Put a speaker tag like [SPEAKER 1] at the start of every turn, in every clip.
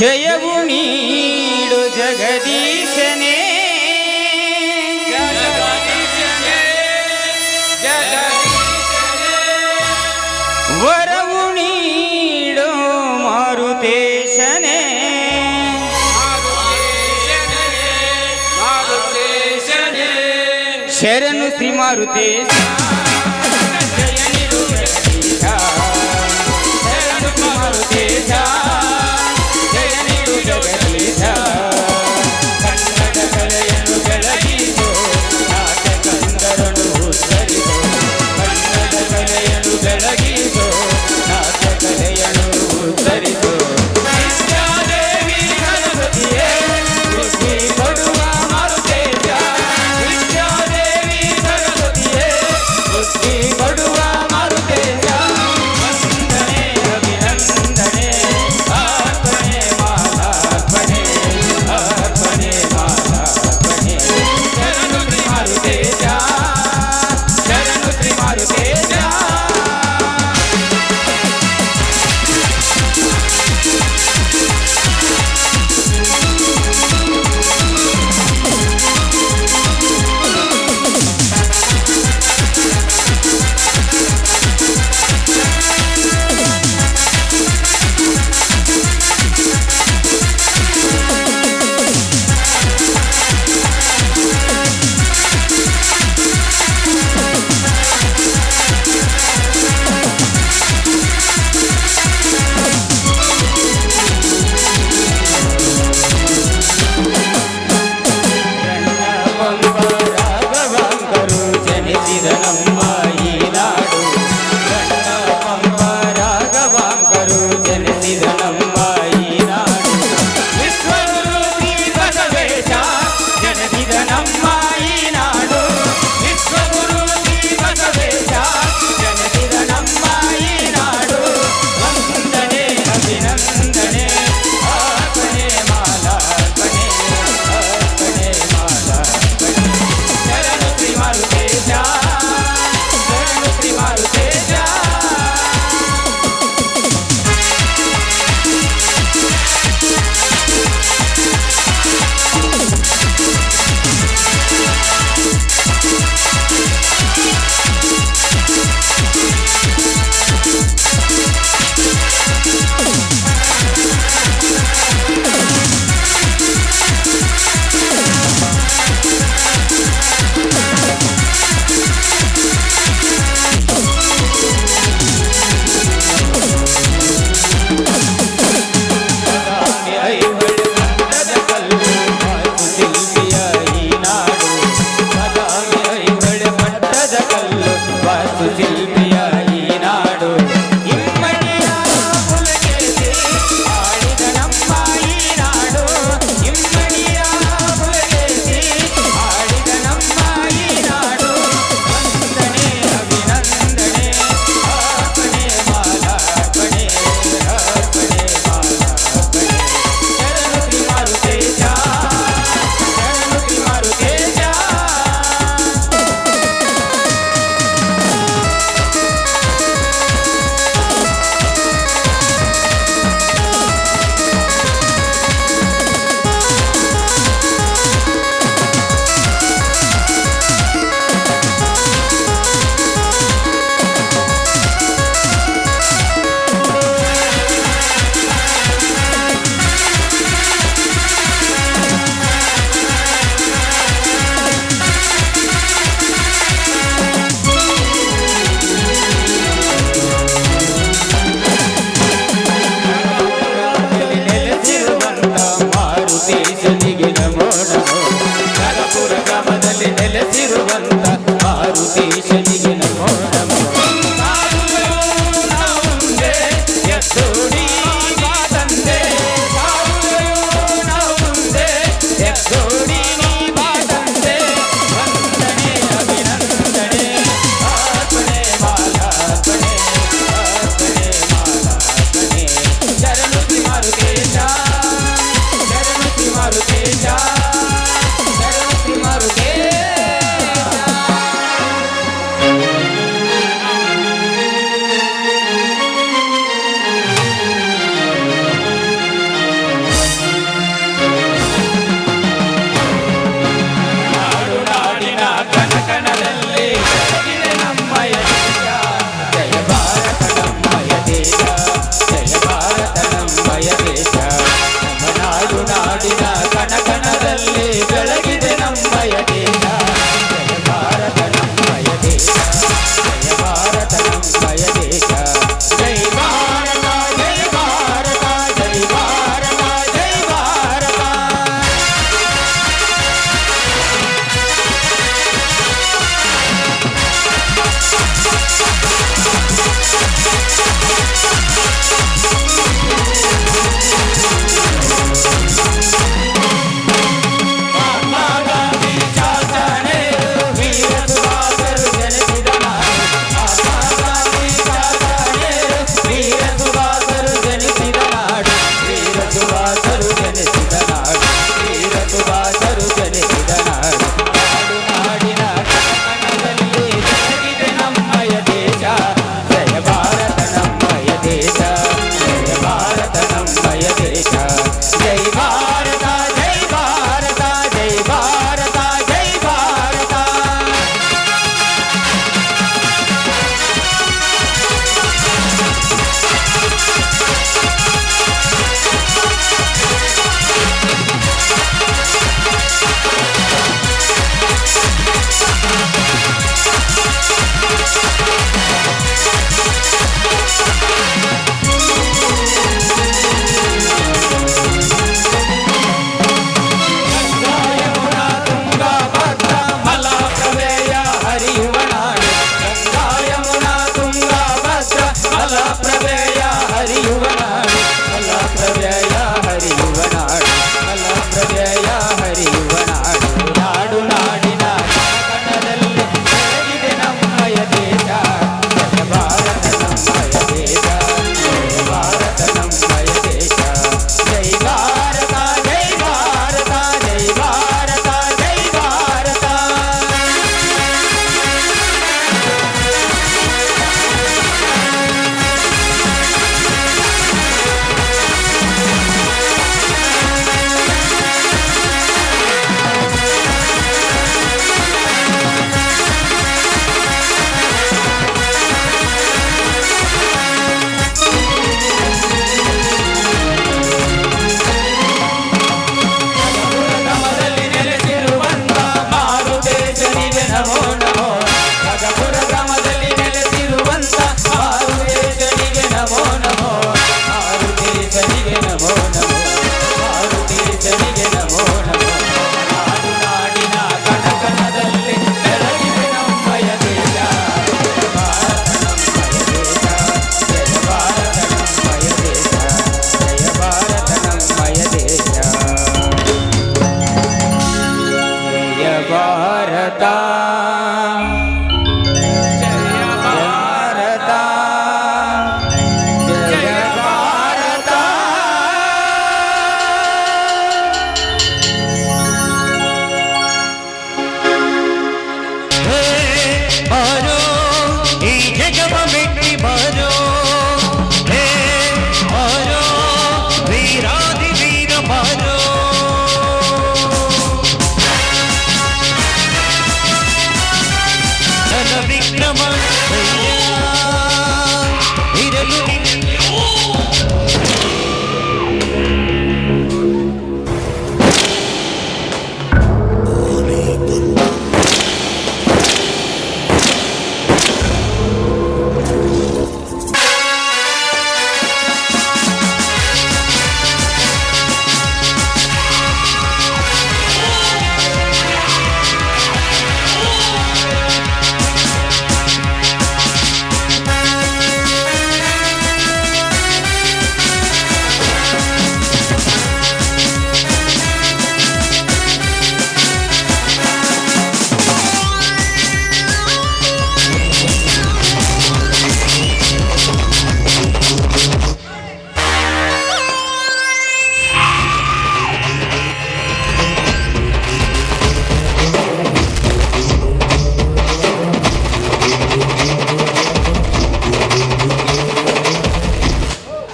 [SPEAKER 1] ಜಯವು ನೀಡು ಜಗದೀಶನೇ ವರವು ನೀಡು ಮಾರುತೇಶನೇ ಶರಣು ಶ್ರೀ ಮಾರುತೇಶ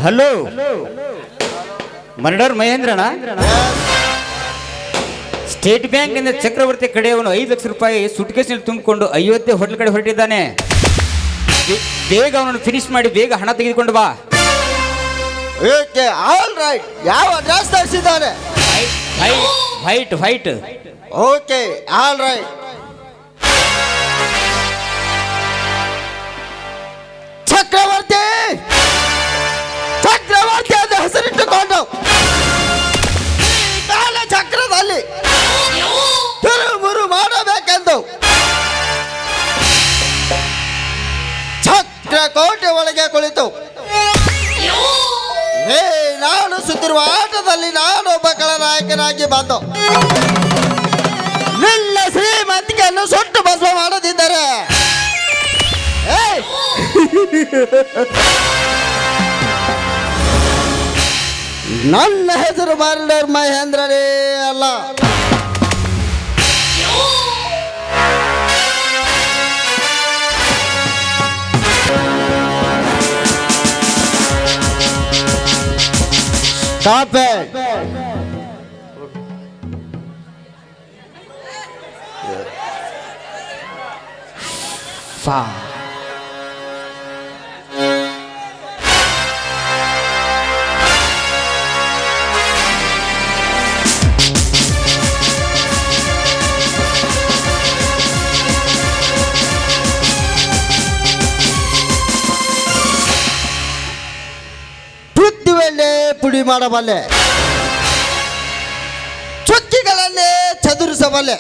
[SPEAKER 1] ಹಲೋ ಮರ್ಡರ್ ಮಹೇಂದ್ರಣ ಸ್ಟೇಟ್ ಬ್ಯಾಂಕ್ನಿಂದ ಚಕ್ರವರ್ತಿ ಕಡೆಯವನು 5 ಲಕ್ಷ ರೂಪಾಯಿ ಸುಟ್ಕೇಸ್ನಲ್ಲಿ ತುಂಬಿಕೊಂಡು ಅಯೋಧ್ಯೆ ಹೋಟೆಲ್ ಕಡೆ ಹೊರಟಿದ್ದಾನೆ. ಬೇಗ ಅವನನ್ನು ಫಿನಿಶ್ ಮಾಡಿ ಬೇಗ ಹಣ ತೆಗೆದುಕೊಂಡು ಬಾ.
[SPEAKER 2] Okay all right. ಯಾವ ಅಡ್ರೆಸ್ ತರಿಸಿದ್ದಾರೆ?
[SPEAKER 1] Wait.
[SPEAKER 2] Okay all right. Chakravarthi ಅಂತ ಹೆಸರಿಟ್ಟುಕೊಂಡು ಕಾಲ ಚಕ್ರದಲ್ಲಿ ತುರುಮುರು ಮಾಡಬೇಕೆಂದು ಚಕ್ರಕೋಟೆ ಒಳಗೆ ಕುಳಿತು ನಾನು ಸುತ್ತಿರುವ ಆಟದಲ್ಲಿ ನಾನೊಬ್ಬ ನಾಯಕನಾಗಿ ಬಂದು ನಿನ್ನ ಶ್ರೀಮಂತಿಕೆಯನ್ನು ಸುಟ್ಟು ಭಸ್ಮ ಮಾಡದಿದ್ದರೆ ನನ್ನ ಹೆಸರು ಮರ್ಡರ್ ಮಹೇಂದ್ರನೇ ಅಲ್ಲ. Stop it. ಬುದ್ಧಿವನ್ನೇ ಪುಡಿ ಮಾಡಬಲ್ಲೆ, ಚುಕ್ಕಿಗಳನ್ನೇ ಚದುರಿಸಬಲ್ಲೆ,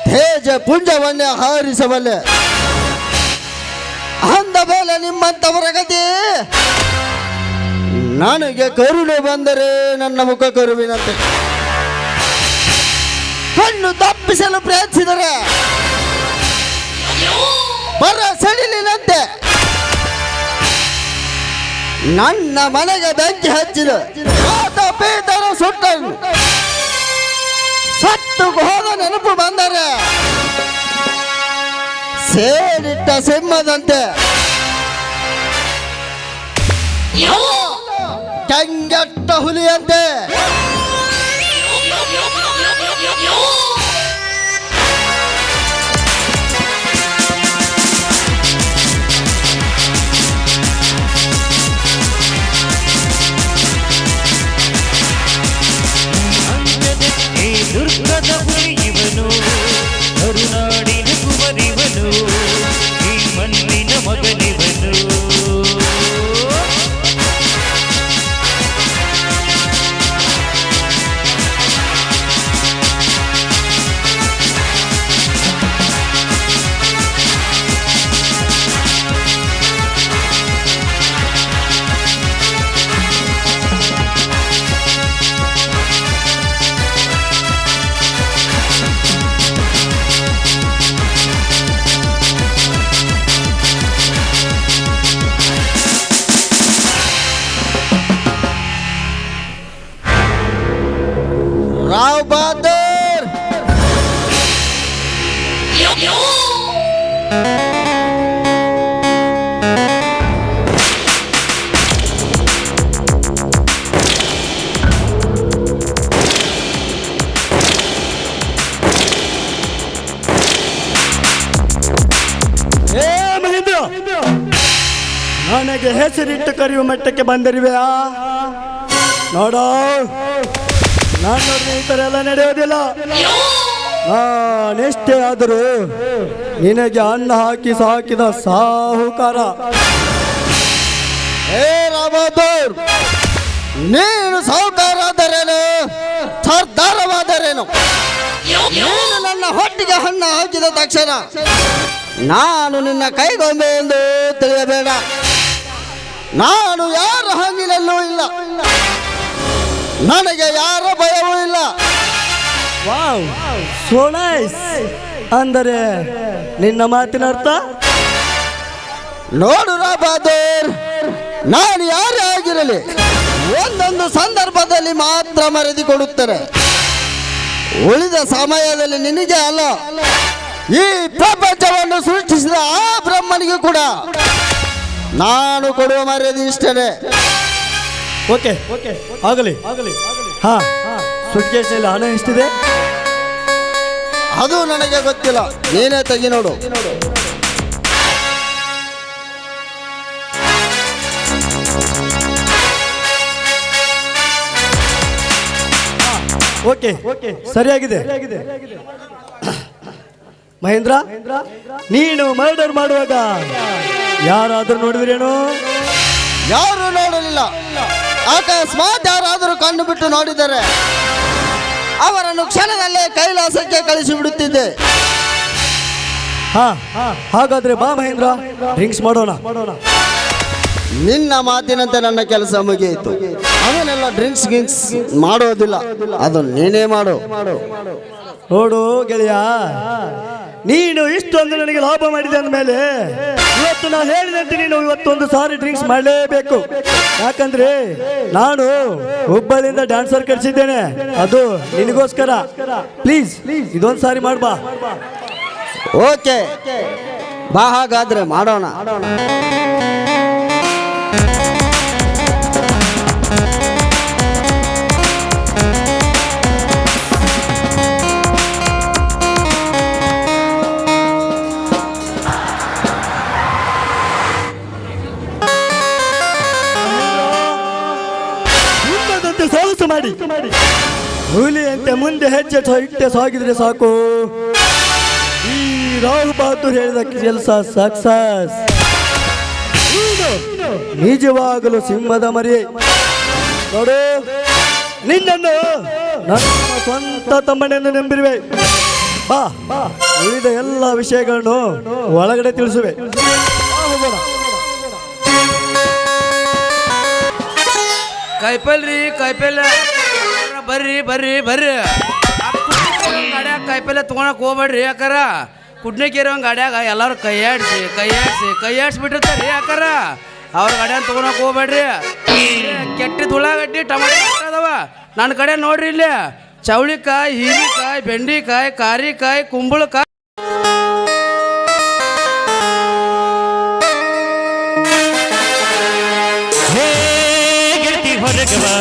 [SPEAKER 2] ತೇಜ ಪುಂಜವನ್ನೇ ಹಾರಿಸಬಲ್ಲೆ. ಅಂದ ಮೇಲೆ ನಿಮ್ಮಂತವರ ಗತಿ ನನಗೆ ಕರುಣೆ ಬಂದರೆ ನನ್ನ ಮುಖ ಕರುವಿನಂತೆ, ಕಣ್ಣು ತಪ್ಪಿಸಲು ಪ್ರಯತ್ನಿಸಿದರೆ ಬರ ಸಡಿಲಿನಂತೆ, ನನ್ನ ಮನೆಗೆ ಬೆಂಕಿ ಹಚ್ಚಿದ ಪೀತರ ಸುಟ್ಟನು ಸತ್ತು ಹೋದ ನೆನಪು ಬಂದರೆ ಸೇರಿಟ್ಟ ಸಿಂಹದಂತೆ ಕಂಗೆಟ್ಟ ಹುಲಿಯಂತೆ
[SPEAKER 3] ದುರ್ಗದ ಹುಲಿಯವನು, ಕರುನಾಡಿನ ಕುವರಿವನು, ಈ ಮಣ್ಣಿನ ಮಗನಿವನು.
[SPEAKER 2] ರಾವ್ ಬಹದ್ದೂರ್
[SPEAKER 4] ಮಹೇಂದ್ರ, ನನಗೆ ಹೆಸರಿಟ್ಟು ಕರೆಯುವ ಮಟ್ಟಕ್ಕೆ ಬಂದಿರುವೆಯಾ? ನೋಡ, ನನ್ನ ಈ ಥರ ಎಲ್ಲ ನಡೆಯೋದಿಲ್ಲ. ನಾನೆಷ್ಟೇ ಆದರೂ ನಿನಗೆ ಅನ್ನ ಹಾಕಿ ಸಾಕಿದ ಸಾಹುಕಾರ.
[SPEAKER 2] ಹೇ ರಾಮಬಹದ್ದೂರ್, ನೀನು ಸಾಹುಕಾರ ಆದರೇನು, ಸರ್ದಾರವಾದರೇನು, ನೀನು ನನ್ನ ಹೊಟ್ಟಿಗೆ ಹಣ್ಣು ಹಾಕಿದ ತಕ್ಷಣ ನಾನು ನಿನ್ನ ಕೈಗೊಂಬೆ ಎಂದು ತಿಳಿಯಬೇಡ. ನಾನು ಯಾರ ಹಂಗಿನಲ್ಲೂ ಇಲ್ಲ, ನನಗೆ ಯಾರ ಭಯವೂ ಇಲ್ಲ.
[SPEAKER 4] Wow, so nice. ಅಂದರೆ ನಿನ್ನ ಮಾತಿನ ಅರ್ಥ?
[SPEAKER 2] ನೋಡು ಬಹದ್ದೂರ್, ನಾನು ಯಾರೇ ಆಗಿರಲಿ ಒಂದೊಂದು ಸಂದರ್ಭದಲ್ಲಿ ಮಾತ್ರ ಮರೆದುಕೊಡುತ್ತೇನೆ. ಉಳಿದ ಸಮಯದಲ್ಲಿ ನಿನಗೆ ಅಲ್ಲ, ಈ ಪ್ರಪಂಚವನ್ನು ಸೃಷ್ಟಿಸಿದ ಆ ಬ್ರಹ್ಮನಿಗೂ ಕೂಡ ನಾನು ಕೊಡುವ ಮರ್ಯಾದೆ ಇಷ್ಟೇ.
[SPEAKER 4] ಓಕೆ ಆಗಲಿ ಹಾ ಸುಟ್ ಕೇಸಲ್ಲಿ ಹಣ ಎಷ್ಟಿದೆ?
[SPEAKER 2] ಅದು ನನಗೆ ಗೊತ್ತಿಲ್ಲ, ನೀನೇ ತೆಗಿ ನೋಡು.
[SPEAKER 4] ಓಕೆ ಸರಿಯಾಗಿದೆ. ಮಹೇಂದ್ರ, ನೀನು ಮರ್ಡರ್ ಮಾಡುವಾಗ ಯಾರಾದ್ರೂ ನೋಡಿದ್ರೇನು?
[SPEAKER 2] ಯಾರು ನೋಡಲಿಲ್ಲ. ಅಕಸ್ಮಾತ್ ಯಾರಾದರೂ ಕಣ್ಣು ಬಿಟ್ಟು ನೋಡಿದರೆ ಅವರನ್ನು ಕ್ಷಣದಲ್ಲೇ ಕೈಲಾಸಕ್ಕೆ ಕಳಿಸಿ ಬಿಡುತ್ತಿದ್ದೆ.
[SPEAKER 4] ಹಾ ಹಾಗಾದ್ರೆ ಬಾ ಮಹೇಂದ್ರ, ಡ್ರಿಂಕ್ಸ್ ಮಾಡೋಣ.
[SPEAKER 2] ನಿನ್ನ ಮಾತಿನಂತೆ ನನ್ನ ಕೆಲಸ ಮುಗಿಯಿತು. ಅವನೆಲ್ಲ ಡ್ರಿಂಕ್ಸ್ ಮಾಡೋದಿಲ್ಲ, ಅದು ನೀನೇ ಮಾಡು.
[SPEAKER 4] ನೋಡು ಗೆಳೆಯ, ನೀನು ಇಷ್ಟೊಂದು ನನಗೆ ಲಾಭ ಮಾಡಿದೆ ಅಂದಮೇಲೆ ಇವತ್ತು ನಾನು ಹೇಳಿದಂತೆ ನೀನು ಇವತ್ತೊಂದು ಸಾರಿ ಡ್ರಿಂಕ್ಸ್ ಮಾಡಲೇಬೇಕು. ಯಾಕಂದ್ರೆ ನಾನು ಹುಬ್ಬಳ್ಳಿಯಿಂದ ಡ್ಯಾನ್ಸರ್ ಕಳಿಸಿದ್ದೇನೆ, ಅದು ನಿನಗೋಸ್ಕರ. ಪ್ಲೀಸ್ ಇದೊಂದು ಸಾರಿ ಮಾಡ್ಬಾ.
[SPEAKER 2] ಓಕೆ ಬಾ, ಹಾಗಾದ್ರೆ ಮಾಡೋಣ.
[SPEAKER 4] ಸಾಹಸ ಮಾಡಿ ಹುಲಿಯಂತೆ ಮುಂದೆ ಹೆಜ್ಜೆ ಇಟ್ಟೆ ಸಾಗಿದ್ರೆ ಸಾಕು. ಈ ರಾಹು ಬಹದ್ದೂರ್ ಹೇಳಿದ ಕೆಲಸ ಸಕ್ಸಸ್. ನಿಜವಾಗಲು ಸಿಂಹದ ಮರಿ. ನೋಡು, ನಿನ್ನನ್ನು ನನ್ನ ಸ್ವಂತ ತಮ್ಮನೆಂದು ನಂಬಿರುವೆ. ಬಾ, ಉಳಿದ ಎಲ್ಲ ವಿಷಯಗಳನ್ನು ಒಳಗಡೆ ತಿಳಿಸುವೆ. ಹೋಗೋಣ.
[SPEAKER 5] ಕಾಯಿಪಲ್ರಿ ಕಾಯಿಪಲ್ಲೆ ಬರ್ರಿ ಬರ್ರಿ ಬರ್ರಿ. ಗಾಡ್ಯಾಗ ಕಾಯಿಪಲ್ಲೆ ತೊಗೊಳಕ್ ಹೋಗ್ಬೇಡ್ರಿ. ಯಾಕಾರ ಕುಡ್ನಿಕೇರಿ ಒಂದು ಗಾಡ್ಯಾಗ ಎಲ್ಲರೂ ಕೈ ಆಡ್ಸ್ಬಿಟ್ಟಿರ್ತಾರೆ. ಯಾಕಾರ ಅವ್ರ ಗಾಡ್ಯಾಗ ತೊಗೊಳಕ್ ಹೋಗ್ಬೇಡ್ರಿ. ಕೆಟ್ಟಿದ ಉಳ್ಳಾಗಡ್ಡಿ ಟಮಾಟೋ ಅದಾವ ನನ್ನ ಕಡೆ ನೋಡ್ರಿ. ಇಲ್ಲಿ ಚೌಳಿಕಾಯಿ, ಹೀರಿಕಾಯಿ, ಬೆಂಡಿಕಾಯಿ, ಕಾರಿಕಾಯಿ, ಕುಂಬಳಕಾಯಿ.
[SPEAKER 3] ಹೊರಗವಾ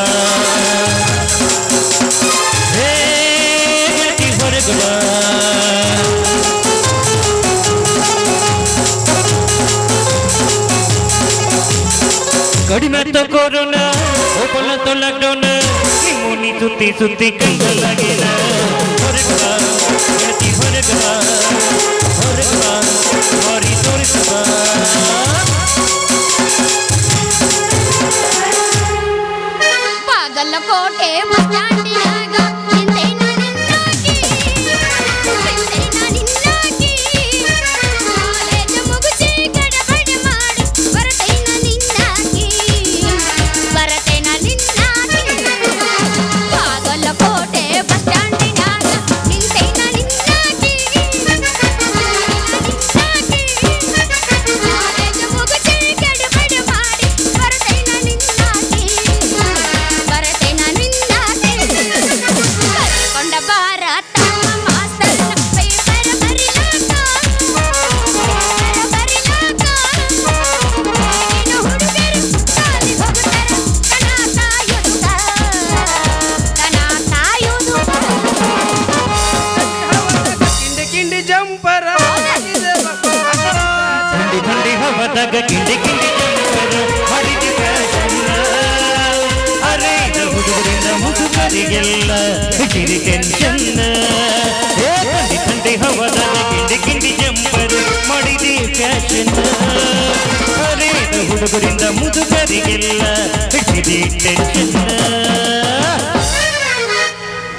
[SPEAKER 3] ಹೇ ಗೆಳತಿ ಹೊರಗವಾ, ಕಡಿಮೆ ಕೊರೋನಾ ಓಪನ್ ಲಾಕ್ಡೌನ್ ನಿಮ್ಮೂನಿ ಸುತ್ತಿ ಕೈಗಲಾಗಿನ. ಹೊರಗವಾ ಗೆಳತಿ ಹೊರಗವಾ ಮಾರಿ ತೋರಿಸವಾ.
[SPEAKER 6] ಕೋಟೆ ಬಸ್ ಸ್ಟ್ಯಾಂಡಿನಾಗ ನಿಂತೇನ ನಿನ್ನಾಗಿ, ಕಾಲೇಜ್ ಮುಗಿಸಿ ಗಡಬಡ ಮಾಡಿ ಬರತೇನ ನಿನ್ನಾಗಿ. ಬಾಗಲಕೋಟೆ ಬಸ್ ಸ್ಟ್ಯಾಂಡಿನಾಗ ನಿಂತೇನ ನಿನ್ನಾಗಿ, ಕಾಲೇಜ್ ಮುಗಿಸಿ ಗಡಬಡ ಮಾಡಿ ಬರತೇನ ನಿನ್ನಾಗಿ. ಕರ್ಕೊಂಡ ಭಾರತ ಮಾಸ್ತರ್ನ ಪೇಪರ್ ಬರಿಲಾಕ, ಇನ್ನು ಹುಡುಗರು ಕಾಲಿಗೆ ಹೋಗುತ್ತಾರ ದನ ಕಾಯುವುದು.
[SPEAKER 5] ಕಿಂಡಿ ಜಂಪರ
[SPEAKER 3] ಥಂಡಿ ಹವದಾಗ ಕಿಂಡಿ ಜಂಪರ ಮಾಡಿದ ಫ್ಯಾಷನ್. ಅರೆ ಹುಡುಗರಿಂದ ಮುದುಕರಿಗೆಲ್ಲ ಹಿಡಿರಿ ಟೆನ್ಷನ್. ಥಂಡಿ ಹವದಾಗ ಕಿಂಡಿ ಜಂಪರ್ ಮಾಡಿದ ಫ್ಯಾಷನ್. ಅರೆ ಹುಡುಗರಿಂದ ಮುದುಕರಿಗೆಲ್ಲ ಹಿಡಿರಿ ಟೆನ್ಷನ್.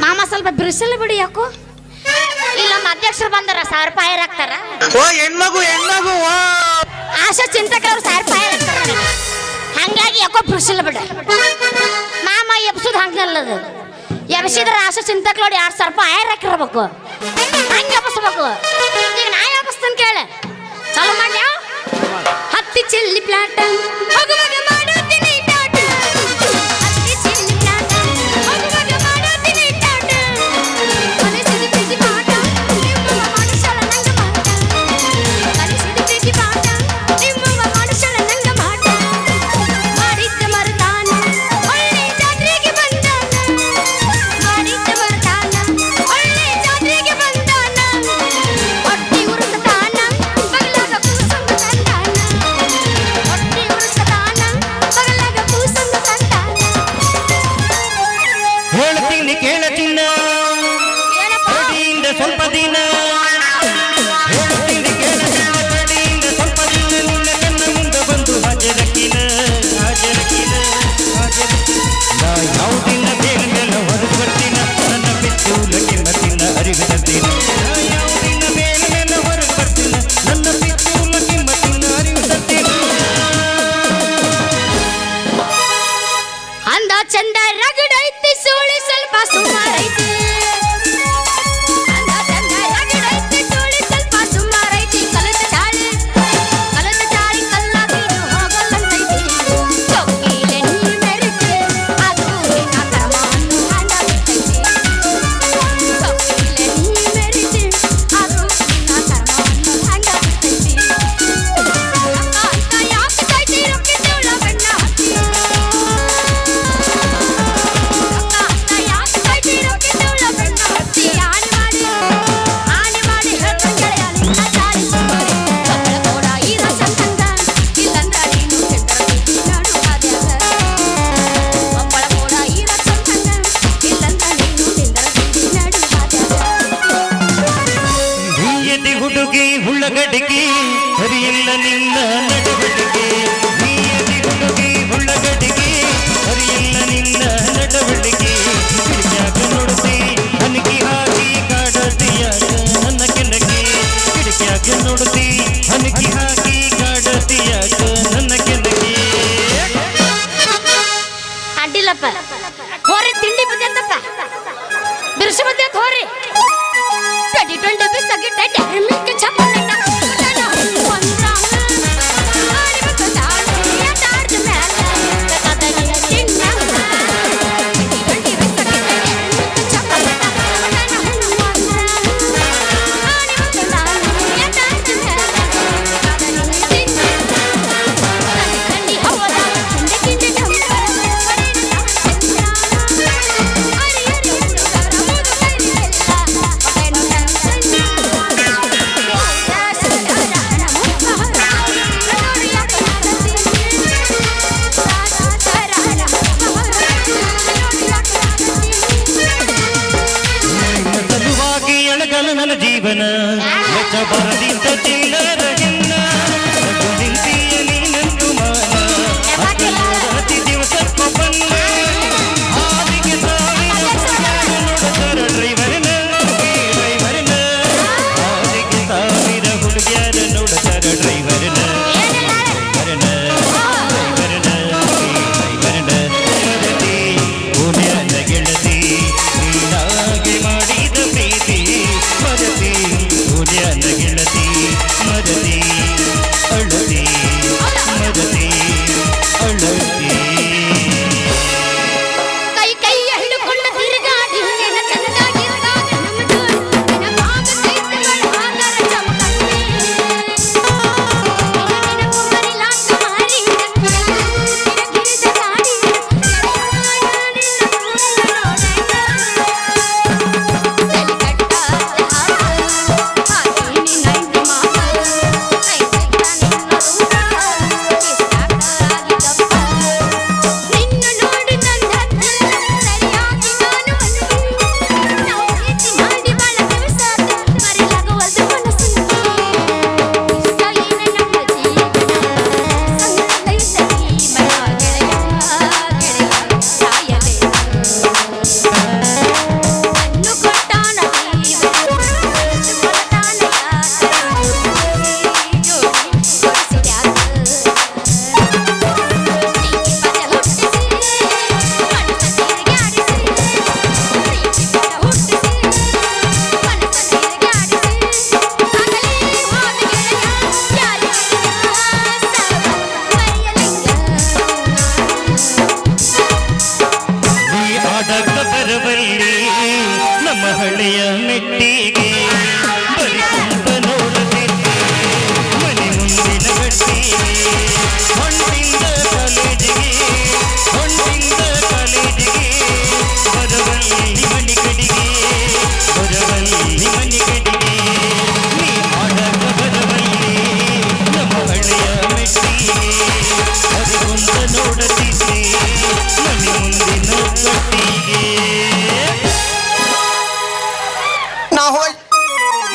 [SPEAKER 6] ಮಾಮ ಸ್ವಲ್ಪ ಬಿರುಸಲು ಬಿಡಿ. ಯಾಕೋ ಇಲ್ಲ ನಮ್ಮ ಅಧ್ಯಕ್ಷರು ಬಂದಾರ, 1000 ರೂಪಾಯಿ ಹಾಕ್ತಾರ.
[SPEAKER 2] ಹೆಣ್ಮಗು
[SPEAKER 6] ಆಶಾ ಚಿಂತಕರು 1000 ರೂಪಾಯಿ ಹಾಕ್ತಾರ. ಹಂಗಾಗಿ ಯಾಕೋ ಬಿರುಸಲು ಬಿಡ. ಮಾಮ ಎಬ್ಸುದು ಹಂಗಲ್ಲದು. ಎಬ್ಸಿದ್ರೆ ಆಶಾ ಚಿಂತಕರು 2000 ರೂಪಾಯಿ ಹಾಕಿರ್ಬೇಕು. ಹಂಗೆ ಎಬ್ಸ್ಬೇಕು. ಈಗ ನಾ ಎಬ್ಸ್ತೇನೆ ಕೇಳ. ಚಲೋ ಮಾಡಿ. ಹತ್ತಿ ಚಿಲ್ಲಿ ಪ್ಲಾಟ್ ಹೋಗುವಾಗ ಮಾಡುತ್ತೀನಿ ಟಾಟ. ಹತ್ತಿ ಚಿಲ್ಲಿ ಪ್ಲಾಟ್ ಹೋಗುವಾಗ ಮಾಡುತ್ತೀನಿ ಟಾಟ. ಕಲಿಸಿದ ಪ್ರೀತಿ ಪಾಠ ನಿಮ್ಮ ಮನುಷ್ಯಳ ನಂಗ ಮಾಡ. ಕಲಿಸಿದ ಪ್ರೀತಿ ಪಾಠ ನಿಮ್ಮ ಮನುಷ್ಯಳ ನಂಗ ಮಾಡ.
[SPEAKER 3] ನಿನ್ನ ನಡವಳಿಕೆ ನೀಯದಿ ಹುಡುಗಿ ಉಳ್ಳಗಡಿಗೆ ಅರಿಯಿಲ್ಲ ನಿನ್ನ ನಡವಳಿಕೆ ಕಿಡಿಕ್ಯಾಕ ನೋಡ್ತಿ ಹನಿಗೆ ಹಾಕಿ ಕಾಡತಿಯಾಗ ನನ್ನ ಕೆಳಗೆ ಕಿಡಿಕ್ಯಾಕ ನೋಡ್ತಿ ಹನಿಗೆ ಹಾಕಿ ಕಾಡತಿಯಾಗ ನನ್ನ ಕೆಳಗೆ
[SPEAKER 6] ಅಡ್ಡಿಲ್ಲಪ್ಪ ಹೋರಿ ತಿಂಡಿ ಬಂದಪ್ಪ ಬಿರುಸು ಬಂದೆ ಹೋರಿ 2020 ಬಿಸಗಿ ಟೈಟ್ ಮಿಕ್ಕ ಚಪ್ಪನ
[SPEAKER 3] ನನ್ನ ಜೀವನ ವೆಚ್ಚ ಬರದಿದ್ದ ಚಿಲ್ಲರ ಚಿನ್ನ ನಿಂತೀಯ ನೀನಂದು ಮಾನ ಅತಿ ದಿವಸಕ್ಕೂ ಬನ್ನ ಆದಿಗೆ ಸಾವಿರ ಡ್ರೈವರ್ನ ಆದಿಗೆ ಸಾವಿರ ಹುಡುಗಿಯರ ನೋಡುತ್ತರ ಡ್ರೈವರ್ನ ಗೆಳತಿ ಪುಣ್ಯದ ಗೆಳತಿ ನೀನಾಗೆ ಮಾಡಿದ ಪ್ರೀತಿ ಮರತಿ ಪುಣ್ಯದ ಗೆಳತಿ ಮರತಿ ಅಳತಿ ಮರತಿ ಅಳತಿ
[SPEAKER 6] ಕೈ ಕೈ ಹಿಡಿಕೊಂಡು ತಿರುಗಾಡಿ ಎನ ಚಂದಾಗಿರುವಾಗ ನಮ್ಮದು ನಿನ್ನ ಭಾಗ ಚೈತ್ರಗಳ ಆಕಾರ ಚಮಕಂದೆ ನಿನ್ನ ಕುಮರಿ ಲಾಟ ಮಾರಿ ನಿನ್ನ ಗಿರಿಜ ಕಾಡಿ
[SPEAKER 3] ನಮ್ಮ ಹಳೆಯ ಮೆಟ್ಟಿಗೆ ಬರಿಕೊಂಡ ನೋಡುತ್ತಿದ್ದೆ ಮನೆ ಮುಂದಿನ ಗಟ್ಟಿಗೆ ಹೊಂಟಿಂದ ಕಾಲೇಜಿಗೆ ಬರವಲ್ಲಿ ಮನೆ ಕಡೆಗೆ ನೀ ಆಡಕ ಬರವಲ್ಲಿ ನಮ್ಮ ಹಳೆಯ ಮೆಟ್ಟಿಗೆ ಬರಿಕೊಂಡ ನೋಡುತ್ತಿದ್ದೆ ಮನೆ ಮುಂದಿನ ಗಟ್ಟಿಗೆ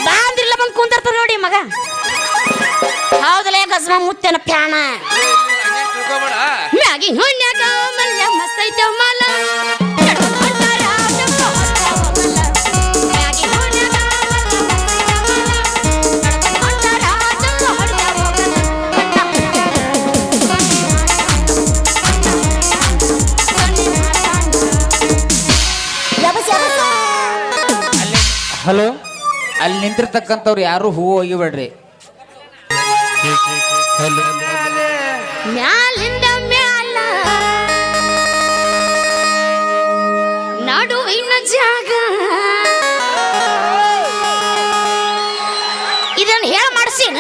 [SPEAKER 6] ಬಾಂದ್ರಿಲ್ಲ ಬಂದು ಕುಂದಿರ್ತಾರ ನೋಡಿ ಮಗ ಹೌದಲೇ ಗಜ್ಮ ಮುತ್ತನ ಪ್ಯಾಣ ಮ್ಯಾಗಿ ಹುಣ್ಯಾಗ ಮಲ್ಯ ಮಸ್ತ್ ಐತೆ ಮಲ
[SPEAKER 1] ಹಲೋ ಅಲ್ಲಿ ನಿಂತಿರ್ತಕ್ಕಂಥವ್ರು ಯಾರು ಹೂವು ಒಗಿಬೇಡ್ರಿ.
[SPEAKER 6] ಮ್ಯಾಲಿಂದ ಮ್ಯಾಲ ನಡುವಿನ ಜಾಗ ಇದನ್ನ ಹೇಳ ಮಾಡಿಸೀನ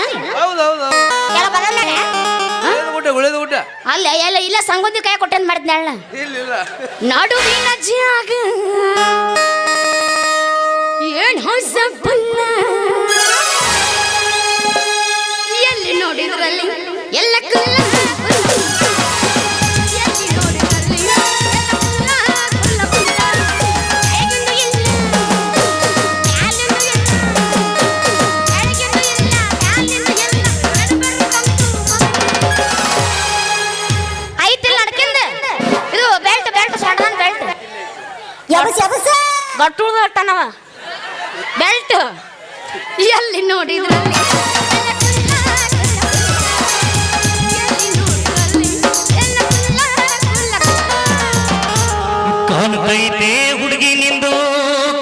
[SPEAKER 6] ಅಲ್ಲ ಎಲ್ಲ ಇಲ್ಲ ಸಂಗೋದಿ ಕೈ ಕೊಟ್ಟಂತ ಮಾಡಿದ್ನ ನಡುವಿನ ಜಾಗ ಏನ್ ಹೊಸ ಪುಲ್ಲ ಎಲ್ಲಿ ನೋಡಿದ್ರಲ್ಲಿ ಎಲ್ಲ ಕುಲ್ಲ ಎಲ್ಲಿ ನೋಡಿದ್ರಲ್ಲಿ ಎಲ್ಲ ಕುಲ್ಲ ಹೇಗೆಂದು ಇಲ್ಲ ಮ್ಯಾಲಿಂದು ಇಲ್ಲ ಕೆಳಗೆಂದು ಇಲ್ಲ ಮ್ಯಾಲಿಂದು ಇಲ್ಲ ನಡುಬರು ಕಂತು ಗಟ್ಟುಳದಟ್ಟನವ ಬೆಲ್ಟ್ ಎಲ್ಲಿ ನೋಡಿದ್ರಲ್ಲಿ
[SPEAKER 3] ಕಾಣುತ್ತೈತೆ ಹುಡುಗಿ ನಿಂದು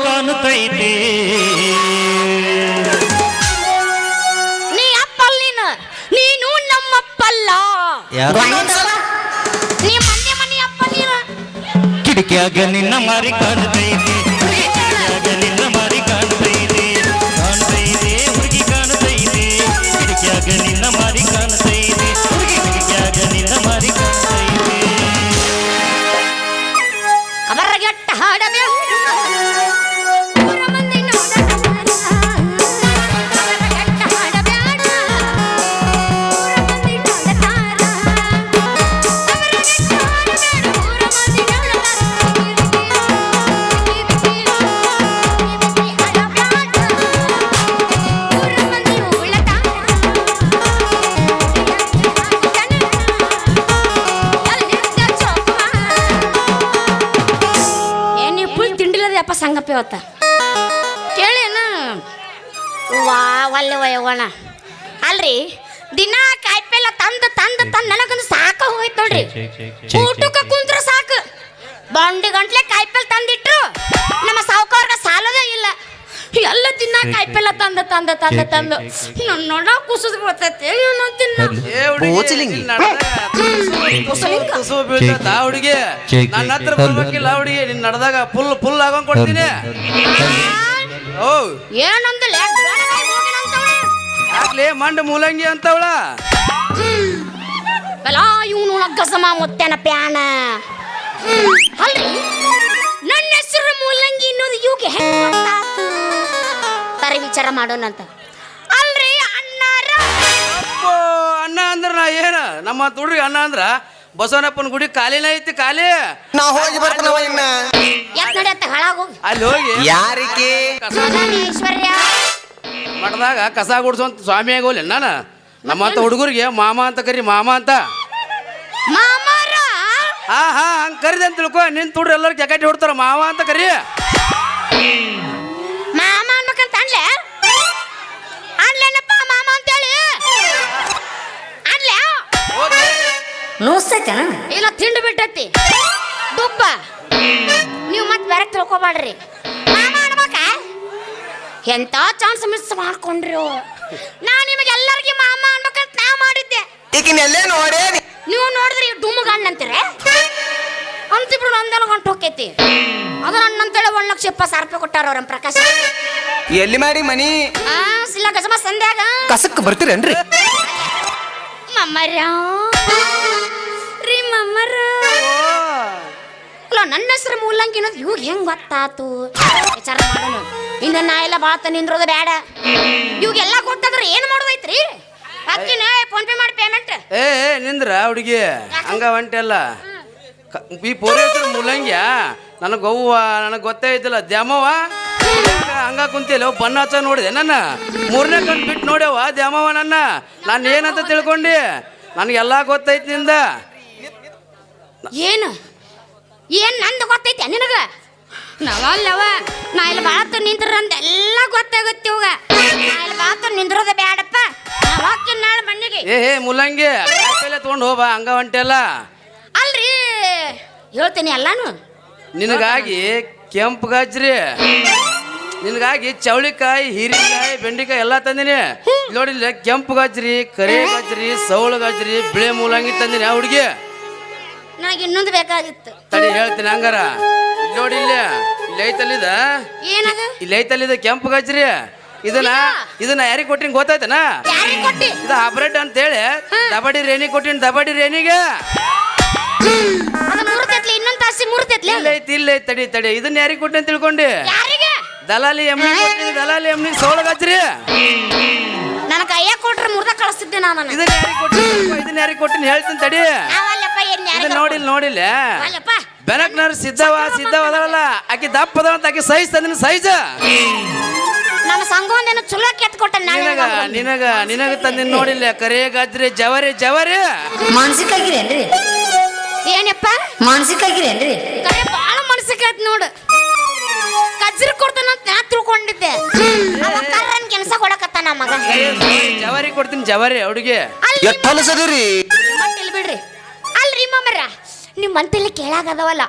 [SPEAKER 3] ಕಾಣುತ್ತೈತೆ
[SPEAKER 6] ನೀ ಅಪ್ಪಲ್ ನೀನು ನಮ್ಮಪ್ಪಲ್ಲ ನೀ ಮಂದಿ ಮನಿ ಅಪ್ಪ ನೀನು
[SPEAKER 3] ಕಿಟಕಿಯಾಗ ನಿನ್ನ ಮಾರಿ ಕಾಣುತ್ತೈತೆ ಕಿಟಕಿಯಾಗ ನಿನ್ನ ಮಾರಿ ಕಾಣುತ್ತೈತೆ ಕಾಣುತ್ತೈತೆ ಹುಡುಗಿ ಕಾಣುತ್ತೈತೆ ಕಿಟಕಿಯಾಗ ನಿನ್ನ ಮಾರಿ ಕಾಣುತ್ತೈತೆ ಹುಡುಗಿ ಕಿಟಕಿಯಾಗ ನಿನ್ನ ಮಾರಿ ಕಾಣುತ್ತೈತೆ
[SPEAKER 6] ಕಬರಗೆಟ್ಟ ಹಾಡಬೇಡ ಊರ ಮಂದಿ ನೋಡತಾರ ಕಬರಗೆಟ್ಟ ಹಾಡಬೇಡ ಊರ ಮಂದಿ ನೋಡತಾರ ಕಬರಗೆಟ್ಟ ಹಾಡಬೇಡ ಊರ ಮಂದಿ ನೋಡತಾರ ಊರ ಮಂದಿ ಉಳತಾರ ಅಪ್ಪ ಸಂಗಪ್ಪ ಇವತ್ತ ಕೇಳೇನ ವಾ ಒಲ್ಲೆ ವಯವ್ವಣ ಅಲ್ರಿ ದಿನ ಕಾಯಿಪಲ್ಲೆ ತಂದು ನನಗೊಂದು ಸಾಕ ಹೋಯ್ತು ನೋಡ್ರಿ ಊಟಕ್ಕೆ ಕುಂತ್ರ ಸಾಕು ಬಂಡಿ ಗಂಟ್ಲೆ ಕಾಯಿಪಲ್ಲೆ ತಂದಿಟ್ರು ನಮ್ಮ ಸಾವುಕಾರ್ಗ ಸಾಲದೇ ಇಲ್ಲ ಎಲ್ಲ ದಿನ ಕಾಯಿಪಲ್ಲೆ ತಂದು ನನ್ನ ನೋಡ ಕುಸಿದು ಬರ್ತೈತೆ ಏನು ತಿನ್ನ
[SPEAKER 5] ಏ ಹುಡುಗಿ ತುಸು ಬೀಳ್ತೈತ ಹುಡುಗಿ ನನ್ನ ಹತ್ರ ಬರ್ಬೇಕಿಲ್ಲ ಹುಡುಗಿ ನಿನ್ ನಡೆದಾಗ ಫುಲ್ ಆಗೋಂಗ್ ಕೊಡ್ತೀನಿ ಓ
[SPEAKER 6] ಏನಂದಲ್ಲ
[SPEAKER 5] ಯಾಕ್ಲೆ ಮಂಡ ಮೂಲಂಗಿ ಅಂತವಳ
[SPEAKER 6] ಅಲ್ಲ ಇವನು ಗಸಮ ಮುತ್ತನ ಪ್ಯಾನ ಅಲ್ರಿ ನನ್ನ ಹೆಸರು ಮೂಲಂಗಿ ಅನ್ನೋದು ಇವ್ಗೆ ಹೆಂಗ್ ಗೊತ್ತಾತು ತರಿ ವಿಚಾರ ಮಾಡೋಣಂತ ಅಲ್ರಿ ಅಣ್ಣಾರ
[SPEAKER 5] ಅಪ್ಪೋ ಅಣ್ಣ ಅಂದ್ರ ನಾ ಏನ ನಮ್ಮ ಹುಡುಗಿ ಅಣ್ಣ ಅಂದ್ರ ಬಸವನಪ್ಪನ ಗುಡಿ ಖಾಲಿನ ಐತಿ ಖಾಲಿ
[SPEAKER 2] ನಾ ಹೋಗಿ ಬರ್ತಾನವ ಇನ್ನ
[SPEAKER 6] ಯಾಕೆ ನಡೆಯತ್ತ ಹಾಳಾಗು
[SPEAKER 5] ಅಲ್ಲಿ ಹೋಗಿ
[SPEAKER 2] ಯಾರಿಗೆ
[SPEAKER 6] ಐಶ್ವರ್ಯ
[SPEAKER 5] ಮಠದಾಗ ಕಸ ಗುಡ್ಸೋಂತ ಸ್ವಾಮಿ ಆಗೋಲ್ಲ ನಾನು ನಮ್ಮಂತ ಹುಡುಗರಿಗೆ ಮಾಮ ಅಂತ ಕರಿ ಮಾಮ ಅಂತ
[SPEAKER 6] ಮಾಮಾರ
[SPEAKER 5] ಹಾ ಹಂಗ್ ಕರಿದೆ ಅಂತ ತಿಳ್ಕೊ ನಿನ್ ತುಡ್ರಿ ಎಲ್ಲರೂ ಕೆಕಟ್ಟಿ ಹೊಡ್ತಾರ ಮಾವ ಅಂತ ಕರಿ
[SPEAKER 6] ಮಾಮ ಅನ್ಬೇಕಂತ ಅನ್ಲೇನಪ್ಪ ಮಾಮ ಅಂತೇಳಿ ಅನ್ಲೇ ನೋಸ್ತೈತೇನ ಇಲ್ಲ ತಿಂಡು ಬಿಟ್ಟೈತಿ ದುಬ್ಬ ನೀವು ಮತ್ತೆ ಬೇರೆ ತಿಳ್ಕೊಬೇಡ್ರಿ ಮಾಮ ಅನ್ಬೇಕ ಎಂತ ಚಾನ್ಸ್ ಮಿಸ್ ಮಾಡ್ಕೊಂಡ್ರಿ ನಾ ನಿಮಗೆ ಎಲ್ಲರಿಗೆ ಮಾಮ ಅನ್ಬೇಕಂತ ನಾ ಮಾಡಿದ್ದೆ
[SPEAKER 2] ಈಗಿನೆಲ್ಲೇ ನೋಡೇ
[SPEAKER 6] ನೀವು ನೋಡಿದ್ರಿ ಡುಮ್ಮು ಗಂಡ ಅಂತೀರಿ ಅಂತಿಬ್ರು ನಂದನ ಗಂಟು ಹೋಕೈತಿ ಅದು ನನ್ನಂತೇಳಿ 1,20,000 ರೂಪಾಯಿ ಕೊಟ್ಟಾರ ಅವ್ರ ಪ್ರಕಾಶ್
[SPEAKER 2] ಎಲ್ಲಿ ಮಾಡಿ ಮನಿ
[SPEAKER 6] ಇಲ್ಲ ಗಜಮ ಸಂಧ್ಯಾಗ
[SPEAKER 2] ಕಸಕ್ ಬರ್ತೀರೇನ್ರಿ
[SPEAKER 6] ಮಮ್ಮರ ರೀ ಮಮ್ಮರ ಅಲ್ಲ ನನ್ನ ಹೆಸರು ಮೂಲಂಗಿ ಅನ್ನೋದು ಇವಾಗ ಹೆಂಗ್ ಗೊತ್ತಾತು ವಿಚಾರ ಮಾಡೋಣ ಇನ್ನು ನಾ ಎಲ್ಲ ಬಾತ ನಿಂದ್ರೋದು ಬೇಡ ಇವಾಗೆಲ್ಲ ಗೊತ್ತಾದ್ರೆ ಏನು ಮಾಡೋದೈತ್ರಿ ಅಕ್ಕಿನ ಫೋನ್ ಪೇ ಮಾಡಿ ಪೇಮೆಂಟ್
[SPEAKER 5] ಏ ನಿಂದ್ರ ಹುಡುಗಿ ಹಂಗ ಹೊಂಟೆಲ್ಲ ಈ ಪೋರಿ ಹೆಸರು ಮೂಲಂಗ್ಯ ನನಗೆ ಅವ್ವ ನನಗೆ ಗೊತ್ತೇ ಐತಿಲ್ಲ ದ್ಯಾಮವ್ವ ಹಂಗ ಕುಂತಿಲ್ಲ ಬಣ್ಣ ಹಚ್ಚ ನೋಡಿದೆ ನನ್ನ 3ನೇ ಕಣ್ ಬಿಟ್ಟು ನೋಡ್ಯವ ದ್ಯಾಮವ್ವ ನಾನು ಏನಂತ ತಿಳ್ಕೊಂಡಿ ನನಗೆಲ್ಲ ಗೊತ್ತೈತಿ ನಿಂದ
[SPEAKER 6] ಏನು ನಂದು ಗೊತ್ತೈತೆ ನಿನಗ ನಾವಲ್ಲವ ನಾ ಇಲ್ಲಿ ಬಾಳತ್ತು ನಿಂತ್ರ ಎಲ್ಲ ಗೊತ್ತಾಗುತ್ತೆ ಇವಾಗ ನಾ ಇಲ್ಲಿ ಬಾಳತ್ತು ನಿಂದ್ರೋದ ಬೇಡಪ್ಪ ನಾವು ಹಾಕಿನ ನಾಳೆ ಮಣ್ಣಿಗೆ
[SPEAKER 5] ಏ ಮೂಲಂಗಿ ತೊಗೊಂಡು ಹೋಗ ಹಂಗ ಹೊಂಟೆಲ್ಲ
[SPEAKER 6] ಅಲ್ರಿ ಹೇಳ್ತೀನಿ ಎಲ್ಲಾನು
[SPEAKER 5] ನಿನಗಾಗಿ ಕೆಂಪು ಗಜ್ರಿ ನಿನಗಾಗಿ ಚೌಳಿಕಾಯಿ ಹೀರಿಕಾಯಿ ಬೆಂಡಿಕಾಯಿ ಎಲ್ಲ ತಂದಿನಿ ನೋಡಿಲ್ಲ ಕೆಂಪು ಗಜ್ರಿ ಕರಿ ಗಜ್ರಿ ಸೌಳು ಗಜ್ರಿ ಬಿಳೆ ಮೂಲಂಗಿ ತಂದಿನಿ ಆ ಹುಡುಗಿ
[SPEAKER 6] ನನಗೆ ಇನ್ನೊಂದು ಬೇಕಾಗಿತ್ತು
[SPEAKER 5] ತಡಿ ಹೇಳ್ತೀನಿ ಹಂಗಾರ ನೋಡಿಲ್ಲ ಇಲ್ಲಿ ಐತಲ್ಲಿದ
[SPEAKER 6] ಏನದು
[SPEAKER 5] ಇಲ್ಲಿ ಐತಲ್ಲಿದ ಕೆಂಪು ಗಜ್ರಿ ಇದನ್ನ ಯಾರಿಗೆ ಕೊಟ್ಟಿನ ಗೊತ್ತಾಯ್ತನ
[SPEAKER 6] ಯಾರಿಗೆ ಕೊಟ್ಟಿ
[SPEAKER 5] ಇದು ಹಬ್ರೆಡ್ ಅಂತ ಹೇಳಿ ದಬಡಿ ರೇಣಿ ಕೊಟ್ಟಿನ ದಬಡಿ ರೇಣಿಗೆ
[SPEAKER 6] ಅದು ಮೂರ್ತೈತ್ಲಿ ಇನ್ನೊಂದು ತಾಸಿ ಮೂರ್ತೈತ್ಲಿ
[SPEAKER 5] ಇಲ್ಲ ಐತಿ ತಡಿ ಇದನ್ನ ಯಾರಿಗೆ ಕೊಟ್ಟಿನ ತಿಳ್ಕೊಂಡಿ
[SPEAKER 6] ಯಾರಿಗೆ
[SPEAKER 5] ದಲಾಲಿ ಎಮ್ಮಿ ಕೊಟ್ಟಿನಿ ದಲಾಲಿ ಎಮ್ಮಿ ಸೌಳು ಗಜ್ರಿ
[SPEAKER 6] ನನ್ನ ಕೈಯ ಕೊಟ್ರೆ ಮುರ್ದ ಕಳಿಸ್ತಿದ್ದೆ ನಾನು
[SPEAKER 5] ಇದನ್ನ ಯಾರಿಗೆ ಕೊಟ್ಟಿನಿ ಹೇಳ್ತೀನಿ ತಡಿ
[SPEAKER 6] ನಾವಲ್ಲಪ್ಪ
[SPEAKER 5] ಇದನ್ನ ನೋಡಿಲ್ಲ
[SPEAKER 6] ಅಲ್ಲಪ್ಪ
[SPEAKER 5] ಬೆನಕ್ನವ್ರು ಸಿದ್ಧವ ಅದಾವಲ್ಲ ಆಕಿ ದಪ್ಪ ಅದಾವ ಅಂತ ಆಕಿ ಸೈಜ್ ತಂದಿನ ಸೈಜ್
[SPEAKER 6] ನಮ್ಮ ಸಂಘವನ್ನೇನು ಚಲೋ ಕೆತ್ ಕೊಟ್ಟ
[SPEAKER 5] ನಿನಗ ತಂದಿನ ನೋಡಿಲ್ಲ ಕರೆ ಗಜ್ರಿ ಜವರಿ
[SPEAKER 7] ಮಾನಸಿಕಾಗಿರೇನ್ರಿ
[SPEAKER 6] ಏನಪ್ಪ
[SPEAKER 7] ಮಾನಸಿಕಾಗಿರೇನ್ರಿ
[SPEAKER 6] ಕರೆ ಬಾಳ ಮನಸ್ಸಿಗೆ ನೋಡು ಕಜ್ರಿ ಕೊಡ್ತಾನ ಅಂತ ನಾ ತಿಳ್ಕೊಂಡಿದ್ದೆ ಅವ ಕರ್ರನ್ ಕೆಲಸ ಕೊಡಕತ್ತಾನ ಮಗ
[SPEAKER 5] ಜವಾರಿ ಕೊಡ್ತೀನಿ ಜವಾರಿ ಹುಡುಗಿ
[SPEAKER 2] ಎಷ್ಟೊಲಸದಿರಿ
[SPEAKER 6] ಮಟ್ಟಿಲ್ ಬಿಡ್ರಿ ಅಲ್ರಿ ಮಾಮರ ನಿಮ್ ಮಂತೆಲ್ಲ ಕೇಳಾಗದವಲ್ಲ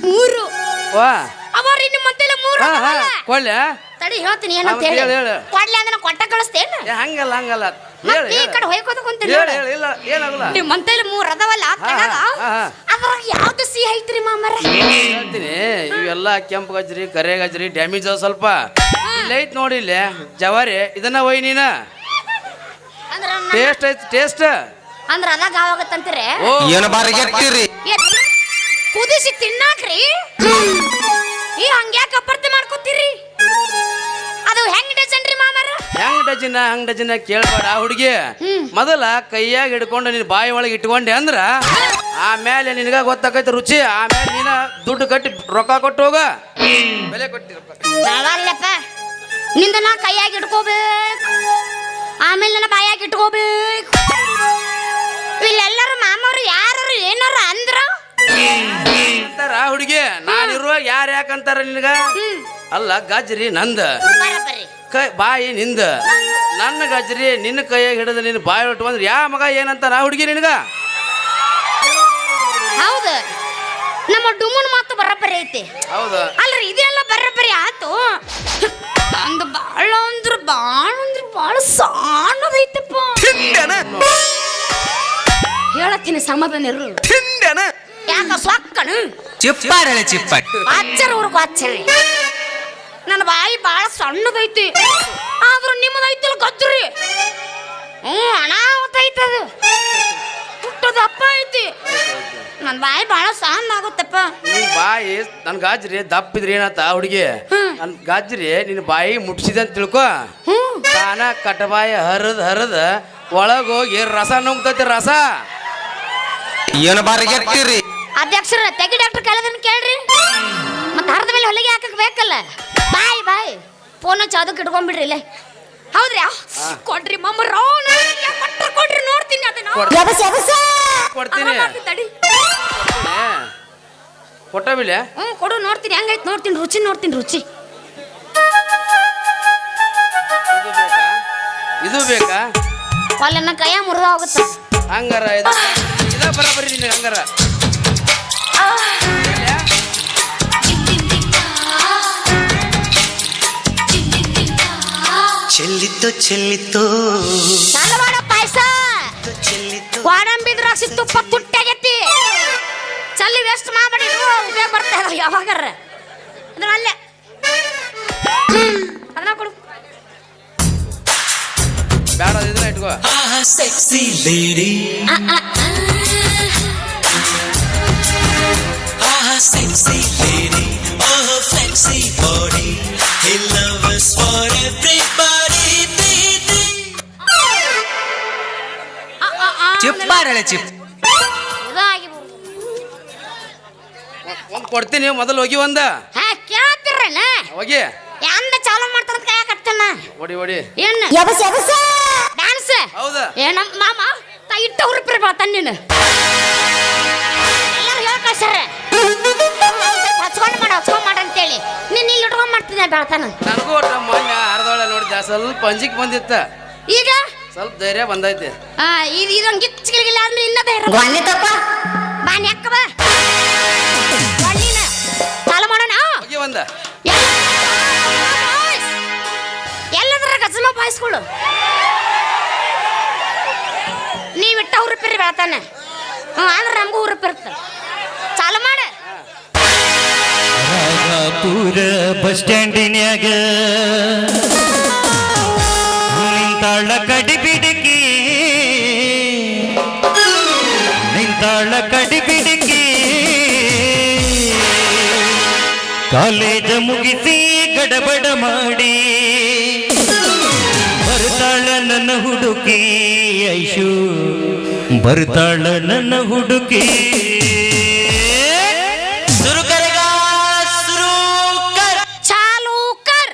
[SPEAKER 6] 3
[SPEAKER 5] ವಾ
[SPEAKER 6] ಅವರಿ ನಿಮ್ ಮಂತೆಲ್ಲ 3 ಅದವಲ್ಲ
[SPEAKER 5] ಕೊಳ್ಳೆ
[SPEAKER 6] ತಡಿ ಹೇಳ್ತೀನಿ ಏನಂತ ಹೇಳಿ
[SPEAKER 5] ಹೇಳು.
[SPEAKER 6] ಕೊಡ್ಲಿ ಅಂದ್ರೆ ನಾ ಕೊಟ್ಟ ಕಳಿಸ್ತೇನ
[SPEAKER 5] ಹಂಗಲ್ಲ ಹಂಗಲ್ಲ
[SPEAKER 6] ಮತ್ತೆ ಈ ಕಡೆ ಹೋಯ್ಕೋತ ಕುಂತೀನಿ
[SPEAKER 5] ಹೇಳು ಹೇಳು ಇಲ್ಲ ಏನಾಗಲ್ಲ
[SPEAKER 6] ನಿಮ್ ಮಂತೆಲ್ಲ 3 ಅದವಲ್ಲ ತೆಳಗ ಅದ್ರಾಗ ಯಾವ್ದು ಸಿಹಿ ಐತ್ರಿ ಮಾಮರ
[SPEAKER 5] ಹೇಳ್ತೀನಿ ಇವೆಲ್ಲ ಕೆಂಪು ಗಜ್ರಿ ಕರೆ ಗಜ್ರಿ ಡ್ಯಾಮೇಜ್ ಅದ ಸ್ವಲ್ಪ ಇಲ್ಲ ಐತ್ ನೋಡಿ ಇಲ್ಲಿ ಜವಾರಿ ಇದನ್ನ ಒಯ್ ನೀನ
[SPEAKER 6] ಅಂದ್ರ
[SPEAKER 5] ಟೇಸ್ಟ್ ಐತಿ ಟೇಸ್ಟ್
[SPEAKER 6] ಅಂದ್ರ ಅದಾಗ ಆವಾಗತ್ತಂತೀರಿ
[SPEAKER 5] ಓ
[SPEAKER 2] ಏನು ಬಾರಿಗೆಟ್ಟಿರಿ
[SPEAKER 6] ಕುದಿಸಿ ತಿನ್ನಾಕ್ರಿ ಈ ಹಂಗ್ಯಾಕ ಅಪರ್ಥ ಮಾಡ್ಕೋತೀರಿ ಅದು ಹೆಂಗ್ ಡಜನ್ರಿ ಮಾಮರ
[SPEAKER 5] ಹಂಗ್ ಡಜಿನ ಕೇಳ್ಬೇಡ ಹುಡುಗಿ ಮೊದಲ ಕೈಯಾಗ ಹಿಡ್ಕೊಂಡು ನಿನ್ ಬಾಯಿ ಒಳಗೆ ಇಟ್ಕೊಂಡೆ ಅಂದ್ರ ಆಮೇಲೆ ನಿನಗ ಗೊತ್ತಾಕೈತಿ ರುಚಿ ಆಮೇಲೆ ನೀನ ದುಡ್ಡು ಕಟ್ಟಿ ರೊಕ್ಕ ಕೊಟ್ಟು ಹೋಗ ಬೆಲೆ ಕೊಟ್ಟಿ
[SPEAKER 6] ನಾವಲ್ಲಪ್ಪ ನಿಂದ ನಾ ಕೈಯಾಗ ಇಟ್ಕೋಬೇಕು ಆಮೇಲೆ ನನ್ನ ಬಾಯಾಗ ಇಟ್ಕೋಬೇಕು ಇಲ್ಲೆಲ್ಲರೂ ಮಾಮವ್ರು ಯಾರು ಏನಾರ ಅಂದ್ರ
[SPEAKER 5] ಅಂತಾರ ಹುಡುಗಿ ನಾನಿರುವಾಗ ಯಾರು ಯಾಕಂತಾರ ನಿನಗ ಅಲ್ಲ ಗಜ್ರಿ ನಂದ
[SPEAKER 6] ಬರಬರಿ
[SPEAKER 5] ಕೈ ಬಾಯಿ ನಿಂದ ನನ್ನ ಗಜ್ರಿ ನಿನ್ನ ಕೈಯಾಗ ಹಿಡಿದು ನಿನ್ನ ಬಾಯಿ ಹೊಟ್ಟು ಬಂದ್ರೆ ಯಾ ಮಗ ಏನಂತಾರ ಹುಡುಗಿ ನಿನಗ
[SPEAKER 6] ಹೌದು ನಮ್ಮ ಡುಮನ್ ಮಾತು ಬರಬರಿ ಐತಿ
[SPEAKER 5] ಹೌದು
[SPEAKER 6] ಅಲ್ರಿ ಇದೆಲ್ಲ ಬರಬರಿ ಆತು ಅಂದ ಬಾಳ ಬಾಳ ಸಾಣದೈತಪ್ಪ ಹೇಳತ್ತೀನಿ ಸಮಾಧಾನ ಇರು ಯಾಕ ಸೊಕ್ಕನು
[SPEAKER 1] ಚಿಪ್ಪಾಡಳೆ ಚಿಪ್ಪಾಡ್
[SPEAKER 6] ಅಚ್ಚರ ಊರ್ಗು ಅಚ್ಚರಿ ನನ್ನ ಬಾಯಿ ಬಾಳ ಸಣ್ಣದೈತಿ ಆದ್ರೂ ನಿಮ್ಮದೈತಲ್ಲ ಗದ್ರಿ ಅನಾಹುತ ಐತದು ಹುಟ್ಟದಪ್ಪ ಐತಿ ನನ್ನ ಬಾಯಿ ಬಾಳ ಸಣ್ಣ ಆಗುತ್ತಪ್ಪ
[SPEAKER 5] ನಿನ್ ಬಾಯಿ ನನ್ ಗಾಜ್ರಿ ದಪ್ಪಿದ್ರಿ ಏನತ್ತ ಹುಡುಗಿ ನನ್ ಗಾಜ್ರಿ ನಿನ್ನ ಬಾಯಿ ಮುಟ್ಸಿದೆ ಅಂತ ತಿಳ್ಕೊ ತಾನ ಕಟಬಾಯಿ ಹರಿದ ಒಳಗೋಗಿ ರಸ ನುಂಗ್ತೈತಿ ರಸ
[SPEAKER 2] ಏನು ಬಾರಿಗೆಟ್ಟಿರಿ
[SPEAKER 6] ಅಧ್ಯಕ್ಷರ ತೆಗಿ ಡಾಕ್ಟರ್ ಕೇಳದನ್ನ ಕೇಳ್ರಿ ಮತ್ತೆ ಹರದ ಮೇಲೆ ಹೊಲಿಗೆ ಹಾಕಕ್ ಬೇಕಲ್ಲ ಬಾಯ್ ಫೋನ್ ಚಾದಕ್ಕೆ ಇಟ್ಕೊಂಡ್ಬಿಡ್ರಿ ಇಲ್ಲೇ ಹೌದ್ರಿ ಕೊಡ್ರಿ ಮಮ್ಮರ ಕೊಡ್ರಿ ನೋಡ್ತೀನಿ ಅದನ್ನ
[SPEAKER 5] ಕೊಡ್ತೀನಿ
[SPEAKER 6] ತಡಿ
[SPEAKER 5] ಕೊಟ್ಟ ಬಿಲೆ
[SPEAKER 6] ಕೊಡು ನೋಡ್ತೀನಿ ಹೆಂಗೈತ್ ನೋಡ್ತೀನಿ ರುಚಿ
[SPEAKER 5] ಇದು ಬೇಕಾ
[SPEAKER 6] ಒಳ್ಳೆ ಕೈಯ ಮುರಿದ ಹೋಗುತ್ತೆ
[SPEAKER 5] ಹಂಗಾರ ಇದ ಬರಬರಿ ನಿನಗೆ ಹಂಗಾರ
[SPEAKER 3] ಚೆಲ್ಲಿತ್ತು
[SPEAKER 6] ಸಾಲವಾಡ ಪಾಯಸ ಗೋಡಂಬಿ ದ್ರಾಕ್ಷಿ ತುಪ್ಪ ತುಟ್ಟಾಗೈತಿ ಚಲ್ಲಿ ವೇಸ್ಟ್ ಮಾಡ್ಬೇಡಿ ಉಪಯೋಗ ಬರ್ತಾ ಇದಾವ ಯಾವಾಗಾರ ಅದ್ರ ಅಲ್ಲೇ ಅದನ್ನ ಕೊಡು
[SPEAKER 5] ಬೇಡ ಇದನ್ನ ಇಟ್ಕೋ
[SPEAKER 3] sexy lady sexy lady oh sexy body he loves for everybody baby
[SPEAKER 1] ಚಿಪ್ಪಾಡಳೆ ಚಿಪ್
[SPEAKER 6] ಇದಾಗಿ
[SPEAKER 5] ಒಂದ್ ಕೊಡ್ತೀನಿ ಮೊದಲು ಹೋಗಿ ಒಂದ
[SPEAKER 6] ಕೇಳತ್ತಿರಲ್ಲ
[SPEAKER 5] ಹೋಗಿ
[SPEAKER 6] ಎಂದ ಚಾಲು ಮಾಡ್ತಾರ ಕೈ ಕಟ್ಟನ
[SPEAKER 5] ಓಡಿ ಓಡಿ
[SPEAKER 6] ಏನ ಡ್ಯಾನ್ಸ್
[SPEAKER 5] ಹೌದಾ
[SPEAKER 6] ಏನ ಮಾಮ ಇಟ್ಟ ಹುರುಪಿರ ಬರ್ತಾನ ನೀನು ಎಲ್ಲರೂ ಹೇಳ್ಕಳ್ಸಾರ ಹಚ್ಕೊಂಡ್ ಮಾಡ ಅಂತೇಳಿ ನೀನ್ ಇಲ್ಲಿ ಇಟ್ಕೊಂಡ್ ಮಾಡ್ತೀನಿ ಬೆಳ್ತಾನ
[SPEAKER 5] ನನಗೂ ಒಟ್ಟು ಮೊನ್ನೆ ಅರ್ಧೊಳ ನೋಡಿದ್ದೆ ಸ್ವಲ್ಪ ಅಂಜಿಕ್ ಬಂದಿತ್ತ
[SPEAKER 6] ಈಗ
[SPEAKER 5] ಸ್ವಲ್ಪ ಧೈರ್ಯ ಬಂದೈತಿ
[SPEAKER 6] ಇದೊಂದು ಗಿಚ್ಚಿಗಿಲ್ಲ ಅಂದ್ರೆ ಇನ್ನ ಧೈರ್ಯ ಬಾನಿ ಅಕ್ಕ ಬಾ ಚಾಲು ಮಾಡೋಣ
[SPEAKER 5] ಹೋಗಿ ಒಂದ
[SPEAKER 6] ಎಲ್ಲದರ ಗಜಮ ಬಾಯಿಸ್ಕೊಳ್ಳು ನೀವಿಟ್ಟ ಹುರುಪಿರಿ ಬೆಳ್ತಾನೆ ಅಂದ್ರೆ ನಮಗೂ ಹುರುಪಿರ್ತ ಚಾಲು ಮಾಡ
[SPEAKER 3] ರಾಜಾಪುರ ಬಸ್ ಸ್ಟ್ಯಾಂಡಿನ್ಯಾಗ ನಿಂತಾಳ ಕಡಿಬಿಡಿಕಿ ಕಾಲೇಜ ಮುಗಿಸಿ ಗಡಬಡ ಮಾಡಿ ಬರ್ತಾಳ ನನ್ನ ಹುಡುಕಿ ಐಶು ಬರ್ತಾಳ ನನ್ನ ಹುಡುಕಿ
[SPEAKER 6] ಚಾಲು ಕರ್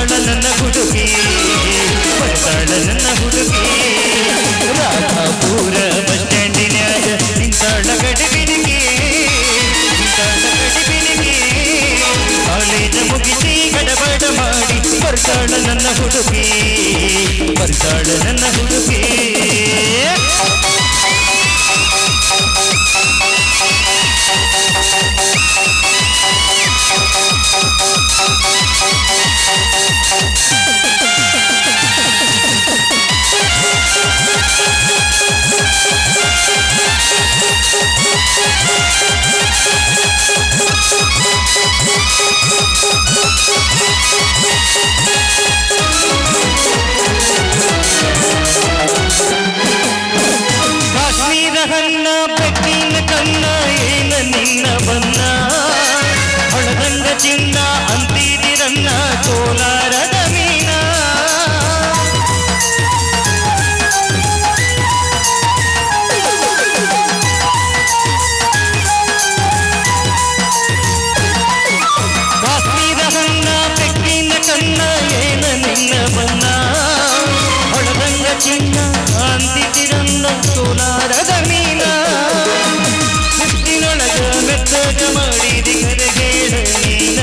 [SPEAKER 3] ಬರ್ತಾಳ ನನ್ನ ಹುಡುಗಿ ಬರ್ತಾಳ ನನ್ನ ಹುಡುಗಿ ರಾಧಾಪುರ ಬಸ್ ಸ್ಟ್ಯಾಂಡಿನ್ಯಾಗ ನಿಂತಾಳ ಗಡಿಬಿಡಿಗೆ ನಿಂತಾಳ ಗಡಿಬಿಡಿಗೆ ಕಾಲೇಜ ಮುಗಿಸಿ ಗಡಬಡ ಮಾಡಿ ಬರ್ತಾಳ ನನ್ನ ಹುಡುಗಿ ಬರ್ತಾಳ ನನ್ನ ಹುಡುಗಿ ಕಾಶ್ಮೀರ ಹಣ್ಣ ಬೆಕ್ಕಿನ ಕಣ್ಣ ಏನ ನಿನ್ನ ಬನ್ನ ಹೊಳದಂಗ ಚಿನ್ನ ಅಂತಿದಿರನ್ನ ಕೋಲಾರದ ಮೀನ ಕಾಶ್ಮೀರ ಹಣ್ಣ ಬೆಕ್ಕಿನ ಕಣ್ಣ ಏನ ನಿನ್ನ ಬನ್ನ ಹೊಳದಂಗ ಚಿನ್ನ ಅಂತಿದಿರನ್ನ ಕೋಲಾರದ ಮೀನ ಮುತ್ತಿನೊಳಗ ಮೆತ್ತಗ ಮಾಡಿದಿ ಕರೆಗೇಳ ನೀನ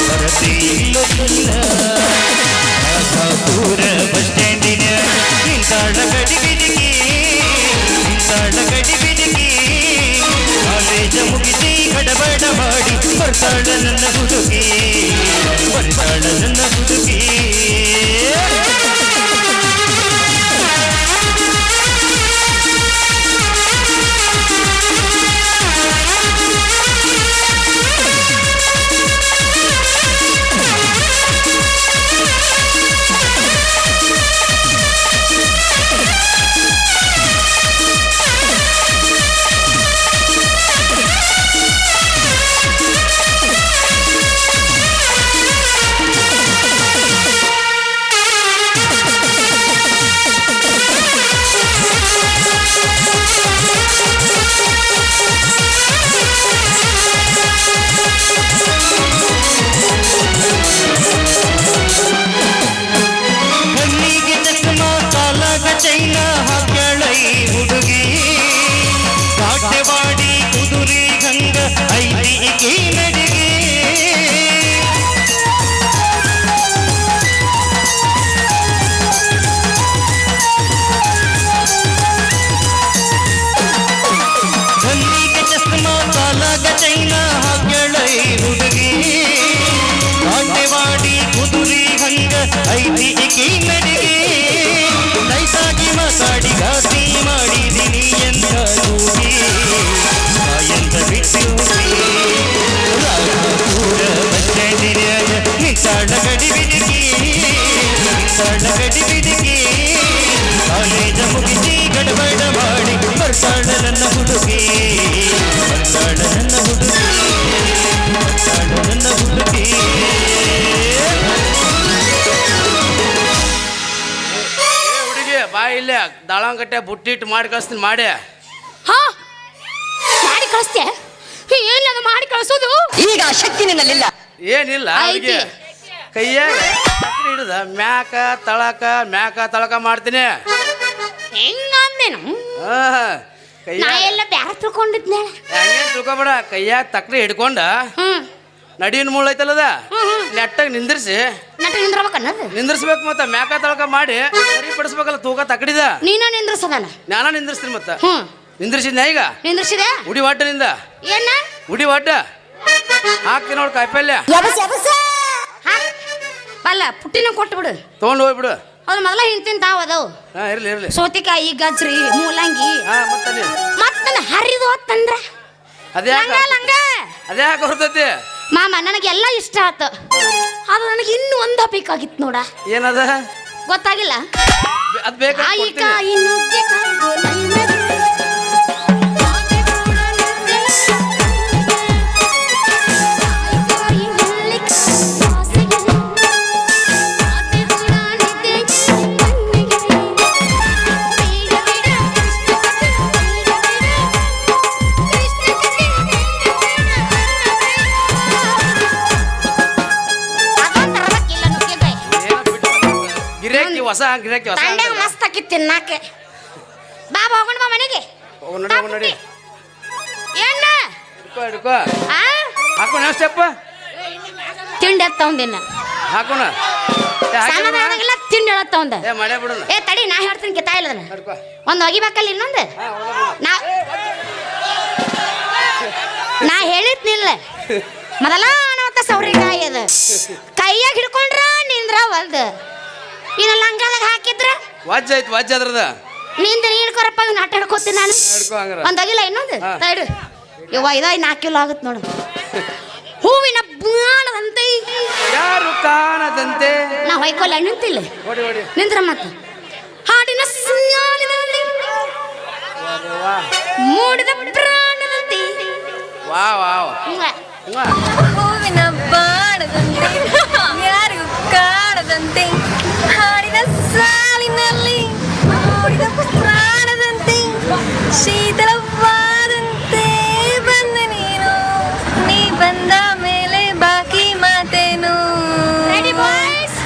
[SPEAKER 3] ಬರತಿ ಇಲ್ಲೊತ್ತಿಲ್ಲ ರಾಧಾಪುರ ಬಸ್ ಸ್ಟ್ಯಾಂಡಿನ ನಿಂತಾಳ ಗಡಿಬಿಡಿಗೆ ನಿಂತಾಳ ಗಡಿಬಿಡಿಗೆ ಕಾಲೇಜ ಮುಗಿಸಿ ಗಡಬಡ ಮಾಡಿ ಬರ್ತಾಳ ನನ್ನ ಹುಡುಗಿ ಬರ್ತಾಳ ನನ್ನ ಹುಡುಗಿ ಕಣ್ಣಿಗೆ ಚಸ್ಮ ಕಾಲಾಗ ಚೈನ ಹಾಕ್ಯಾಳೈ ಹುಡುಗಿ ಕಾಟೆವಾಡಿ ಕುದುರೆ ಗಂಗ ಐತಿ ಈಕಿ ನಡಿಗೆ ಕಣ್ಣಿಗೆ ಚಸ್ಮ ಕಾಲಾಗ ಚೈನ ಹಾಕ್ಯಾಳೈ ಹುಡುಗಿ ಕಾಟೆವಾಡಿ ಕುದುರೆ ಹಂಗ ಐತಿ ಈಕಿ ನಡಿಗೆ ನೈಸಾಗಿ ಮಾತಾಡಿ ಘಾಟಿ ಮಾಡಿದಿನಿ ಎಂತ ಕೂಗಿ ಎಂತ ಬಿಟ್ಟು ರಾಧಾಪುರ ಬಸ್ ಸ್ಟ್ಯಾಂಡಿನ್ಯಾಗ ನಿಂತಾಳ ಗಡಿಬಿಡಿಗೆ ನಿಂತಾಳ ಗಡಿಬಿಡಿಗೆ ಕಾಲೇಜ ಮುಗಿಸಿ ಗಡಬಡ ಮಾಡಿ ಬರ್ತಾಳ ನನ್ನ ಹುಡುಗಿ ಬರ್ತಾಳ ನನ್ನ ಹುಡುಗಿ ಬರ್ತಾಳ ನನ್ನ ಹುಡುಗಿ
[SPEAKER 5] ಹುಡುಗಿ ಬಾ ಇಲ್ಲೇ ದಾಳಂಗಟ್ಟೆ ಬುಟ್ಟಿಟ್ಟು ಮಾಡಿ ಕಳಿಸ್ತೀನಿ ಮಾಡಿ
[SPEAKER 6] ಹಾ ಮಾಡಿ ಕಳಿಸ್ತೆ ಏನದು ಮಾಡಿ ಕಳಿಸೋದು
[SPEAKER 7] ಈಗ ಆ ಶಕ್ತಿ ನಿನ್ನಲ್ಲಿಲ್ಲ.
[SPEAKER 5] ಏನಿಲ್ಲ ಅವ್ರಿಗೆ ಕೈಯಾಗ ತಕ್ಕಡಿ ಹಿಡ್ದ ಮ್ಯಾಕ ತಳಕ ಮಾಡ್ತೀನಿ
[SPEAKER 6] ಹೆಂಗಂದೇನು
[SPEAKER 5] ಹಾ
[SPEAKER 6] ನಾ
[SPEAKER 5] ಕೈಯಾಗ
[SPEAKER 6] ಎಲ್ಲ ಬ್ಯಾರ ತಿಳ್ಕೊಂಡಿದ್ನೆ
[SPEAKER 5] ಹಂಗೇನ್ ತಿಳ್ಕೊಬೇಡ ಕೈಯಾಗ ತಕ್ಕಡಿ ಹಿಡ್ಕೊಂಡ
[SPEAKER 6] ಹ್ಮ್
[SPEAKER 5] ನಡಿನ ಮುಳ್ಳು ಐತಲ್ಲದ ನೆಟ್ಟಾಗ ನಿಂದಿರ್ಸಿ
[SPEAKER 6] ನಟ ನಿಂದ್ರಬೇಕನ್ನದು
[SPEAKER 5] ನಿಂದಿರ್ಸ್ಬೇಕು ಮತ್ತ ಮ್ಯಾಕ ತಳಕ ಮಾಡಿ ಸರಿಪಡಿಸ್ಬೇಕಲ್ಲ ತೂಕ ತಕ್ಕಡಿದ
[SPEAKER 6] ನೀನ ನಿಂದ್ರಸದನ
[SPEAKER 5] ನಾನ ನಿಂದಿರ್ಸ್ತೀನಿ ಮತ್ತ
[SPEAKER 6] ಹ್ಮ್
[SPEAKER 5] ನಿಂದಿರ್ಸಿದ್ನ ಈಗ
[SPEAKER 6] ನಿಂದ್ರಸಿದೆ
[SPEAKER 5] ಉಡಿ ಒಡ್ಡನಿಂದ
[SPEAKER 6] ಏನ
[SPEAKER 5] ಉಡಿ ಒಡ್ಡ ಹಾಕ್ತೀನಿ ನೋಡಿ ಕಾಯಿಪಲ್ಯ
[SPEAKER 6] ಬಲ್ಲ ಪುಟ್ಟಿನ ಕೊಟ್ಟು ಬಿಡು
[SPEAKER 5] ತೊಗೊಂಡು ಹೋಗ್ಬಿಡು
[SPEAKER 6] ಅದು ಮೊದಲ ಹಿಂತಿನ ತಾವ ಅದಾವು
[SPEAKER 5] ಹಾ ಇರ್ಲಿ ಇರ್ಲಿ
[SPEAKER 6] ಸೌತಿಕಾಯಿ ಗಜ್ರಿ ಮೂಲಂಗಿ
[SPEAKER 5] ಹಾ ಮತ್ತೆ
[SPEAKER 6] ಮತ್ತನ ಹರಿದು ಹೊತ್ತಂದ್ರ
[SPEAKER 5] ಅದೇ
[SPEAKER 6] ಲಂಗ ಲಂಗ
[SPEAKER 5] ಅದೇ ಯಾಕೆ ಹೊರತೈತಿ
[SPEAKER 6] ಮಾಮ ನನಗೆಲ್ಲ ಇಷ್ಟ ಆತು ಅದು ನನಗೆ ಇನ್ನೂ ಒಂದ ಬೇಕಾಗಿತ್ತು ನೋಡ
[SPEAKER 5] ಏನದ
[SPEAKER 6] ಗೊತ್ತಾಗಿಲ್ಲ
[SPEAKER 5] ಅದ್ ಬೇಕಾ
[SPEAKER 6] ಕಾಯಿ ನುಗ್ಗೆಕಾಯಿ ಅದೊಂದು ತರಬೇಕಿಲ್ಲ
[SPEAKER 5] ಹೊಸ ಗಿರಾಕಿ ಹೊಸ
[SPEAKER 6] ತಂಡ್ಯಾಗ ಮಸ್ತ್ ಆಕಿತ್ ತಿನ್ನಾಕೆ ಬಾಬಾ ಹೋಗೋಣ ಬಾ ಮನೆಗೆ
[SPEAKER 5] ನೋಡಿ
[SPEAKER 6] ಏನ
[SPEAKER 5] ಹಿಡ್ಕೋ
[SPEAKER 6] ಆ
[SPEAKER 5] ಹಾಕೋಣ ಸ್ಟೆಪ್
[SPEAKER 6] ತಿಂಡಿ ಎತ್ತವಂದಿನ
[SPEAKER 5] ಹಾಕೋಣ
[SPEAKER 6] ಸಮಾಧಾನಗಿಲ್ಲ ತಿಂಡಿ ಹೇಳತ್ತವಂದ
[SPEAKER 5] ಏ ಮಾಡೇ ಬಿಡೋಣ
[SPEAKER 6] ಏ ತಡಿ ನಾ ಹೇಳ್ತೀನಿ ಕಿತಾ ಇಲ್ಲ
[SPEAKER 5] ಹಿಡ್ಕೋ
[SPEAKER 6] ಒಂದು ಒಗಿಬೇಕಲ್ಲ ಇನ್ನೊಂದು ನಾ ಹೇಳಿದ್ನಿಲ್ಲ ಮೊದಲ ಅನ್ನೋತ ಸೌರಿಕಾಯಿ ಅದ ಕೈಯಾಗ ಹಿಡ್ಕೊಂಡ್ರ ನಿಂದ್ರ ಒಲ್ದ ಇನ್ನು ಲಂಗಾದಾಗ ಹಾಕಿದ್ರ
[SPEAKER 5] ವಜ್ಜ ಐತಿ ವಜ್ಜ ಅದ್ರದ
[SPEAKER 6] ನಿಂದ ಹಿಡ್ಕೊರಪ್ಪ ನಾಟ ಹಿಡ್ಕೋತೀನಿ ನಾನು
[SPEAKER 5] ಹಿಡ್ಕೋ ಹಂಗಾರ
[SPEAKER 6] ಒಂದು ಒಗಿಲ್ಲ ಇನ್ನೊಂದು ತೈಡು ಇವ ಇದ 4 ಕಿಲೋ ಆಗುತ್ತೆ ನೋಡು ಹೂವಿನ ಬಾಣದಂತೆ
[SPEAKER 5] ಯಾರು ಕಾಣದಂತೆ
[SPEAKER 6] ನಾ ಹೊಯ್ಕೊಲ್ಲ ನಿಂತಿಲ್ಲ
[SPEAKER 5] ಓಡಿ ಓಡಿ
[SPEAKER 6] ನಿಂದ್ರ ಮತ್ತೆ ಹಾಡಿನ ಸಿಂಗಾರದಲ್ಲಿ ಮೂಡಿದ ಪ್ರಾಣದಂತೆ
[SPEAKER 5] ವಾ ವಾ
[SPEAKER 6] ಹಿಂಗ
[SPEAKER 7] ಹೂವಿನ ಬಾಣದಂತೆ ಯಾರಿಗೂ ಕಾಣದಂತೆ ಹಾಡಿನ ಸಾಲಿನಲ್ಲಿ ಮೂಡಿದ ಪ್ರಾಣದಂತೆ ಶೀತಲವಾದಂತೆ ಬಂದ ನೀನು ನೀ ಬಂದ ಮೇಲೆ ಬಾಕಿ ಮಾತೇನು
[SPEAKER 6] ರೆಡಿ ಬಾಯ್ಸ್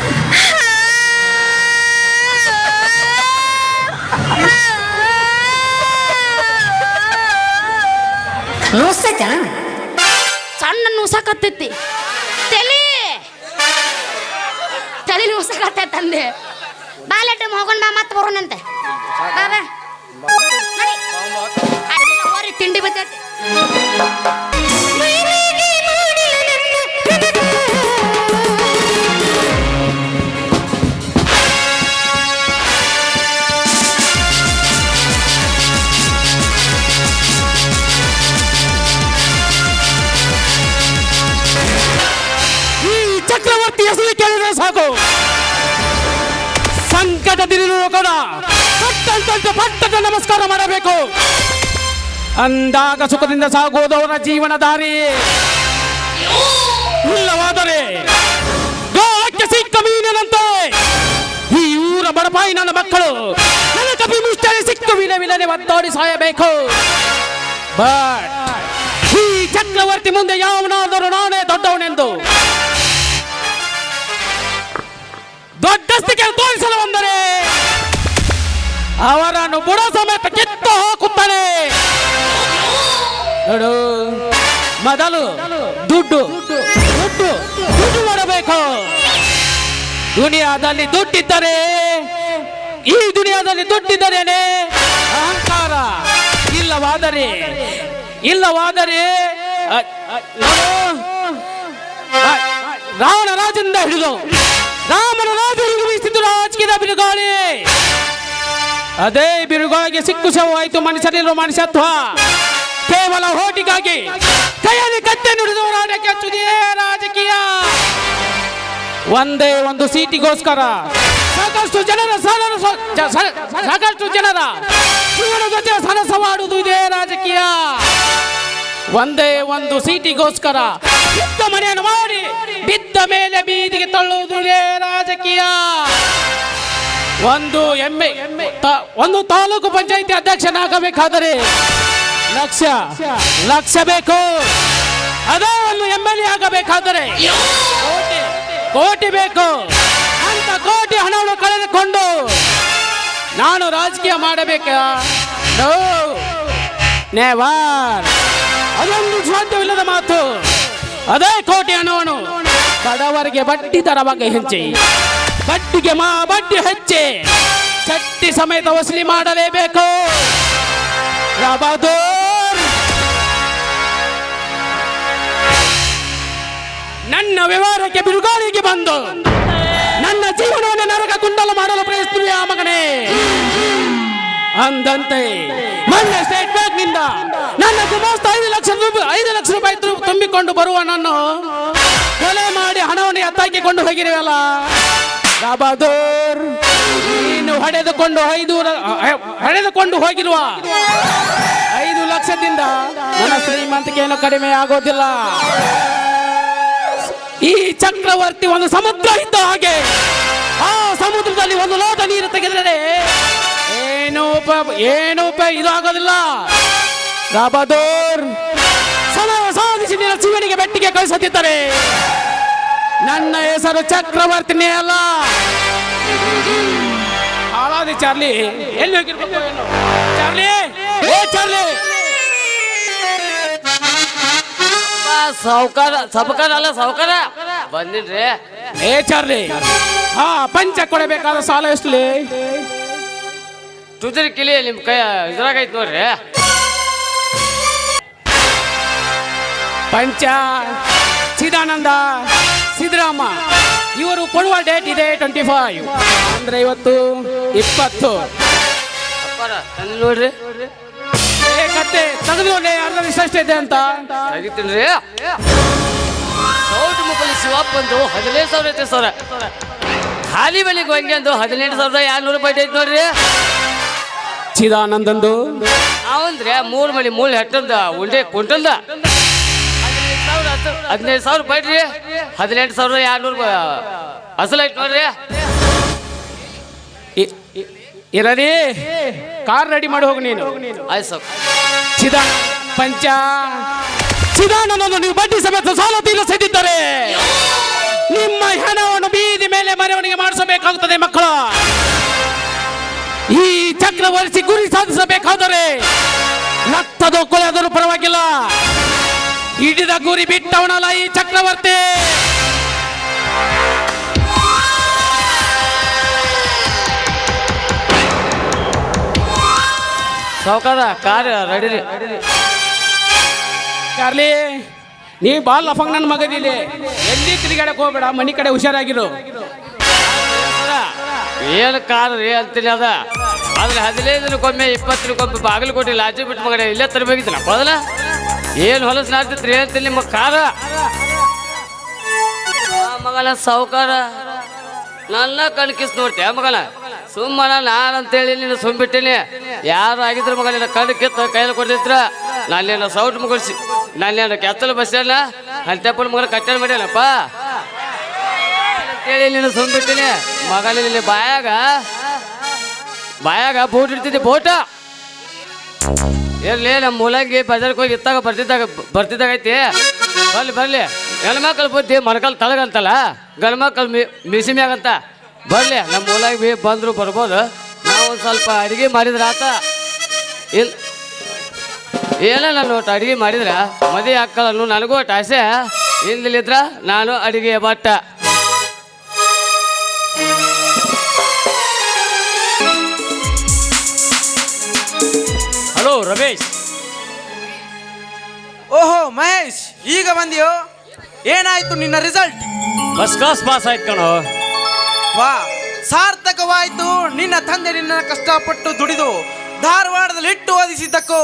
[SPEAKER 6] ಸಣ್ಣ ನುಸಕತ್ತೈತಿ ತಲೆ ನುಸಕತ್ತೈತೆ ಅಂದೆ ಬಾಲೆಟ್ ಹೋಗೋಣ ಬಾ ಮತ್ತೆ ಬರೋಣಂತೆ ಬಾಬಾ ನಡಿ ಓರಿ ತಿಂಡಿ ಬರ್ತೈತಿ
[SPEAKER 8] ಚಕ್ರವರ್ತಿ ಹೆಸರು ಕೇಳಿದ್ರೆ ಸಾಕು ಸಂಕಟದಿರುವ ಕೂಡ ಪಟ್ಟದ ನಮಸ್ಕಾರ ಮಾಡಬೇಕು ಅಂದಾಗ ಸುಖದಿಂದ ಸಾಗುವುದವರ ಜೀವನ ದಾರಿ ಇಲ್ಲವಾದರೆ ಗೋಕ್ಕೆ ಸಿಕ್ಕ ಮೀನಿನಂತೆ ಈ ಊರ ಬಡಪಾಯಿ ನನ್ನ ಮಕ್ಕಳು ನನ್ನ ಕಪಿ ಮುಷ್ಟರೆ ಸಿಕ್ಕು ವಿಲನೆ ಒತ್ತೋಡಿ ಸಾಯಬೇಕು ಬಟ್ ಈ ಚಕ್ರವರ್ತಿ ಮುಂದೆ ಯಾವನಾದರೂ ನಾನೇ ದೊಡ್ಡವನೆಂದು ದೊಡ್ಡಸ್ತಿಗೆ ತೋರಿಸಲು ಬಂದರೆ ಅವರನ್ನು ಬುಡ ಸಮೇತ ಕಿತ್ತು ಹಾಕುತ್ತಾನೆ ನೋಡು ಮೊದಲು ದುಡ್ಡು ದುಡ್ಡು ದುಡ್ಡು ಮಾಡಬೇಕು ದುನಿಯಾದಲ್ಲಿ ದುಡ್ಡಿದ್ದರೆ ಈ ದುನಿಯಾದಲ್ಲಿ ದುಡ್ಡಿದ್ದರೇನೆ ಅಹಂಕಾರ ಇಲ್ಲವಾದರೆ ರಾವಣ ರಾಜನಿಂದ ಹಿಡಿದು ರಾಮನ ರಾಜನಿಗೆ ಬೀಸಿದ್ದು ರಾಜಕೀಯ ಬಿರುಗಾಳಿ ಅದೇ ಬಿರುಗಾಳಿಗೆ ಸಿಕ್ಕು ಶವವಾಯಿತು ಮನುಷ್ಯನಿರುವ ಮನುಷ್ಯತ್ವ ಕೇವಲ ಹೋಟಿಗಾಗಿ ಕೈಯಲ್ಲಿ ಕತ್ತೆ ನುಡಿದು ಹೋರಾಟಕ್ಕೆ ಹಚ್ಚುವುದೇ ರಾಜಕೀಯ ಒಂದೇ ಒಂದು ಸೀಟಿಗೋಸ್ಕರ ಸಾಕಷ್ಟು ಜನರ ಜೀವನ ಜೊತೆ ಸರಸವಾಡುವುದು ಇದೇ ರಾಜಕೀಯ ಒಂದೇ ಒಂದು ಸೀಟಿಗೋಸ್ಕರ ಬಿದ್ದ ಮನೆಯನ್ನು ಮಾಡಿ ಬಿದ್ದ ಮೇಲೆ ಬೀದಿಗೆ ತಳ್ಳುವುದು ಇದೇ ರಾಜಕೀಯ ಒಂದು ತಾಲೂಕು ಪಂಚಾಯಿತಿ ಅಧ್ಯಕ್ಷನಾಗಬೇಕಾದರೆ ಲಕ್ಷ ಬೇಕು ಅದೇ ಒಂದು MLA ಆಗಬೇಕಾದರೆ ಕೋಟಿ ಬೇಕು ಅಂತ ಕೋಟಿ ಹಣವನ್ನು ಕಳೆದುಕೊಂಡು ನಾನು ರಾಜಕೀಯ ಮಾಡಬೇಕಾ ನೋ ನೆವರ್ ಅದೊಂದು ಸಾಧ್ಯವಿಲ್ಲದ ಮಾತು ಅದೇ ಕೋಟಿ ಹಣವನ್ನು ಬಡವರಿಗೆ ಬಡ್ಡಿ ದರವಾಗಿ ಹೆಚ್ಚಿ ಬಡ್ಡಿಗೆ ಬಡ್ಡಿ ಹೆಚ್ಚಿ ಚಟ್ಟಿ ಸಮೇತ ವಸೂಲಿ ಮಾಡಲೇಬೇಕು ಬಹದ್ದೂರ್ ನನ್ನ ವ್ಯವಹಾರಕ್ಕೆ ಬಿರುಗಾಳಿಗೆ ಬಂದು ನನ್ನ ಜೀವನವನ್ನು ನರಕ ಕುಂಡಲ ಮಾಡಲು ಪ್ರಯತ್ನಿಸುವ ಆ ಮಗನೇ ಅಂದಂತೆ ಮೊನ್ನೆ ಸ್ಟೇಟ್ ಬ್ಯಾಂಕ್ ನಿಂದ ನನ್ನ ಗುಮಾಸ್ತ 5 ಲಕ್ಷ ರೂಪಾಯಿ ತುಂಬಿಕೊಂಡು ಬರುವ ನಾನು ಕೊಲೆ ಮಾಡಿ ಹಣವನ್ನು ಎತ್ತಾಕಿಕೊಂಡು ಹೋಗಿರುವಲ್ಲ ಬಹದ್ದೂರ್ ನೀನು ಹೊಡೆದುಕೊಂಡು ಹೋಗಿರುವ 5 ಲಕ್ಷದಿಂದ ನನ್ನ ಶ್ರೀಮಂತಿಕೆಯನ್ನು ಕಡಿಮೆ ಆಗೋದಿಲ್ಲ ಈ ಚಕ್ರವರ್ತಿ ಒಂದು ಸಮುದ್ರ ಇದ್ದ ಹಾಗೆ ಆ ಸಮುದ್ರದಲ್ಲಿ ಒಂದು ಲೋಟ ನೀರು ತೆಗೆದರೆ ಏನು ಇದು ಆಗೋದಿಲ್ಲ ಬಹದ್ದೂರ್ ಸಮಯ ಸಾಧಿಸಿ ನಿನ್ನ ಶಿವನಿಗೆ ಬೆಟ್ಟಿಗೆ ಕಳಿಸುತ್ತಿದ್ದಾರೆ ನನ್ನ ಹೆಸರು ಚಕ್ರವರ್ತಿನೇ ಅಲ್ಲ ಹಾಳಾದೆ ಚಾರ್ಲಿ, ಎಲ್ಲಿ ಹೋಗಿರ್ಬೇಕು ಏನು? ಚಾರ್ಲಿ, ಏ ಚಾರ್ಲಿ,
[SPEAKER 5] ಸಾವುಕಾರ ಅಲ್ಲ ಸಾವುಕಾರ ಬಂದಿನ್ರಿ.
[SPEAKER 8] ಏ ಚಾರ್ಲಿ, ಹಾ ಪಂಚ ಕೊಡಬೇಕಾದ ಸಾಲ ಎಷ್ಟಲಿ?
[SPEAKER 5] ತುಜರಿ ಕಿಲಿ ನಿಮ್ ಕೈ ಇದ್ರಾಗೈತ್ ನೋಡ್ರಿ.
[SPEAKER 8] ಪಂಚ, ಚಿದಾನಂದ, ಸಿದ್ದರಾಮ ಇವರು ಕೊಡುವ ಡೇಟ್ ಇದೆ 25, ಅಂದ್ರೆ ಇವತ್ತು 20.
[SPEAKER 5] ಅಪ್ಪಾರ ತಂದು ನೋಡ್ರಿ.
[SPEAKER 8] ಏ ಕತ್ತೆ ತೆಗೆದು ನೋಡಿ ಅರ್ಧ ಇಷ್ಟೇ ಇದೆ ಅಂತ.
[SPEAKER 5] ತೆಗಿತೀನ್ರಿ. ಸೌಟ್ ಮುಖಲಿ ಶಿವಪ್ಪಂದು 15,000 ಐತೆ ಸರ್. ಖಾಲಿ ಬಳಿಗೆ ಹಂಗೆ ಅಂದು 18,200 ರೂಪಾಯಿ ಐತೆ ನೋಡ್ರಿ.
[SPEAKER 8] ಚಿದಾನಂದಂದು
[SPEAKER 5] ಅವಂದ್ರೆ 3 ಮಳಿ 3 ಹೆಟ್ಟಲ್ದ ಉಂಡೆ ಕುಂಟಲ್ದ 15,000 ರೂಪಾಯಿ ರೀ. 18,200 ಅಸಲು ಐತೆ ನೋಡ್ರಿ.
[SPEAKER 8] ಇರಲಿ, ಕಾರ್ ರೆಡಿ ಮಾಡಿ ಹೋಗು ನೀನು.
[SPEAKER 5] ಆಯ್ತು ಸರ್.
[SPEAKER 8] ಪಂಚ, ಚಿದಾನಂದನ್ನು ನೀವು ಬಡ್ಡಿ ಸಮೇತ ಸಾಲ ತೀರಿಸದಿದ್ದರೆ ನಿಮ್ಮ ಹಣವನ್ನು ಬೀದಿ ಮೇಲೆ ಮರೆಯವನಿಗೆ ಮಾಡಿಸಬೇಕಾಗುತ್ತದೆ ಮಕ್ಕಳು. ಈ ಚಕ್ರವರ್ತಿ ಗುರಿ ಸಾಧಿಸಬೇಕಾದರೆ ರಕ್ತದ ಕೊಲೆಯಾದರೂ ಪರವಾಗಿಲ್ಲ, ಹಿಡಿದ ಗುರಿ ಬಿಟ್ಟವನಲ್ಲ ಈ ಚಕ್ರವರ್ತಿ.
[SPEAKER 5] ಸಾವುಕಾರ ಕಾರ್ ರೆಡಿ ರೀ.
[SPEAKER 8] ಚಾರ್ಲಿ, ನೀ ಬಾಲ್ ಲಫಂಗ್ ನನ್ನ ಮಗದಿದೆ, ಎಲ್ಲಿ ತಿರುಗಾಡಕ್ ಹೋಗ್ಬೇಡ, ಮನಿ ಕಡೆ ಹುಷಾರಾಗಿರು.
[SPEAKER 5] ಏನು ಕಾರ್ ರೀ ಅಂತೀನಿ ಅದ. ಆದ್ರೆ 15 ದಿನಕ್ಕೊಮ್ಮೆ 20 ದಿನಕ್ಕೊಮ್ಮೆ ಬಾಗಲಕೋಟೆ ಲಾಜಿ ಬಿಟ್ಟು ಮಗಡೆ ಇಲ್ಲೇ ತರಬೇಕಿತ್ತು ಮೊದಲ. ಏನು ಹೊಲಸು ನಾಡ್ತಿತ್ರಿ ಹೇಳ್ತೀನಿ ನಿಮ್ಮ ಕಾರ. ಮಗನ ಸಾವುಕಾರ ನನ್ನ ಕಣ್ಕಿಸ್ ನೋಡ್ತೀಯ ಮಗನ. ಸುಮ್ಮನ ನಾನಂತೇಳಿ ನೀನು ಸುಮ್ಬಿಟ್ಟಿನಿ. ಯಾರು ಆಗಿದ್ರು ಮಗ ನಿನ್ನ ಕಣ್ಣು ಕಿತ್ತು ಕೈಯಲ್ಲಿ ಕೊಡ್ತಿದ್ರ ನಾನೇನು ಸೌಟ್ ಮುಗಿಸಿ ನಾನೇನು ಕೆತ್ತಲು ಬಸ್ಸಲ್ಲ ಅಂತೆಪ್ಪನ ಮಗನ ಕಟ್ಟೆ ಮಾಡ್ಯಾನಪ್ಪ ಅಂತೇಳಿ ನೀನು ಸುಮ್ಬಿಟ್ಟಿನಿ ಮಗನ. ಇಲ್ಲಿ ಬಾಯಾಗ ಬೋಟ್ ಇಡ್ತಿದ್ದೆ. ಬೋಟ ಇರ್ಲಿ, ನಮ್ಮ ಮೂಲಂಗಿ ಬಜಾರ್ಗೆ ಹೋಗಿ ಇತ್ತಾಗ ಬರ್ತಿದ್ದಾಗ ಐತಿ. ಬರ್ಲಿ ಹೆಣ್ಮಕ್ಳು ಬುದ್ಧಿ ಮಣಕಲ್ ತಳಗಂತಲ್ಲ, ಗಂಡ್ಮಕ್ಳು ಮಿಸಿ ಮ್ಯಾಗಂತ. ಬರ್ಲಿ, ನಮ್ಮ ಮೂಲಂಗಿ ಬಂದ್ರು ಬರ್ಬೋದು. ನಾವು ಒಂದು ಸ್ವಲ್ಪ ಅಡುಗೆ ಮಾಡಿದ್ರ ಆತ. ಇಲ್ಲ ಏನ ನಾನು ಒಟ್ಟು ಅಡುಗೆ ಮಾಡಿದ್ರ ಮದುವೆ ಹಾಕಲ್ಲ ನನಗೂ ಒಟ್ಟು ಆಸೆ. ಹಿಂದಿಲಿದ್ರ ನಾನು ಅಡುಗೆ ಬಟ್ಟ.
[SPEAKER 8] ಹಲೋ ರಮೇಶ್.
[SPEAKER 9] ಓಹೋ ಮಹೇಶ್, ಈಗ ಬಂದಿಯೋ? ಏನಾಯ್ತು ನಿನ್ನ ರಿಸಲ್ಟ್?
[SPEAKER 8] ಫಸ್ಟ್ ಕ್ಲಾಸ್ ಪಾಸ್ ಆಯ್ತು ಕಣೋ.
[SPEAKER 9] ವಾ, ಸಾರ್ಥಕವಾಯ್ತು. ನಿನ್ನ ತಂದೆ ನಿನ್ನ ಕಷ್ಟಪಟ್ಟು ದುಡಿದು ಧಾರವಾಡದಲ್ಲಿ ಇಟ್ಟು ಓದಿಸಿದ್ದಕ್ಕೂ.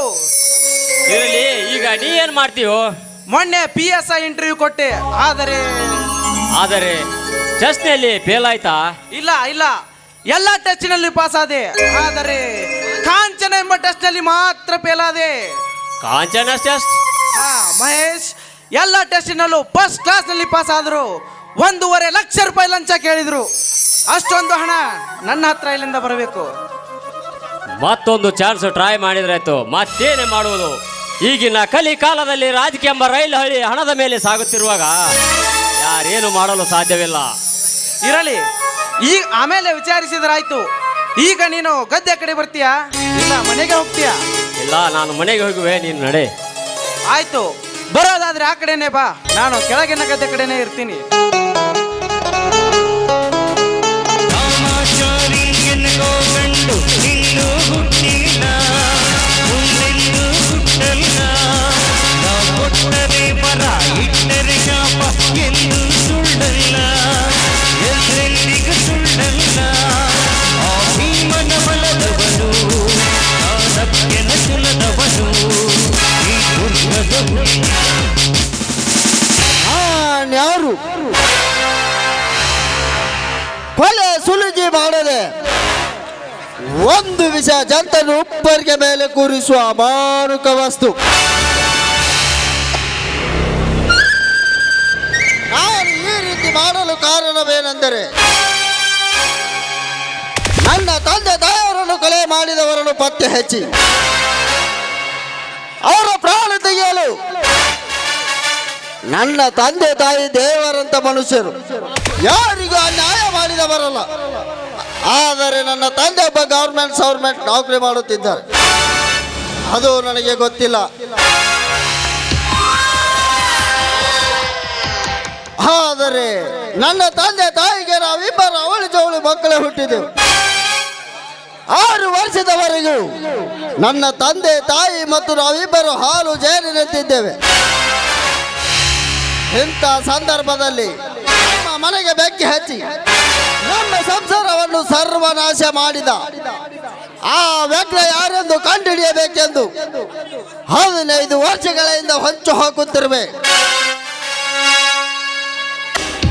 [SPEAKER 8] ಇರಲಿ, ಈಗ ನೀ ಏನ್ ಮಾಡ್ತೀವೋ?
[SPEAKER 9] ಮೊನ್ನೆ PSI ಇಂಟರ್ವ್ಯೂ ಕೊಟ್ಟೆ.
[SPEAKER 8] ಆದರೆ ಟೆಸ್ಟ್ನಲ್ಲಿ ಫೇಲ್ ಆಯ್ತಾ?
[SPEAKER 9] ಇಲ್ಲ ಎಲ್ಲ ಟೆಸ್ಟಿನಲ್ಲಿ ಪಾಸ್ ಆದೆ. ಆದರೆ ಕಾಂಚನ ಎಂಬ ಟೆಸ್ಟ್ನಲ್ಲಿ ಮಾತ್ರ ಫೇಲ್ ಆದೆ.
[SPEAKER 8] ಕಾಂಚನ ಟೆಸ್ಟ್?
[SPEAKER 9] ಹಾ ಮಹೇಶ್, ಎಲ್ಲ ಟೆಸ್ಟಿನಲ್ಲೂ ಫಸ್ಟ್ ಕ್ಲಾಸ್ನಲ್ಲಿ ಪಾಸ್ ಆದ್ರು. 1.5 ಲಕ್ಷ ರೂಪಾಯಿ ಲಂಚ ಕೇಳಿದ್ರು. ಅಷ್ಟೊಂದು ಹಣ ನನ್ನ ಹತ್ರ ಇಲ್ಲಿಂದ ಬರಬೇಕು.
[SPEAKER 8] ಮತ್ತೊಂದು ಚಾನ್ಸ್ ಟ್ರೈ ಮಾಡಿದ್ರಾಯ್ತು, ಮತ್ತೇನೆ ಮಾಡುವುದು? ಈಗಿನ ಕಲಿ ಕಾಲದಲ್ಲಿ ರಾಜಕೀಯ ಎಂಬ ರೈಲು ಹಳಿ ಹಣದ ಮೇಲೆ ಸಾಗುತ್ತಿರುವಾಗ ಯಾರೇನು ಮಾಡಲು ಸಾಧ್ಯವಿಲ್ಲ.
[SPEAKER 9] ಇರಲಿ, ಈಗ ಆಮೇಲೆ ವಿಚಾರಿಸಿದ್ರಾಯ್ತು. ಈಗ ನೀನು ಗದ್ದೆ ಕಡೆ ಬರ್ತೀಯಾ ಇಲ್ಲ ಮನೆಗೆ ಹೋಗ್ತೀಯಾ?
[SPEAKER 8] ಇಲ್ಲ, ನಾನು ಮನೆಗೆ ಹೋಗುವೆ, ನೀನು ನಡೆ.
[SPEAKER 9] ಆಯ್ತು, ಬರೋದಾದ್ರೆ ಆ ಕಡೆನೇ ಬಾ, ನಾನು ಕೆಳಗಿನ ಗದ್ದೆ ಕಡೆನೇ ಇರ್ತೀನಿ.
[SPEAKER 2] ಯಾರು ಕೊಲೆ ಸುಲಿಜಿ ಮಾಡದೆ ಒಂದು ವಿಷ ಜಂತನ್ನು ಉಪ್ಪರಿಗೆ ಮೇಲೆ ಕೂರಿಸುವ ಅಮಾನುಕ ವಸ್ತು. ನಾನು ಈ ರೀತಿ ಮಾಡಲು ಕಾರಣವೇನೆಂದರೆ ನನ್ನ ತಂದೆ ತಾಯಿಯವರನ್ನು ಕೊಲೆ ಮಾಡಿದವರನ್ನು ಪತ್ತೆ ಹಚ್ಚಿ ಅವರ ಪ್ರಾಣ ತೆಗೆಯಲು ನನ್ನ ತಂದೆ ತಾಯಿ ದೇವರಂತ ಮನುಷ್ಯರು ಯಾರಿಗೂ ಅನ್ಯಾಯ ಮಾಡಿ ಮಾಡಿದವರಲ್ಲ. ಆದರೆ ನನ್ನ ತಂದೆ ಒಬ್ಬ ಗೌರ್ಮೆಂಟ್ ನೌಕರಿ ಮಾಡುತ್ತಿದ್ದಾರೆ. ಅದು ನನಗೆ ಗೊತ್ತಿಲ್ಲ. ಆದರೆ ನನ್ನ ತಂದೆ ತಾಯಿಗೆ ನಾವಿಬ್ಬರು ಅವಳಿ ಜವಳಿ ಮಕ್ಕಳೇ ಹುಟ್ಟಿದೆವು. 6 ವರ್ಷದವರೆಗೂ ನನ್ನ ತಂದೆ ತಾಯಿ ಮತ್ತು ನಾವಿಬ್ಬರು ಹಾಲು ಜೇನಿನಂತಿದ್ದೇವೆ. ಇಂಥ ಸಂದರ್ಭದಲ್ಲಿ ನಮ್ಮ ಮನೆಗೆ ಬೆಂಕಿ ಹಚ್ಚಿ ನಮ್ಮ ಸಂಸಾರವನ್ನು ಸರ್ವನಾಶ ಮಾಡಿದ ಆ ವ್ಯಕ್ತಿ ಯಾರೆಂದು ಕಂಡುಹಿಡಿಯಬೇಕೆಂದು 15 ವರ್ಷಗಳಿಂದ ಹೊಂಚು ಹಾಕುತ್ತಿರುವೆ.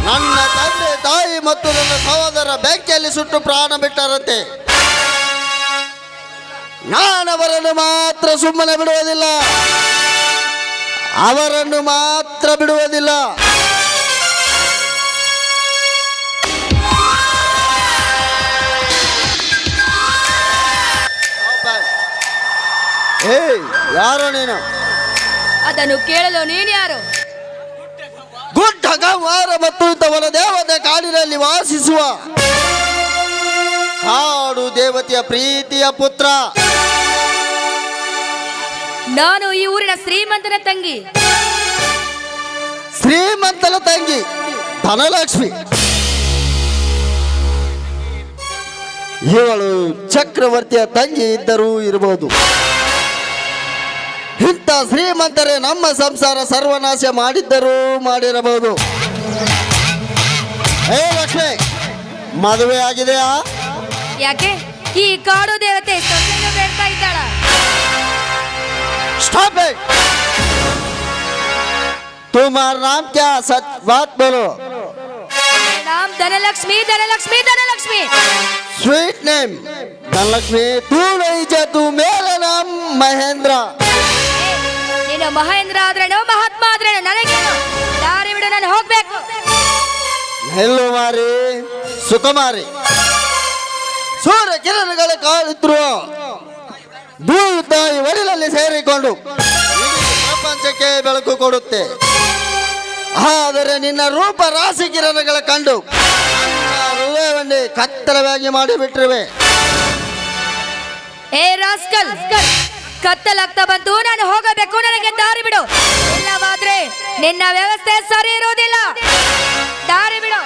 [SPEAKER 2] ನನ್ನ ತಂದೆ ತಾಯಿ ಮತ್ತು ನನ್ನ ಸಹೋದರ ಬೆಂಕಿಯಲ್ಲಿ ಸುಟ್ಟು ಪ್ರಾಣ ಬಿಟ್ಟರಂತೆ. ನಾನವರನ್ನು ಮಾತ್ರ ಸುಮ್ಮನೆ ಬಿಡುವುದಿಲ್ಲ, ಅವರನ್ನು ಮಾತ್ರ ಬಿಡುವುದಿಲ್ಲ. ಯಾರೋ ನೀನು?
[SPEAKER 7] ಅದನ್ನು ಕೇಳಲು ನೀನು ಯಾರು?
[SPEAKER 2] ಗುಡ್ಡ ಗಂವಾರ ಮತ್ತು ತವನ ದೇವತೆ ಕಾಡಿನಲ್ಲಿ ವಾಸಿಸುವ ಕಾಡು ದೇವತೆಯ ಪ್ರೀತಿಯ ಪುತ್ರ.
[SPEAKER 7] ನಾನು ಈ ಊರಿನ ಶ್ರೀಮಂತನ ತಂಗಿ.
[SPEAKER 2] ಶ್ರೀಮಂತನ ತಂಗಿ ಧನಲಕ್ಷ್ಮಿ. ಇವಳು ಚಕ್ರವರ್ತಿಯ ತಂಗಿ ಇದ್ದರೂ ಇರಬಹುದು. ಇಂಥ ಶ್ರೀಮಂತರೇ ನಮ್ಮ ಸಂಸಾರ ಸರ್ವನಾಶ ಮಾಡಿದ್ದರೂ ಮಾಡಿರಬಹುದು. ಏ ಲಕ್ಷ್ಮಿ, ಮದುವೆ ಆಗಿದೆಯಾ?
[SPEAKER 7] ಯಾಕೆ ಈ ಕಾಡು ದೇವತೆ ಸೊಸೆಯನ್ನು ಬೇಡ್ತಾ ಇದ್ದಾಳ?
[SPEAKER 2] Stop it. तुम्हारा नाम क्या? सच बात बोलो।
[SPEAKER 7] नाम धनलक्ष्मी धनलक्ष्मी धनलक्ष्मी।
[SPEAKER 2] Sweet name Dhanalakshmi. तू नहीं जा, तू मेरा नाम महेंद्र।
[SPEAKER 7] ನೀನು ಮಹೇಂದ್ರ ಆದ್ರೇನೋ ಮಹಾತ್ಮ ಆದ್ರೇನೋ ನನಗೇನು? ದಾರಿ ಬಿಡು, ನಾನು ಹೋಗ್ಬೇಕು.
[SPEAKER 2] ಹೆಲ್ಲು ಮಾರಿ ಸುಕುಮಾರಿ. ಸೂರ್ಯ ಕಿರಣಗಳ ಕಾಲಿದ್ರು ಭೂಮಿ ತಾಯಿ ಒಡಲಲ್ಲಿ ಸೇರಿಕೊಂಡು ಪ್ರಪಂಚಕ್ಕೆ ಬೆಳಕು ಕೊಡುತ್ತೆ. ಆದರೆ ನಿನ್ನ ರೂಪ ರಾಶಿ ಕಿರಣಗಳ ಕಂಡು ಹೃದಯವನ್ನೇ ಕತ್ತಲವಾಗಿ ಮಾಡಿಬಿಟ್ಟಿರುವೆ.
[SPEAKER 7] ಏ ರಾಸ್ಕಲ್, ಕತ್ತಲಾಗ್ತಾ ಬಂತು, ನಾನು ಹೋಗಬೇಕು, ನನಗೆ ದಾರಿ ಬಿಡು. ಇಲ್ಲವಾದ್ರೆ ನಿನ್ನ ವ್ಯವಸ್ಥೆ ಸರಿ ಇರುವುದಿಲ್ಲ. ದಾರಿ ಬಿಡು.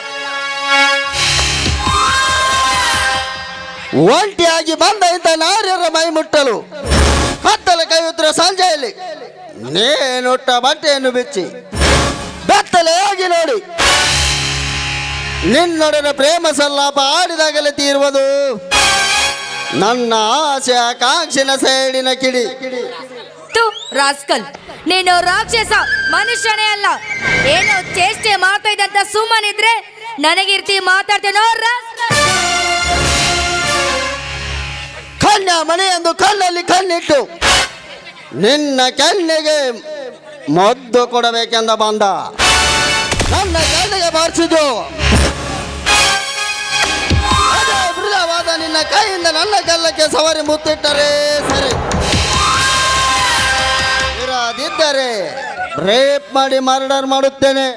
[SPEAKER 2] ಒಂಟಿಯಾಗಿ ಬಂದ ಇಂಥ ನಾರ್ಯರ ಮೈ ಮುಟ್ಟಲು ಕತ್ತಲ ಕೈಯುತ್ತಿರ ಸಂಜೆಯಲ್ಲಿ ನೇನುಟ್ಟ ಬಟ್ಟೆಯನ್ನು ಬಿಚ್ಚಿ ಬೆತ್ತಲೆಯಾಗಿ ನೋಡಿ ನಿನ್ನೊಡನೆ ಪ್ರೇಮ ಸಲ್ಲಾಪ ಆಡಿದಾಗಲೇ ತೀರುವುದು ನನ್ನ ಆಸೆ ಆಕಾಂಕ್ಷಿನ ಸೇಡಿನ ಕಿಡಿ.
[SPEAKER 7] ತು ರಾಸ್ಕಲ್, ನೀನು ರಾಕ್ಷಸ, ಮನುಷ್ಯನೇ ಅಲ್ಲ. ಏನೋ ಚೇಷ್ಟೆ ಮಾಡ್ತಾ ಇದ್ದಂತ ಸುಮ್ಮನಿದ್ರೆ ನನಗಿರ್ತಿ ಮಾತಾಡ್ತೇನೋ ರಾಸ್ಕಲ್.
[SPEAKER 2] ಕಣ್ಣ ಮನೆಯೊಂದು ಕಣ್ಣಲ್ಲಿ ಕಣ್ಣಿಟ್ಟು ನಿನ್ನ ಕೆನ್ನೆಗೆ ಮದ್ದು ಕೊಡಬೇಕೆಂದ ಬಂದ ನನ್ನ ಕೆನ್ನೆಗೆ ಬಾರಿಸಿದ್ದು ಅದೇ ಮೃದುವಾದ ನಿನ್ನ ಕೈಯಿಂದ ನನ್ನ ಕೆಲ್ಲಕ್ಕೆ ಸವರಿ ಮುತ್ತಿಟ್ಟರೆ ಸರಿ, ಇರದಿದ್ದರೆ ರೇಪ್ ಮಾಡಿ ಮರ್ಡರ್ ಮಾಡುತ್ತೇನೆ.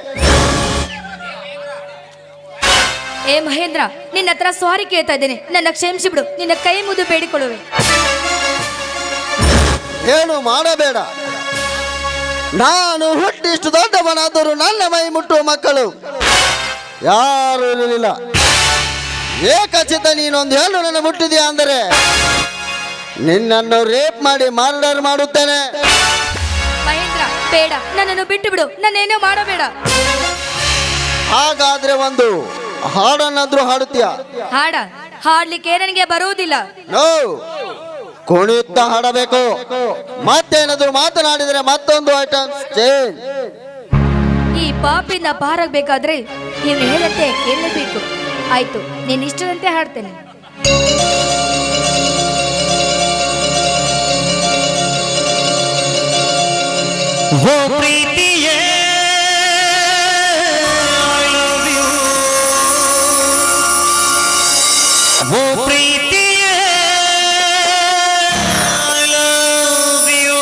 [SPEAKER 7] ಏ ಮಹೇಂದ್ರ, ನಿನ್ನ ಹತ್ರ ಸಾರಿ ಕೇಳ್ತಾ ಇದ್ದೇನೆ, ನನ್ನ ಕ್ಷಮಿಸಿ ಬಿಡು. ನಿನ್ನ ಕೈ ಮುದ್ದು ಬೇಡಿಕೊಳ್ಳುವೆ.
[SPEAKER 2] ಏನು ಮಾಡಬೇಡ. ನಾನು ಹುಟ್ಟಿಷ್ಟು ದೊಡ್ಡವನಾದರೂ ನನ್ನ ಮೈ ಮುಟ್ಟುವ ಮಕ್ಕಳು ಯಾರೂ ಇರಲಿಲ್ಲ. ಏಕಚಿತ ನೀನೊಂದು ಹೆಣ್ಣು ನನ್ನ ಮುಟ್ಟಿದೆಯಾ ಅಂದರೆ ನಿನ್ನನ್ನು ರೇಪ್ ಮಾಡಿ ಮರ್ಡರ್ ಮಾಡುತ್ತೇನೆ.
[SPEAKER 7] ಮಹೇಂದ್ರ ಬೇಡ, ನನ್ನನ್ನು ಬಿಟ್ಟು ಬಿಡು, ನನ್ನೇನೋ ಮಾಡಬೇಡ.
[SPEAKER 2] ಹಾಗಾದ್ರೆ ಒಂದು ಹಾಡನ್ನಾದ್ರೂ ಹಾಡುತ್ತೀಯ?
[SPEAKER 7] ಹಾಡ್ಲಿಕ್ಕೆ ನನಗೆ ಬರುವುದಿಲ್ಲ.
[SPEAKER 2] ನೋ, ಕುಣಿಯುತ್ತಾ ಹಾಡಬೇಕು. ಮತ್ತೇನಾದ್ರೂ ಮಾತನಾಡಿದರೆ ಮತ್ತೊಂದು ಐಟಮ್ ಚೇಂಜ್.
[SPEAKER 7] ಈ ಪಾಪಿನ ಪಾರಾಗಬೇಕಾದ್ರೆ ಇವನು ಹೇಳಂತೆ ಕೇಳಬೇಕು. ಆಯ್ತು, ನೀನು ಇಷ್ಟದಂತೆ ಹಾಡ್ತೇನೆ.
[SPEAKER 3] वो प्रीतिये I love you, वो प्रीतिये I love you.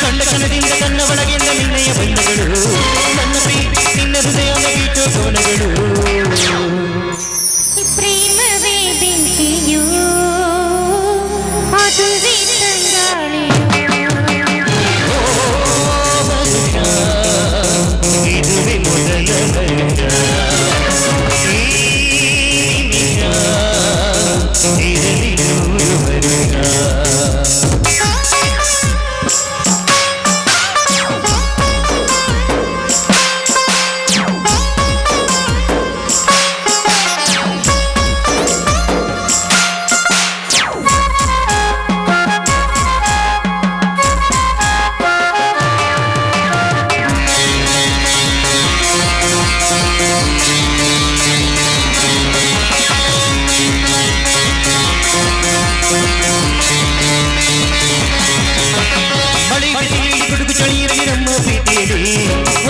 [SPEAKER 3] ಕಂಡ ಕಣದಿಂದ ಕಣ್ಣ ಒಳಗಿಂದ ನಿನ್ನಯ ಬಣ್ಣಗಳು ನನ್ನ ಪ್ರೀತಿ ನಿನ್ನ ಹೃದಯ ಮೀಟು ಕೋನಗಳು
[SPEAKER 6] ಪ್ರೇಮವೇ ಬೆಂಕಿಯು ಅದುವೇ ತಂಗಾಳಿಯು
[SPEAKER 3] ಇದುವೇ ಮೊದಲ ಬಯಕ ಈ ನಿಮಿಷ ಇರಲಿ 100 ವರ್ಷ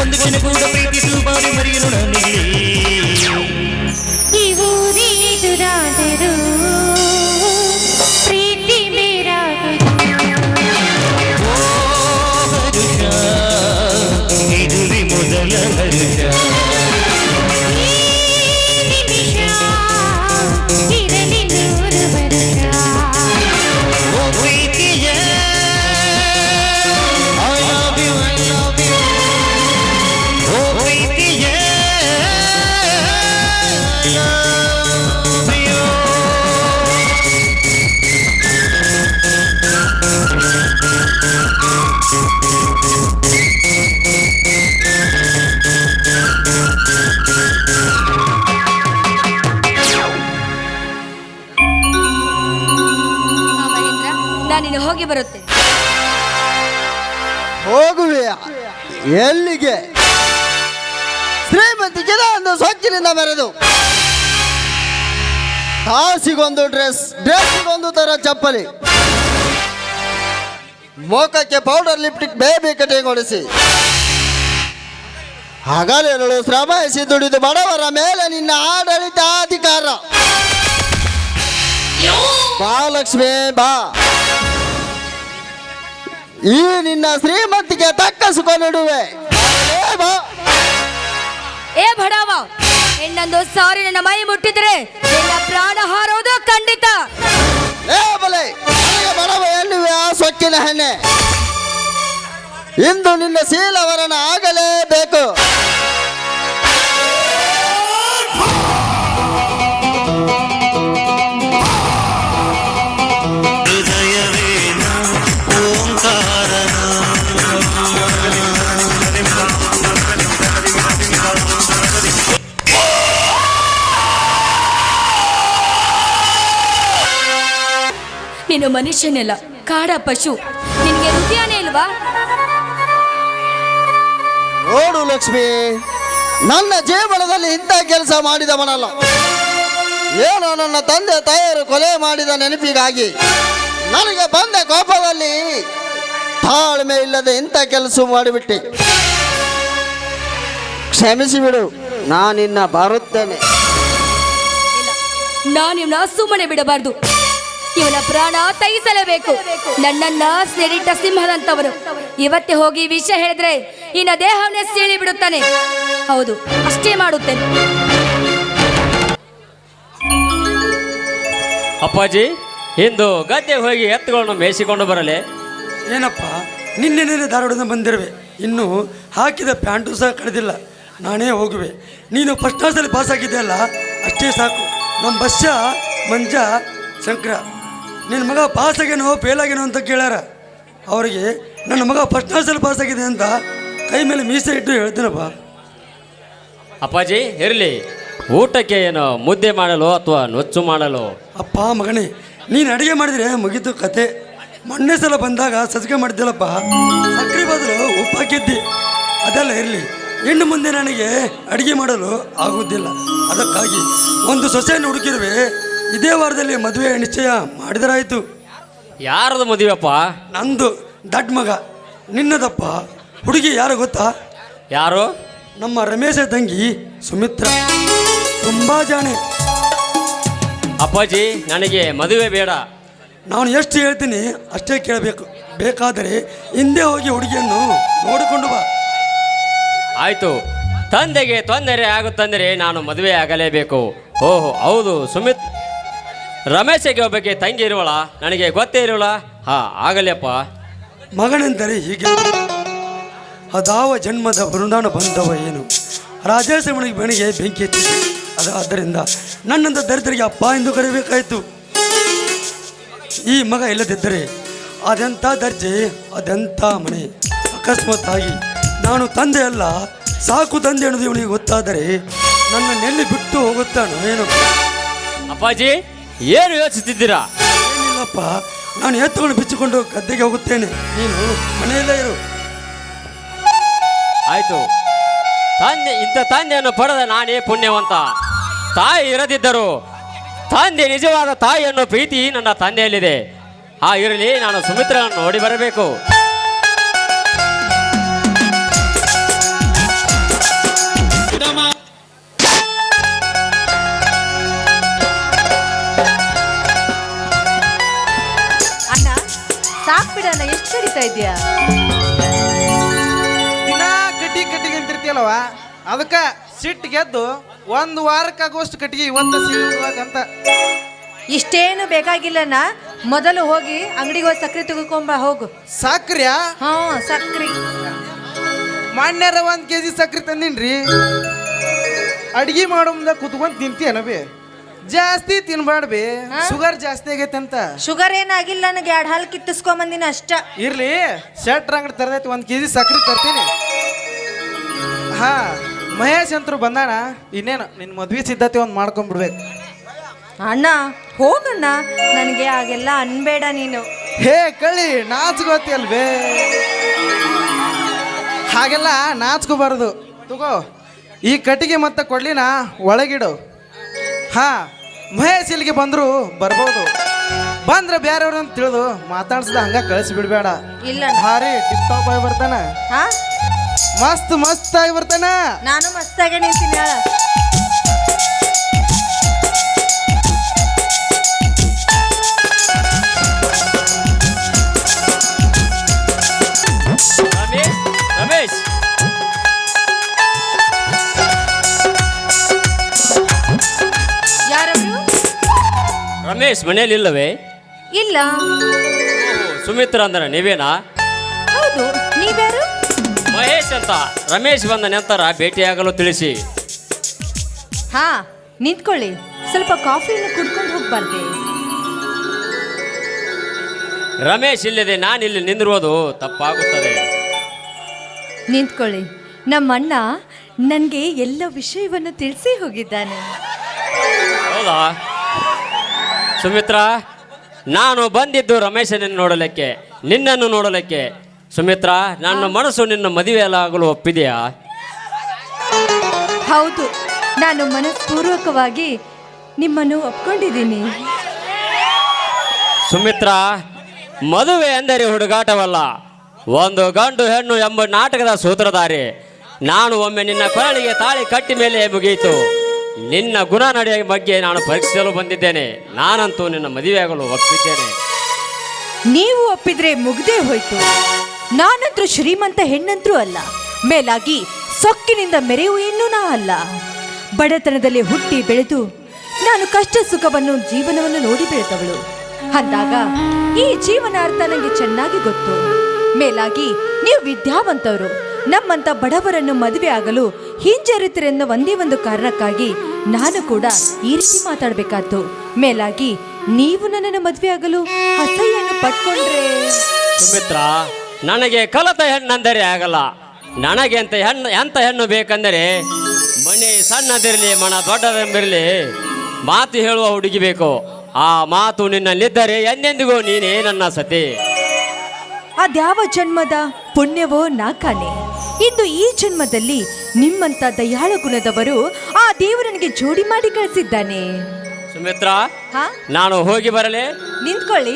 [SPEAKER 3] ಒಂದು ಕ್ಷಣ ಕೂಡ ಪ್ರೀತಿಸು ಬಾರಿ ಮರೆಯಲು ನನಗೆ
[SPEAKER 6] ಈ ಊರೇ ಎದುರಾದರೂ ಪ್ರೀತಿ ಬೇರಾಗದು
[SPEAKER 3] ಹರುಷ ಇದುವೇ ಮೊದಲ ಹರುಷ
[SPEAKER 6] ನಿಮಿಷ ಇರಲಿ 100 ವರ್ಷ
[SPEAKER 3] ಓ ಪ್ರೀತಿಯ I love you ಓ ಪ್ರೀತಿಯ I love you
[SPEAKER 7] ಮಹೇಂದ್ರ, ನಾನಿನ್ನು ಹೋಗಿ ಬರುತ್ತೇನೆ.
[SPEAKER 2] ಹೋಗುವೆಯ ಎಲ್ಲಿಗೆ? ಶ್ರೀಮಂತಿಗೆ ಒಂದು ಸೊಕ್ಕಿನಿಂದ ಮೆರೆದು ಕಾಸಿಗೊಂದು ಡ್ರೆಸ್ಸಿಗೊಂದು ತರ ಚಪ್ಪಲಿ, ಮುಖಕ್ಕೆ ಪೌಡರ್ ಲಿಪ್ಟಿಕ್ ಬೇಬಿ ಕಟಿಂಗ್ ಹೊಡಿಸಿ ಹಗಲಿರುಳು ಶ್ರಮಿಸಿ ದುಡಿದು ಬಡವರ ಮೇಲೆ ನಿನ್ನ ಆಡಳಿತಾಧಿಕಾರ. ಬಾ ಲಕ್ಷ್ಮಿ ಬಾ, ಈ ನಿನ್ನ ಶ್ರೀಮಂತಿಗೆ ತಕ್ಕ ಸುಖ ನೀಡುವೆ. ಬಾ.
[SPEAKER 7] ಏ ಬಡವ, ಇನ್ನೊಂದು ಸಾರಿ ನನ್ನ ಮೈ ಮುಟ್ಟಿದ್ರೆ ನಿನ್ನ ಪ್ರಾಣ ಹಾರೋದು ಖಂಡಿತ.
[SPEAKER 2] ಏ ಬಲೆ, ನನಗೆ ಬಡವ ಎನ್ನುವೆ ಆ ಸೊಕ್ಕಿನ ಹೆಣ್ಣೆ. ಇಂದು ನಿನ್ನ ಶೀಲವರಣ ಆಗಲೇಬೇಕು.
[SPEAKER 3] ಹೃದಯವೇನ ಓಂಕಾರನ
[SPEAKER 7] ನೀನು ಮನುಷ್ಯನೆಲ್ಲ, ಕಾಡ ಪಶು. ನಿನಗೆ ಹೃದಯನೇ ಇಲ್ವಾ?
[SPEAKER 2] ನೋಡು ಲಕ್ಷ್ಮಿ, ನನ್ನ ಜೀವನದಲ್ಲಿ ಇಂಥ ಕೆಲಸ ಮಾಡಿದವನಲ್ಲ. ಏನೋ ನನ್ನ ತಂದೆ ತಾಯಿಯರು ಕೊಲೆ ಮಾಡಿದ ನೆನಪಿಗಾಗಿ ನನಗೆ ಬಂದ ಕೋಪದಲ್ಲಿ ತಾಳ್ಮೆ ಇಲ್ಲದೆ ಇಂಥ ಕೆಲಸ ಮಾಡಿಬಿಟ್ಟೆ. ಕ್ಷಮಿಸಿ ಬಿಡು, ನಾನಿನ್ನ ಬರುತ್ತೇನೆ.
[SPEAKER 7] ಇಲ್ಲ, ನಾನು ಇವನ ಸುಮ್ಮನೆ ಬಿಡಬಾರ್ದು. ಇವನ ಪ್ರಾಣ ತೆಗೆಸಲೇಬೇಕು. ನನ್ನನ್ನ ಸೆರಿಟ ಸಿಂಹದಂತವನು ಇವತ್ತೇ ಹೋಗಿ ವಿಷಯ ಹೇಳಿದ್ರೆ ಇನ್ನ ದೇಹವನ್ನೇ ಸೀಳಿ ಬಿಡುತ್ತಾನೆ. ಹೌದು, ಅಷ್ಟೇ ಮಾಡುತ್ತೇನೆ.
[SPEAKER 8] ಅಪ್ಪಾಜಿ, ಇಂದು ಗದ್ದೆ ಹೋಗಿ ಎತ್ತುಗಳನ್ನು ಮೇಯಿಸಿಕೊಂಡು ಬರಲೆ.
[SPEAKER 4] ಏನಪ್ಪ, ನಿನ್ನೆ ಧಾರವಾಡದಿಂದ ಬಂದಿರುವೆ, ಇನ್ನು ಹಾಕಿದ ಪ್ಯಾಂಟು ಸಹ ಕಳೆದಿಲ್ಲ. ನಾನೇ ಹೋಗುವೆ. ನೀನು ಫಸ್ಟ್ ಕ್ಲಾಸಲ್ಲಿ ಪಾಸ್ ಆಗಿದೆಯಲ್ಲ ಅಷ್ಟೇ ಸಾಕು. ನಮ್ಮ ಬಸ್ಸ ಮಂಜ ಶಂಕರ ನಿನ್ನ ಮಗ ಪಾಸ್ ಆಗ್ಯಾನೋ ಫೇಲ್ ಆಗ್ಯಾನೋ ಅಂತ ಕೇಳ್ಯಾರ. ಅವರಿಗೆ ನನ್ನ ಮಗ ಫಸ್ಟ್ ಕ್ಲಾಸಲ್ಲಿ ಪಾಸ್ ಆಗಿದೆ ಅಂತ ಕೈ ಮೇಲೆ ಮೀಸೆ ಇಟ್ಟು ಹೇಳ್ತೀನಪ್ಪ.
[SPEAKER 10] ಅಪ್ಪಾಜಿ ಇರಲಿ, ಊಟಕ್ಕೆ ಏನು ಮುದ್ದೆ ಮಾಡಲು ಅಥವಾ ನೊಚ್ಚು ಮಾಡಲು?
[SPEAKER 4] ಅಪ್ಪ ಮಗನೇ, ನೀನು ಅಡುಗೆ ಮಾಡಿದರೆ ಮುಗೀತು ಕತೆ. ಮೊನ್ನೆ ಸಲ ಬಂದಾಗ ಸಜ್ಜಿಗೆ ಮಾಡಿದ್ದೆಲ್ಲಪ್ಪ, ಸಕ್ಕರೆ ಬದಲು ಉಪ್ಪು ಹಾಕಿದ್ದಿ. ಅದೆಲ್ಲ ಇರಲಿ, ಇನ್ನು ಮುಂದೆ ನನಗೆ ಅಡುಗೆ ಮಾಡಲು ಆಗುವುದಿಲ್ಲ. ಅದಕ್ಕಾಗಿ ಒಂದು ಸೊಸೆಯನ್ನು ಹುಡುಕಿರುವೆ. ಇದೇ ವಾರದಲ್ಲಿ ಮದುವೆ ನಿಶ್ಚಯ ಮಾಡಿದರಾಯಿತು.
[SPEAKER 10] ಯಾರದು ಮದುವೆಪ್ಪ?
[SPEAKER 4] ನಂದು ದಡ್ಡ ಮಗ. ನಿನ್ನದಪ್ಪ. ಹುಡುಗಿ ಯಾರು ಗೊತ್ತಾ?
[SPEAKER 10] ಯಾರು?
[SPEAKER 4] ನಮ್ಮ ರಮೇಶ ತಂಗಿ ಸುಮಿತ್ರ. ತುಂಬ ಜಾಣೆ.
[SPEAKER 10] ಅಪ್ಪಾಜಿ ನನಗೆ ಮದುವೆ ಬೇಡ.
[SPEAKER 4] ನಾನು ಎಷ್ಟು ಹೇಳ್ತೀನಿ ಅಷ್ಟೇ ಕೇಳಬೇಕು. ಬೇಕಾದರೆ ಹಿಂದೆ ಹೋಗಿ ಹುಡುಗಿಯನ್ನು ನೋಡಿಕೊಂಡು ಬಾ.
[SPEAKER 10] ಆಯಿತು, ತಂದೆಗೆ ತೊಂದರೆ ಆಗುತ್ತಂದರೆ ನಾನು ಮದುವೆ ಆಗಲೇಬೇಕು. ಓಹೋ ಹೌದು, ರಮೇಶಗೆ ಒಬ್ಬಕ್ಕೆ ತಂಗಿ ಇರುವಳ? ನನಗೆ ಗೊತ್ತೇ ಇರೋಳ. ಹಾಂ ಆಗಲಿಯಪ್ಪ.
[SPEAKER 4] ಮಗನೆಂದರೆ ಹೀಗೆ, ಅದಾವ ಜನ್ಮದ ಬೃಂದಾನ ಬಂದವ ಏನು, ರಾಜೇಶಮಣಿಗೆ ಬೆಣಿಗೆ ಬೆಂಕಿ ಹಚ್ಚಿದೆ. ಆದ್ದರಿಂದ ನನ್ನಂತ ದರಿದ್ರಿಗೆ ಅಪ್ಪ ಎಂದು ಕರೆಯಬೇಕಾಯಿತು. ಈ ಮಗ ಇಲ್ಲದಿದ್ದರೆ ಅದೆಂಥ ದರ್ಜೆ, ಅದೆಂಥ ಮನೆ. ಅಕಸ್ಮಾತ್ತಾಗಿ ನಾನು ತಂದೆ ಅಲ್ಲ, ಸಾಕು ತಂದೆ ಅನ್ನೋದು ಇವನಿಗೆ ಗೊತ್ತಾದರೆ ನನ್ನ ನೆಲ್ಲಿ ಬಿಟ್ಟು ಹೋಗುತ್ತಾನೋ ಏನು?
[SPEAKER 10] ಅಪ್ಪಾಜಿ ಏನು ಯೋಚಿಸುತ್ತಿದ್ದೀರಾ?
[SPEAKER 4] ಏನಿಲ್ಲಪ್ಪ, ನಾನು ಎತ್ತುಕೊಂಡು ಬಿಚ್ಚಿಕೊಂಡು ಗದ್ದೆಗೆ ಹೋಗುತ್ತೇನೆ. ನೀನು ಮನೆಯಲ್ಲೇ ಇರು.
[SPEAKER 10] ಆಯಿತು, ಇಂಥ ತಂದೆಯನ್ನು ಪಡೆದ ನಾನೇ ಪುಣ್ಯವಂತ. ತಾಯಿ ಇರದಿದ್ದರು ತಂದೆ ನಿಜವಾದ ತಾಯಿಯನ್ನು ಪ್ರೀತಿ ನನ್ನ ತಂದೆಯಲ್ಲಿದೆ. ಇರಲಿ, ನಾನು ಸುಮಿತ್ರನನ್ನು ನೋಡಿ ಬರಬೇಕು.
[SPEAKER 11] ಅಣ್ಣ ಸಾಕ್ ಬಿಡಣ್ಣ, ಎಷ್ಟು ಕಡಿತಾ ಇದೆಯಾ?
[SPEAKER 9] ದಿನ ಕಟ್ಟಿಗೆ ಅಂತಿರ್ತೀಯಲ್ಲವ, ಅದಕ್ಕೆ ಸಿಟ್ಟು ಗೆದ್ದು ಒಂದು ವಾರಕ್ಕಾಗುವಷ್ಟು ಕಟ್ಟಿಗೆ ಇವತ್ತು ಸಿಗುವಾಗಂತ.
[SPEAKER 11] ಇಷ್ಟೇನು ಬೇಕಾಗಿಲ್ಲಣ್ಣ, ಮೊದಲು ಹೋಗಿ ಅಂಗಡಿಗೆ ಹೋಗಿ ಸಕ್ರೆ ತಗೊಂಬ ಹೋಗು.
[SPEAKER 9] ಸಕ್ರಿಯಾ?
[SPEAKER 11] ಹಾ ಸಕ್ರಿ.
[SPEAKER 9] ಮಾನ್ಯರ 1 kg ಸಕ್ರೆ ತಂದಿನ್ರಿ. ಅಡ್ಗೆ ಮಾಡೋ ಮುಂದೆ ಕುತ್ಕೊಂಡ್ ತಿಂತೀಯನ ಬಿ, ಜಾಸ್ತಿ ತಿನ್ಬಾಡ್ಬಿ, ಶುಗರ್ ಜಾಸ್ತಿ ಆಗೈತೆ ಅಂತ.
[SPEAKER 11] ಶುಗರ್ ಏನಾಗಿಲ್ಲ, ನನಗೆ 2 ಹಾಲು ಕಿತ್ತಿಸ್ಕೊಂಬಂದಿನ ಅಷ್ಟ.
[SPEAKER 9] ಇರ್ಲಿ, ಶೆಟ್ರ್ ಅಂಗಡಿ ತರದೈತಿ, 1 kg ಸಕ್ರೆ ತರ್ತೀನಿ. ಹಾ, ಮಹೇಶ್ ಅಂತರು ಬಂದಾನ. ಇನ್ನೇನು ನಿನ್ನ ಮದ್ವೆ ಸಿದ್ಧತೆ ಒಂದು ಮಾಡ್ಕೊಂಡ್ಬಿಡ್ಬೇಕು.
[SPEAKER 11] ಅಣ್ಣ ಹೋಗಣ್ಣ, ನನಗೆ ಹಾಗೆಲ್ಲ ಅನ್ಬೇಡ ನೀನು.
[SPEAKER 9] ಹೇ ಕಳಿ, ನಾಚ್ಕೋತಿ ಅಲ್ವೇ? ಹಾಗೆಲ್ಲ ನಾಚ್ಕೋಬಾರ್ದು. ತಗೋ ಈ ಕಟ್ಟಿಗೆ ಮತ್ತೆ ಕೊಡ್ಲಿನ ಒಳಗಿಡು. ಹಾ, ಮಹೇಶ್ ಇಲ್ಲಿಗೆ ಬಂದ್ರು ಬರ್ಬೋದು, ಬಂದ್ರೆ ಬೇರೆಯವ್ರು ಅಂತ ತಿಳಿದು ಮಾತಾಡ್ಸ್ದ ಹಂಗ ಕಳಿಸಿ ಬಿಡ್ಬೇಡ.
[SPEAKER 11] ಇಲ್ಲ
[SPEAKER 9] ಭಾರಿ ಟಿಪ್ ಟಾಪ್ ಆಗಿ ಬರ್ತಾನ.
[SPEAKER 11] ಹಾ,
[SPEAKER 9] ಮಸ್ತ್ ಆಗಿ ಬರ್ತಾನ.
[SPEAKER 11] ನಾನು ಮಸ್ತಾಗೆ ನಿಂತೀನಿ.
[SPEAKER 10] ರಮೇಶ್,
[SPEAKER 11] ಯಾರವರು?
[SPEAKER 10] ರಮೇಶ್ ಮನೆಯಲ್ಲಿ ಇಲ್ಲವೇ?
[SPEAKER 11] ಇಲ್ಲ.
[SPEAKER 10] ಸುಮಿತ್ರ ಅಂದ್ರೆ ನೀವೇನಾ?
[SPEAKER 11] ಹೌದು, ನೀವ್ಯಾರು?
[SPEAKER 10] ಮಹೇಶ್ ಅಂತ. ರಮೇಶ್ ಬಂದ ನಂತರ ಭೇಟಿಯಾಗಲು ತಿಳಿಸಿ.
[SPEAKER 11] ಹಾ, ನಿಂತ್ಕೊಳ್ಳಿ, ಸ್ವಲ್ಪ ಕಾಫಿಯನ್ನು ಕುಡ್ಕೊಂಡು ಹೋಗ್ಬಾರ್ದೆ?
[SPEAKER 10] ರಮೇಶ್ ಇಲ್ಲದೆ ನಾನಿಲ್ಲಿ ನಿಂದಿರುವುದು ತಪ್ಪಾಗುತ್ತದೆ.
[SPEAKER 11] ನಿಂತ್ಕೊಳ್ಳಿ, ನಮ್ಮಣ್ಣ ನನಗೆ ಎಲ್ಲ ವಿಷಯವನ್ನು ತಿಳಿಸಿ ಹೋಗಿದ್ದಾನೆ.
[SPEAKER 10] ಹೌದಾ? ಸುಮಿತ್ರ, ನಾನು ಬಂದಿದ್ದು ರಮೇಶನನ್ನು ನೋಡಲಿಕ್ಕೆ, ನಿನ್ನನ್ನು ನೋಡಲಿಕ್ಕೆ. ಸುಮಿತ್ರ, ನನ್ನ ಮನಸ್ಸು ನಿನ್ನ ಮದುವೆಯಾಗಲು ಒಪ್ಪಿದೆಯಾ?
[SPEAKER 11] ಹೌದು, ನಾನು ಮನಸ್ಪೂರ್ವಕವಾಗಿ ನಿಮ್ಮನ್ನು ಒಪ್ಕೊಂಡಿದ್ದೀನಿ.
[SPEAKER 10] ಸುಮಿತ್ರ, ಮದುವೆ ಎಂದರೆ ಹುಡುಗಾಟವಲ್ಲ, ಒಂದು ಗಂಡು ಹೆಣ್ಣು ಎಂಬ ನಾಟಕದ ಸೂತ್ರಧಾರಿ. ನಾನು ಒಮ್ಮೆ ನಿನ್ನ ಕೊರಳಿಗೆ ತಾಳಿ ಕಟ್ಟಿ ಮೇಲೆ ಮುಗಿಯಿತು. ನಿನ್ನ ಗುಣ ನಡೆಯ ಬಗ್ಗೆ ನಾನು ಪರೀಕ್ಷಿಸಲು ಬಂದಿದ್ದೇನೆ. ನಾನಂತೂ ನಿನ್ನ ಮದುವೆಯಾಗಲು ಒಪ್ಪಿದ್ದೇನೆ.
[SPEAKER 11] ನೀವು ಒಪ್ಪಿದ್ರೆ ಮುಗ್ದೇ ಹೋಯ್ತು. ನಾನಂತೂ ಶ್ರೀಮಂತ ಹೆಣ್ಣಂತರೂ ಅಲ್ಲ, ಮೇಲಾಗಿ ಸೊಕ್ಕಿನಿಂದ ಮೆರೆಯುವ ಹೆಣ್ಣು ನಾ ಅಲ್ಲ. ಬಡತನದಲ್ಲಿ ಹುಟ್ಟಿ ಬೆಳೆದು ನಾನು ಕಷ್ಟ ಸುಖವನ್ನು ಜೀವನವನ್ನು ನೋಡಿ ಬೆಳೆದವಳು. ಅಂದಾಗ ಈ ಜೀವನ ಅರ್ಥ ನನಗೆ ಚೆನ್ನಾಗಿ ಗೊತ್ತು. ಮೇಲಾಗಿ ನೀವು ವಿದ್ಯಾವಂತವರು, ನಮ್ಮಂತ ಬಡವರನ್ನು ಮದುವೆ ಆಗಲು ಹಿಂಜರಿತಿರೆಂದ ಒಂದೇ ಒಂದು ಕಾರಣಕ್ಕಾಗಿ ನಾನು ಕೂಡ ಈ ರೀತಿ ಮಾತಾಡಬೇಕಾದ್ದು. ಮೇಲಾಗಿ ನೀವು ನನ್ನನ್ನು ಮದುವೆ ಆಗಲು ಅಸಹ್ಯನ್ನು ಪಟ್ಕೊಂಡ್ರೆ
[SPEAKER 10] ಸುಮಿತ್ರ, ನನಗೆ ಕಲತ ಹೆಣ್ಣಂದರೆ ಆಗಲ್ಲ. ನನಗೆ ಎಂತ ಹೆಣ್ಣು ಬೇಕಂದರೆ ಮನೆ ಸಣ್ಣದಿರಲಿ ಮನ ದೊಡ್ಡದಿರಲಿ ಮಾತು ಹೇಳುವ ಹುಡುಗಿ ಬೇಕು. ಆ ಮಾತು ನಿನ್ನಲ್ಲಿದ್ದರೆ ಎಂದೆಂದಿಗೂ ನೀನೇ ನನ್ನ ಸತಿ.
[SPEAKER 11] ಅದ್ಯಾವ ಜನ್ಮದ ಪುಣ್ಯವೋ ನಾಕಾನೆ. ಇಂದು ಈ ಜನ್ಮದಲ್ಲಿ ನಿಮ್ಮಂತ ದಯಾಳ ಗುಣದವರು ಆ ದೇವರನಿಗೆ ಜೋಡಿ ಮಾಡಿ ಕಳಿಸಿದ್ದಾನೆ.
[SPEAKER 10] ಸುಮಿತ್ರ,
[SPEAKER 11] ಹಾ,
[SPEAKER 10] ನಾನು ಹೋಗಿ ಬರಲೇ?
[SPEAKER 11] ನಿಂತ್ಕೊಳ್ಳಿ.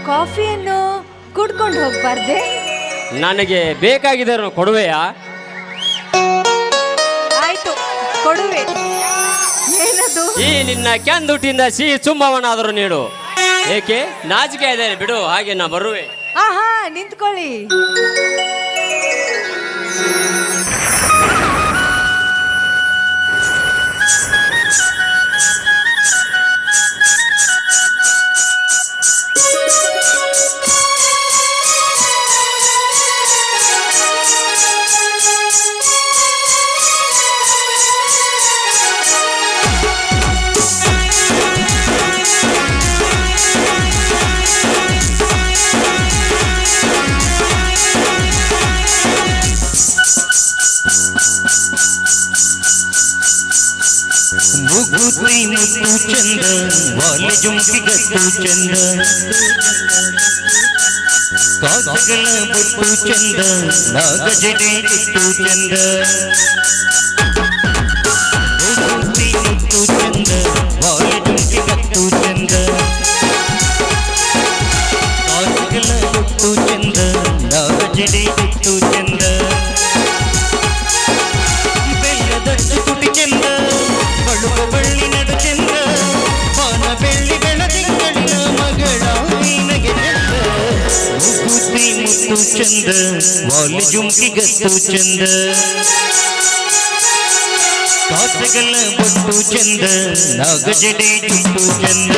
[SPEAKER 11] ಕಾಫಿಯನ್ನು ಕುಡ್ಕೊಂಡು ಹೋಗ್ಬಾರ್ದೆ?
[SPEAKER 10] ನನಗೆ ಬೇಕಾಗಿದ್ದರೂ ಕೊಡುವೆಯಾ?
[SPEAKER 11] ಆಯ್ತು, ಕೊಡುವೆ. ಏನದು?
[SPEAKER 10] ಈ ನಿನ್ನ ಕೆಂದುಟಿಂದ ಸಿಹಿ ಚುಮ್ಮವನಾದರೂ ನೀಡು. ಏಕೆ ನಾಚಿಕೆ ಇದೆ? ಬಿಡು, ಹಾಗೆ ನಾ ಬರುವೆ.
[SPEAKER 11] ಆಹಾ, ನಿಂತ್ಕೊಳ್ಳಿ.
[SPEAKER 3] ಮುಗುತಿ ಮುತ್ತು ಚಂದ, ವಾಲೆ ಜುಮ್ಕಿ ಗತ್ತು ಚಂದ, ಕಾಗಗಳ ಬೊಟ್ಟು ಚಂದ, ನಾಗಜಡೆ ಕಿತ್ತು ಚಂದ. ಮುಗುತಿ ಮುತ್ತು ಚಂದ, ವಾಲೆ ಜುಮ್ಕಿ ಗತ್ತು ಚಂದ, ಕಾಗಗಳ ಬೊಟ್ಟು ಚಂದ, ನಾಗಜಡೆ ಕಿತ್ತು ಚಂದ. ಬೆಲ್ಲದಷ್ಟು ತುಟಿ ಚಂದ, ಬಳ್ಳಿ ನಡು ಚಂದ, ಪಾನ ಬೆಳ್ಳಿ ಬೆಳದಿಂಗಳಿನ ಮಗಳ ನಿನಗೆ ಚಂದ. ಮುಗುತಿ ಮುತ್ತು ಚಂದ, ವಾಲೆ ಜುಮ್ಕಿ ಗತ್ತು ಚಂದ, ಕಾಸಗಳ ಬೊಟ್ಟು ಚಂದ, ನಾಗಜಡೆ ಜುಟ್ಟು ಚಂದ.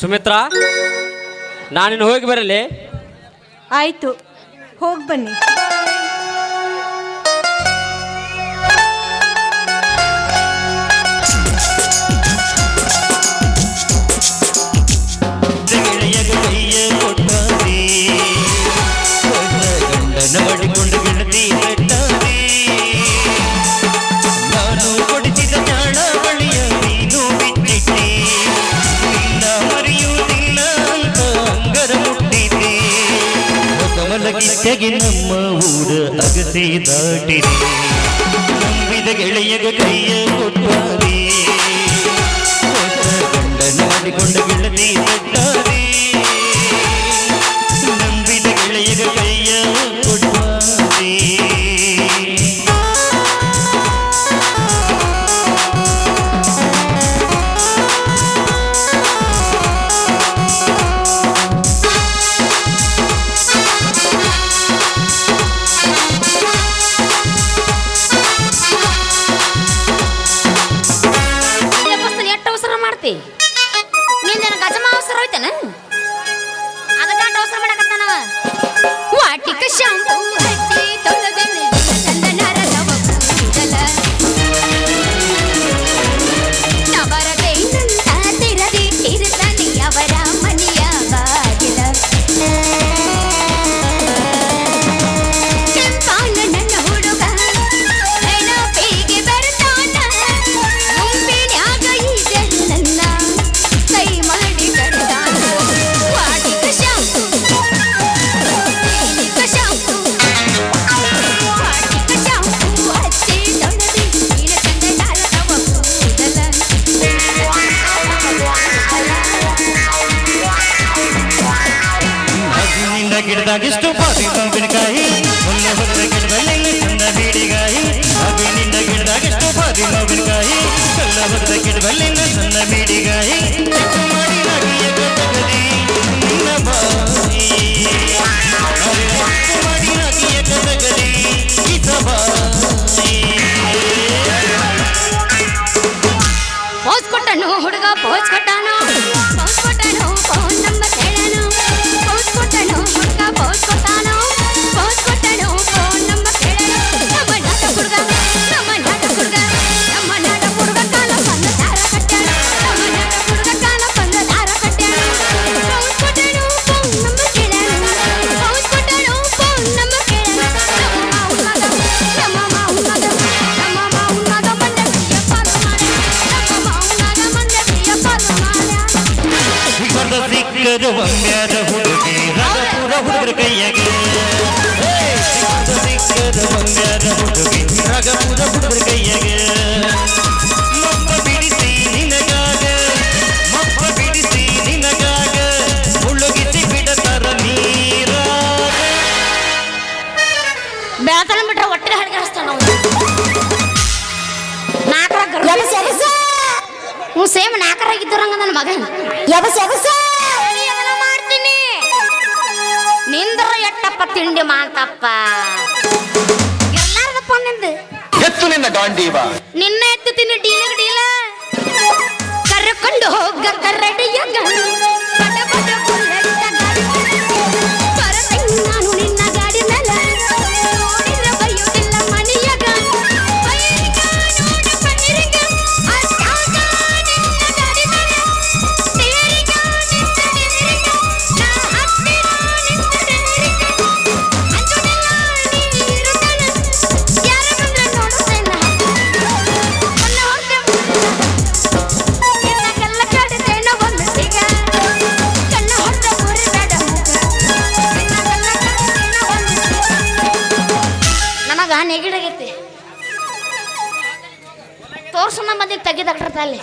[SPEAKER 10] ಸುಮಿತ್ರಾ, ನಾನಿನ್ನು ಹೋಗಿ ಬರಲಿ.
[SPEAKER 11] ಆಯ್ತು, ಹೋಗಿ ಬನ್ನಿ.
[SPEAKER 3] ಮಾಡಿಕೊಂಡು ಗೆಳತಿ ಬೆಟ್ಟವೇ, ನಾನು ಕೊಡಿಸಿದ ಜಾಣ ಬಳಿಯ ನೀನು ಬಿಟ್ಟಿದ್ದೆ, ನಿನ್ನ ಮರೆಯುವುದಿಲ್ಲ ಅಂತ ಅಂಗರ ಮುಟ್ಟಿದ್ದೆ. ಕಮಲಗಿತ್ತೆಗೆ ನಮ್ಮ ಊರ ಅಗಸೆ ದಾಟಿದೆ, ನಂಬಿದ ಗೆಳೆಯಗ ಕೈಯ ಕೊಟ್ಟರೆ, ಗಂಡನ ಮಾಡಿಕೊಂಡ ಗೆಳತಿ ಬೆಟ್ಟವೇ, ನಂಬಿದ ಗೆಳೆಯಗ ಕೈಯ ಕೊಟ್ಟರೆ.
[SPEAKER 6] ಎಷ್ಟು ಅವಸರ ಮಾಡ್ತಿ? ನಿಂದೇನು ಗಜಮ ಅವಸರ ಹೋಯ್ತಾನ? ಅದಕ್ಕೆ ಅವಸರ ಮಾಡಕತ್ತಾನವ. ವಾಟಿಕ ಶಾಂಪು ಹಚ್ಚಿ ತೊಳೆದೆನೆ ಚಂದನರದವ ಕೂದಲ, ನವರದೇನಂತ ತಿರದಿ ಇರ್ತಾನೆ ಅವರ ಮನೆಯ ಬಾಗಿಲ. ಕೆಂಪಾನ ನನ್ನ ಹುಡುಗ ನೆನಪಿಗೆ ಬರ್ತಾನ, ಗುಂಪಿನ್ಯಾಗ ಇದೆಲ್ಲ ಕೈ ಮಾಡಿ ಕಡ್ದಾನ. ವಾಟಿಕ ಶಾಂಪು ವಾಟಿಕ ಶಾಂಪು ಹಚ್ಚಿ ತೊಳೆದಿ ನೀನ ಚಂದನರದವ ಕೂದಲ.
[SPEAKER 3] ನಿನ್ನ ಗಿಡದಾಗಿಷ್ಟು ಬಾರಿ ಮಾವಿನಕಾಯಿ, ಮುಲ್ಲ ಹೊತ್ತ ಗಿಡದಲ್ಲಿ ಚಂದ ಬೀಡಿಗಾಯಿ. ನಿನ್ನ ಗಿಡದಾಗಿಷ್ಟು ಬಾರಿ ಮಾವಿನಕಾಯಿ, ಮುಲ್ಲ ಹೊತ್ತ ಗಿಡದಲ್ಲಿ ಚಂದ ಬೀಡಿಗಾಯಿ. ಮಾಡಿ ನಗಿಯ ಗದಗದಿ ನಿನ್ನ ಬಾಯಿ, ಮಾಡಿ ನಗಿಯ ಗದಗದಿ ಇತ ಬಾಯಿ.
[SPEAKER 6] ಪೋಸ್ ಕೊಟ್ಟನು ಹುಡುಗ, ಪೋಸ್ ಕೊಟ್ಟನು, ಪೋಸ್ ಕೊಟ್ಟನು, ಫೋನ್ ನಂಬರ್ ಹೇಳನು. ಪೋಸ್ ಕೊಟ್ಟನು ಹುಡುಗ, ಪೋಸ್ ಕೊಟ್ಟನು, ಪೋಸ್ ಕೊಟ್ಟನು, ಫೋನ್ ನಂಬರ್ ಹೇಳನು. ನಮ್ಮ ನಾಟ ಹುಡುಗ, ನಮ್ಮ ನಾಟ ಹುಡುಗ, ನಮ್ಮ ನಾಟ ಹುಡುಗ ಕಾಲ ಬಂದ ದಾರ ಕಟ್ಟಾನು. ನಮ್ಮ ನಾಟ ಹುಡುಗ ಕಾಲ ಬಂದ ದಾರ ಕಟ್ಟಾನು. ಪೋಸ್ ಕೊಟ್ಟನು, ಫೋನ್ ನಂಬರ್ ಹೇಳನು. ಪೋಸ್ ಕೊಟ್ಟನು, ಫೋನ್ ನಂಬರ್ ಹೇಳನು. ನಮ್ಮ ಮಾವನ ಮಗ, ನಮ್ಮ ಮಾವನ ಮಗ, ನಮ್ಮ ಮಾವನ ಮಗ ಮಂಡಳಿಯ ಪಾಲು ಮಾಡ. ನಮ್ಮ ಮಾವನ ಮಗ ಮಂಡಳಿಯ ಪಾಲು ಮಾಡ.
[SPEAKER 3] ಬರ್ದ ಸಿಕ್ಕದ ಬಂಗಾರ ಹುಡುಗಿ ರಗಪುರ ಹುಡುಗರ ಕೈಯಾಗೆ, ಬರ್ದ ಸಿಕ್ಕದ ಬಂಗಾರ ಹುಡುಗಿ ರಗಪುರ ಹುಡುಗರ ಕೈಯಾಗೆ. ಮಪ್ಪ ಬಿಡಿಸಿ ನಿನಗಾಗ, ಮಪ್ಪ ಬಿಡಿಸಿ ನಿನಗಾಗ, ಮುಳುಗಿಸಿ ಬಿಡತಾರ ನೀರಾಗ.
[SPEAKER 6] ಬೆಳತನ ಬಿಟ್ರೆ ಹೊಟ್ಟೆ ಹಡ್ಗಾಡಿಸ್ತಾನ ನಾವು. ನಾಲ್ಕರ ಸೇಮ್ ನಾಲ್ಕರಾಗಿದ್ದರಂಗ ನನ್ನ ಮಗ ಮಾಡ್ತೀನಿ. ನಿಂದ್ರ ಎಟ್ಟಪ್ಪ ತಿಂಡಿ ಮಾತಪ್ಪ ಎಲ್ಲಾರ್ದಪ್ಪ ನಿಂದು
[SPEAKER 2] ಎತ್ತು ನಿನ್ನ ಗಾಂಡೀವ,
[SPEAKER 6] ನಿನ್ನ ಎತ್ತುತ್ತೀನಿ ಡೀಲಗ್ ಡೀಲ. ಕರ್ಕೊಂಡು ಹೋಗ ಕರಡಿಯಂಗ ಪಟ ಪಟ ಬುಲೆಟ್ಟ ಗಾಡಿ ಬರತಂಗ ನಾನು ನಿನ್ನ ಗಾಡಿ ಮೇಲೆ. ನೋಡಿದ್ರೆ ಬೈಯೋದಿಲ್ಲ ಮನೆಯಾಗ, ಬೈರಿಗ ನೋಡ ಬೈರಿಗ ಅಷ್ಟಾಗ ನಿನ್ನ ಗಾಡಿ ಮೇಲೆ. ದೇವರಿಗ ನಿನ್ನ ದೇವರಿಗ ನಾ ಹತ್ತಿರ ನಿನ್ನ ದೇವರಿಗ. ಅಂಜುದಿಲ್ಲ ನೀರುತ್ತಾನ, ಯಾರ ಬಂದ್ರೆ ನೋಡುತ್ತೇನ. ನನ್ನ ಹೊರತೆ ನಿನ್ನ ಕಲ್ಲ ಕಾಡುತ್ತೇನ ಒಂದು ಸಿಗ. ಕಣ್ಣ ಹೊರತೆ ಮುರಿಬೇಡ ಮುಗ. ನಿನ್ನ ಕಲ್ಲ ಕಾಡುತ್ತೇನ ಒಂದು ಸಿಗ. ನನಗ ನೆಗಿಡಗೈತಿ. ತೋರ್ಸು ನಮ್ಮ ಮಂದಿ ತೆಗಿದಾಕ್ರತ ಅಲ್ಲಿ.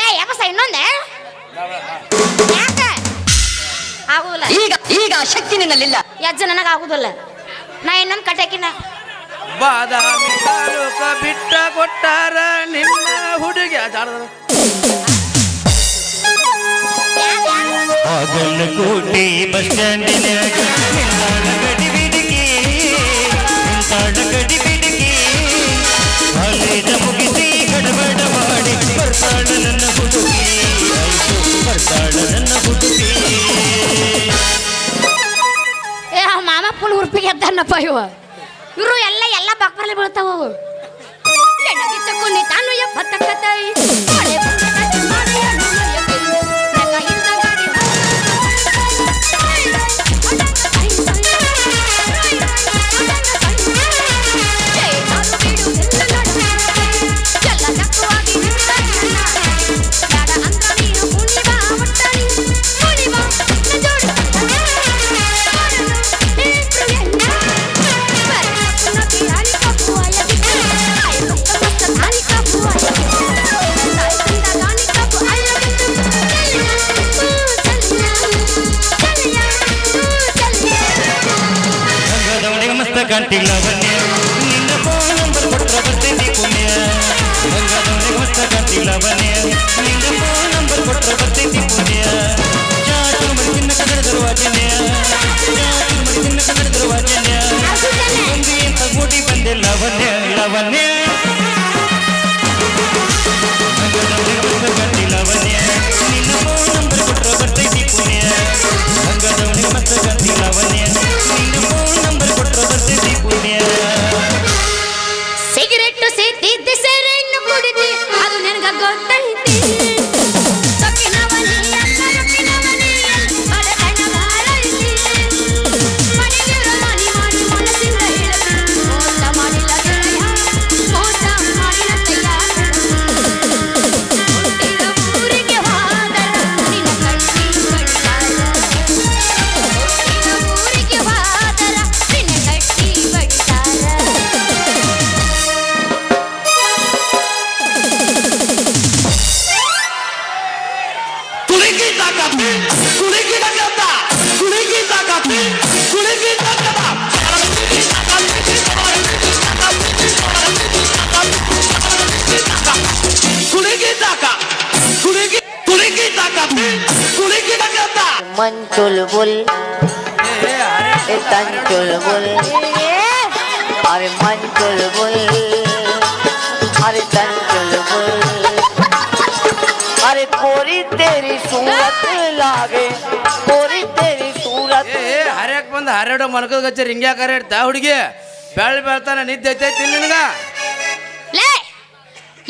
[SPEAKER 6] ಏ ಯಾಕಸ ಇನ್ನೊಂದೆ ಯಾಕ ಆಗುದಿಲ್ಲ.
[SPEAKER 11] ಈಗ ಶಕ್ತಿ ನಿನ್ನಲ್ಲಿಲ್ಲ.
[SPEAKER 6] ಯಜ್ಜ ನನಗ ಆಗುದಿಲ್ಲ. ನಾ ಇನ್ನೊಂದು ಕಟಕಿನ
[SPEAKER 5] ಬಾದಾಮಿ ತಾಲೂಕ ಬಿಟ್ಟ ಕೊಟ್ಟಾರ ನಿನ್ನ ಹುಡುಗಿ ಜಾಡದ
[SPEAKER 3] ಆಗಲಕೋಟೆ ಬಸ್ ಸ್ಟ್ಯಾಂಡಿನಾಗ ನಿಲ್ದಾಣ ಗಡಿ ಬಿಡಿಕೆ, ನಿಲ್ದಾಣ ಗಡಿ ಬಿಡಿಕೆ. ಕಾಲೇಜ ಮುಗಿಸಿ ಗಡಬಡ ಮಾಡಿ ಬರ್ತಾಳ ನನ್ನ ಹುಡುಗಿ, ಆಯ್ತು ಬರ್ತಾಳ ನನ್ನ ಹುಡುಗಿ.
[SPEAKER 6] ಬಿಡ್ತಾನಪ್ಪ ಇವರು ಎಲ್ಲ ಬಾಕ್ಬರ್ಲೆ ಬೀಳ್ತಾವ ಎಡಗಿ ಚಕ್ಕುನಿ ತಾನು ಎಪ್ಪತ್ತಕ್ಕತೈ ಮಳೆ ಬಂದಕತೆ ಮಾಡಿ ಅಣ್ಣನಯ್ಯಕೈ ನಗ ಹಿಂದ ಗಾಡಿ ಎಲ್ಲ ತಕ್ಕವಾಗಿ ಯಾಡ ಅಂದ್ರ ನೀನು ಕುಣಿಬಾ ಒಟ್ಟಣಿ ಕುಣಿಬಾ ಜೋಡಿ
[SPEAKER 3] ಗಂಗಾದವನಿಗೆ ಮಸ್ತ ಗಂಟಿಲ್ಲ ಬನ್ನಿ ನಿನ್ನ ಫೋನ್ ನಂಬರ್ ಕೊಟ್ರ ಬರ್ತೈತಿ ಪುಣ್ಯ ಗಂಗಾದವನಿಗೆ ಮಸ್ತ ಗಂಟಿಲ್ಲ ಬನ್ನಿ ನಿನ್ನ ಫೋನ್ ನಂಬರ್ ಕೊಟ್ರ ಬರ್ತೈತಿ ಪುಣ್ಯ ಜಾತು ಮರಿತಿನ್ನ ಕನ್ನಡದರು ವಾಜನ್ಯ ಜಾತು ಮರಿತಿನ್ನ ಕನ್ನಡದರು ವಾಜನ್ಯ ಒಂದು ಅಂತ ಮೂಟಿ ಬಂದಿಲ್ಲ ಬನ್ನಿ ಲವನ್ಯ ಗಂಗಾದವನಿಗೆ ಮಸ್ತ ಗಂಟಿಲ್ಲ ಬನ್ನಿ ನಿನ್ನ ಫೋನ್ ನಂಬರ್ ಕೊಟ್ರ ಬರ್ತೈತಿ ಪುಣ್ಯ ಗಂಗಾದವನಿಗೆ ಮಸ್ತ ಗಂಟಿಲ್ಲ ಬನ್ನಿ ನಿನ್ನ ಫೋನ್ ನಂಬರ್ ಕೊಟ್ರ ಬರ್ತೈತಿ ಪುಣ್ಯ
[SPEAKER 6] ಸಿಗರೇಟ್ ಸೇತಿದ್ದೆ ಸೇರೆಯನ್ನು ಕುಡಿತಿ ಅದು ನನಗ ಗೊತ್ತೈತಿ ಸೊಕ್ಕಿನವನಿ ಸೊಕ್ಕಿನವನಿ ಬಡತನ ಬಾಳ ಐತಿ ಮನೆಗಿರೋ ಮನಿ ಮಾಡಿ ಮನಸ್ಸಿಂದ ಹೇಳತಿ ಮೋಸ ಮಾಡಿಲ್ಲ ಗೆಳೆಯ ಮೋಸ ಮಾಡಿಲ್ಲ ತಯ್ಯ ಹುಟ್ಟಿದ ಊರಿಗೆ ಹೋದರ ನಿನ್ನ ಕಟ್ಟಿ ಬಡಿತಾರ ಹುಟ್ಟಿದ ಊರಿಗೆ ಹೋದರ ನಿನ್ನ ಕಟ್ಟಿ ಬಡಿತಾರ
[SPEAKER 12] मन चुलबुल ए तन चुलबुल अरे मन चुलबुल अरे तन चुलबुल अरे कोरी तेरी सूरत लागे कोरी तेरी सूरत
[SPEAKER 5] ಹರ್ಯಾಕ್ ಬಂದು ಹರ್ಯಾಡೋ ಮನಕದ ಗಚ್ಚ ರಿಂಗ್ಯಾಕ ಹರ್ಯಾಡ್ತಾ ಹುಡುಗಿ ಬೆಳ್ತಾನ ನಿದ್ದೆ ಐತೈತಿ ನಿನಗ
[SPEAKER 6] ಲೇ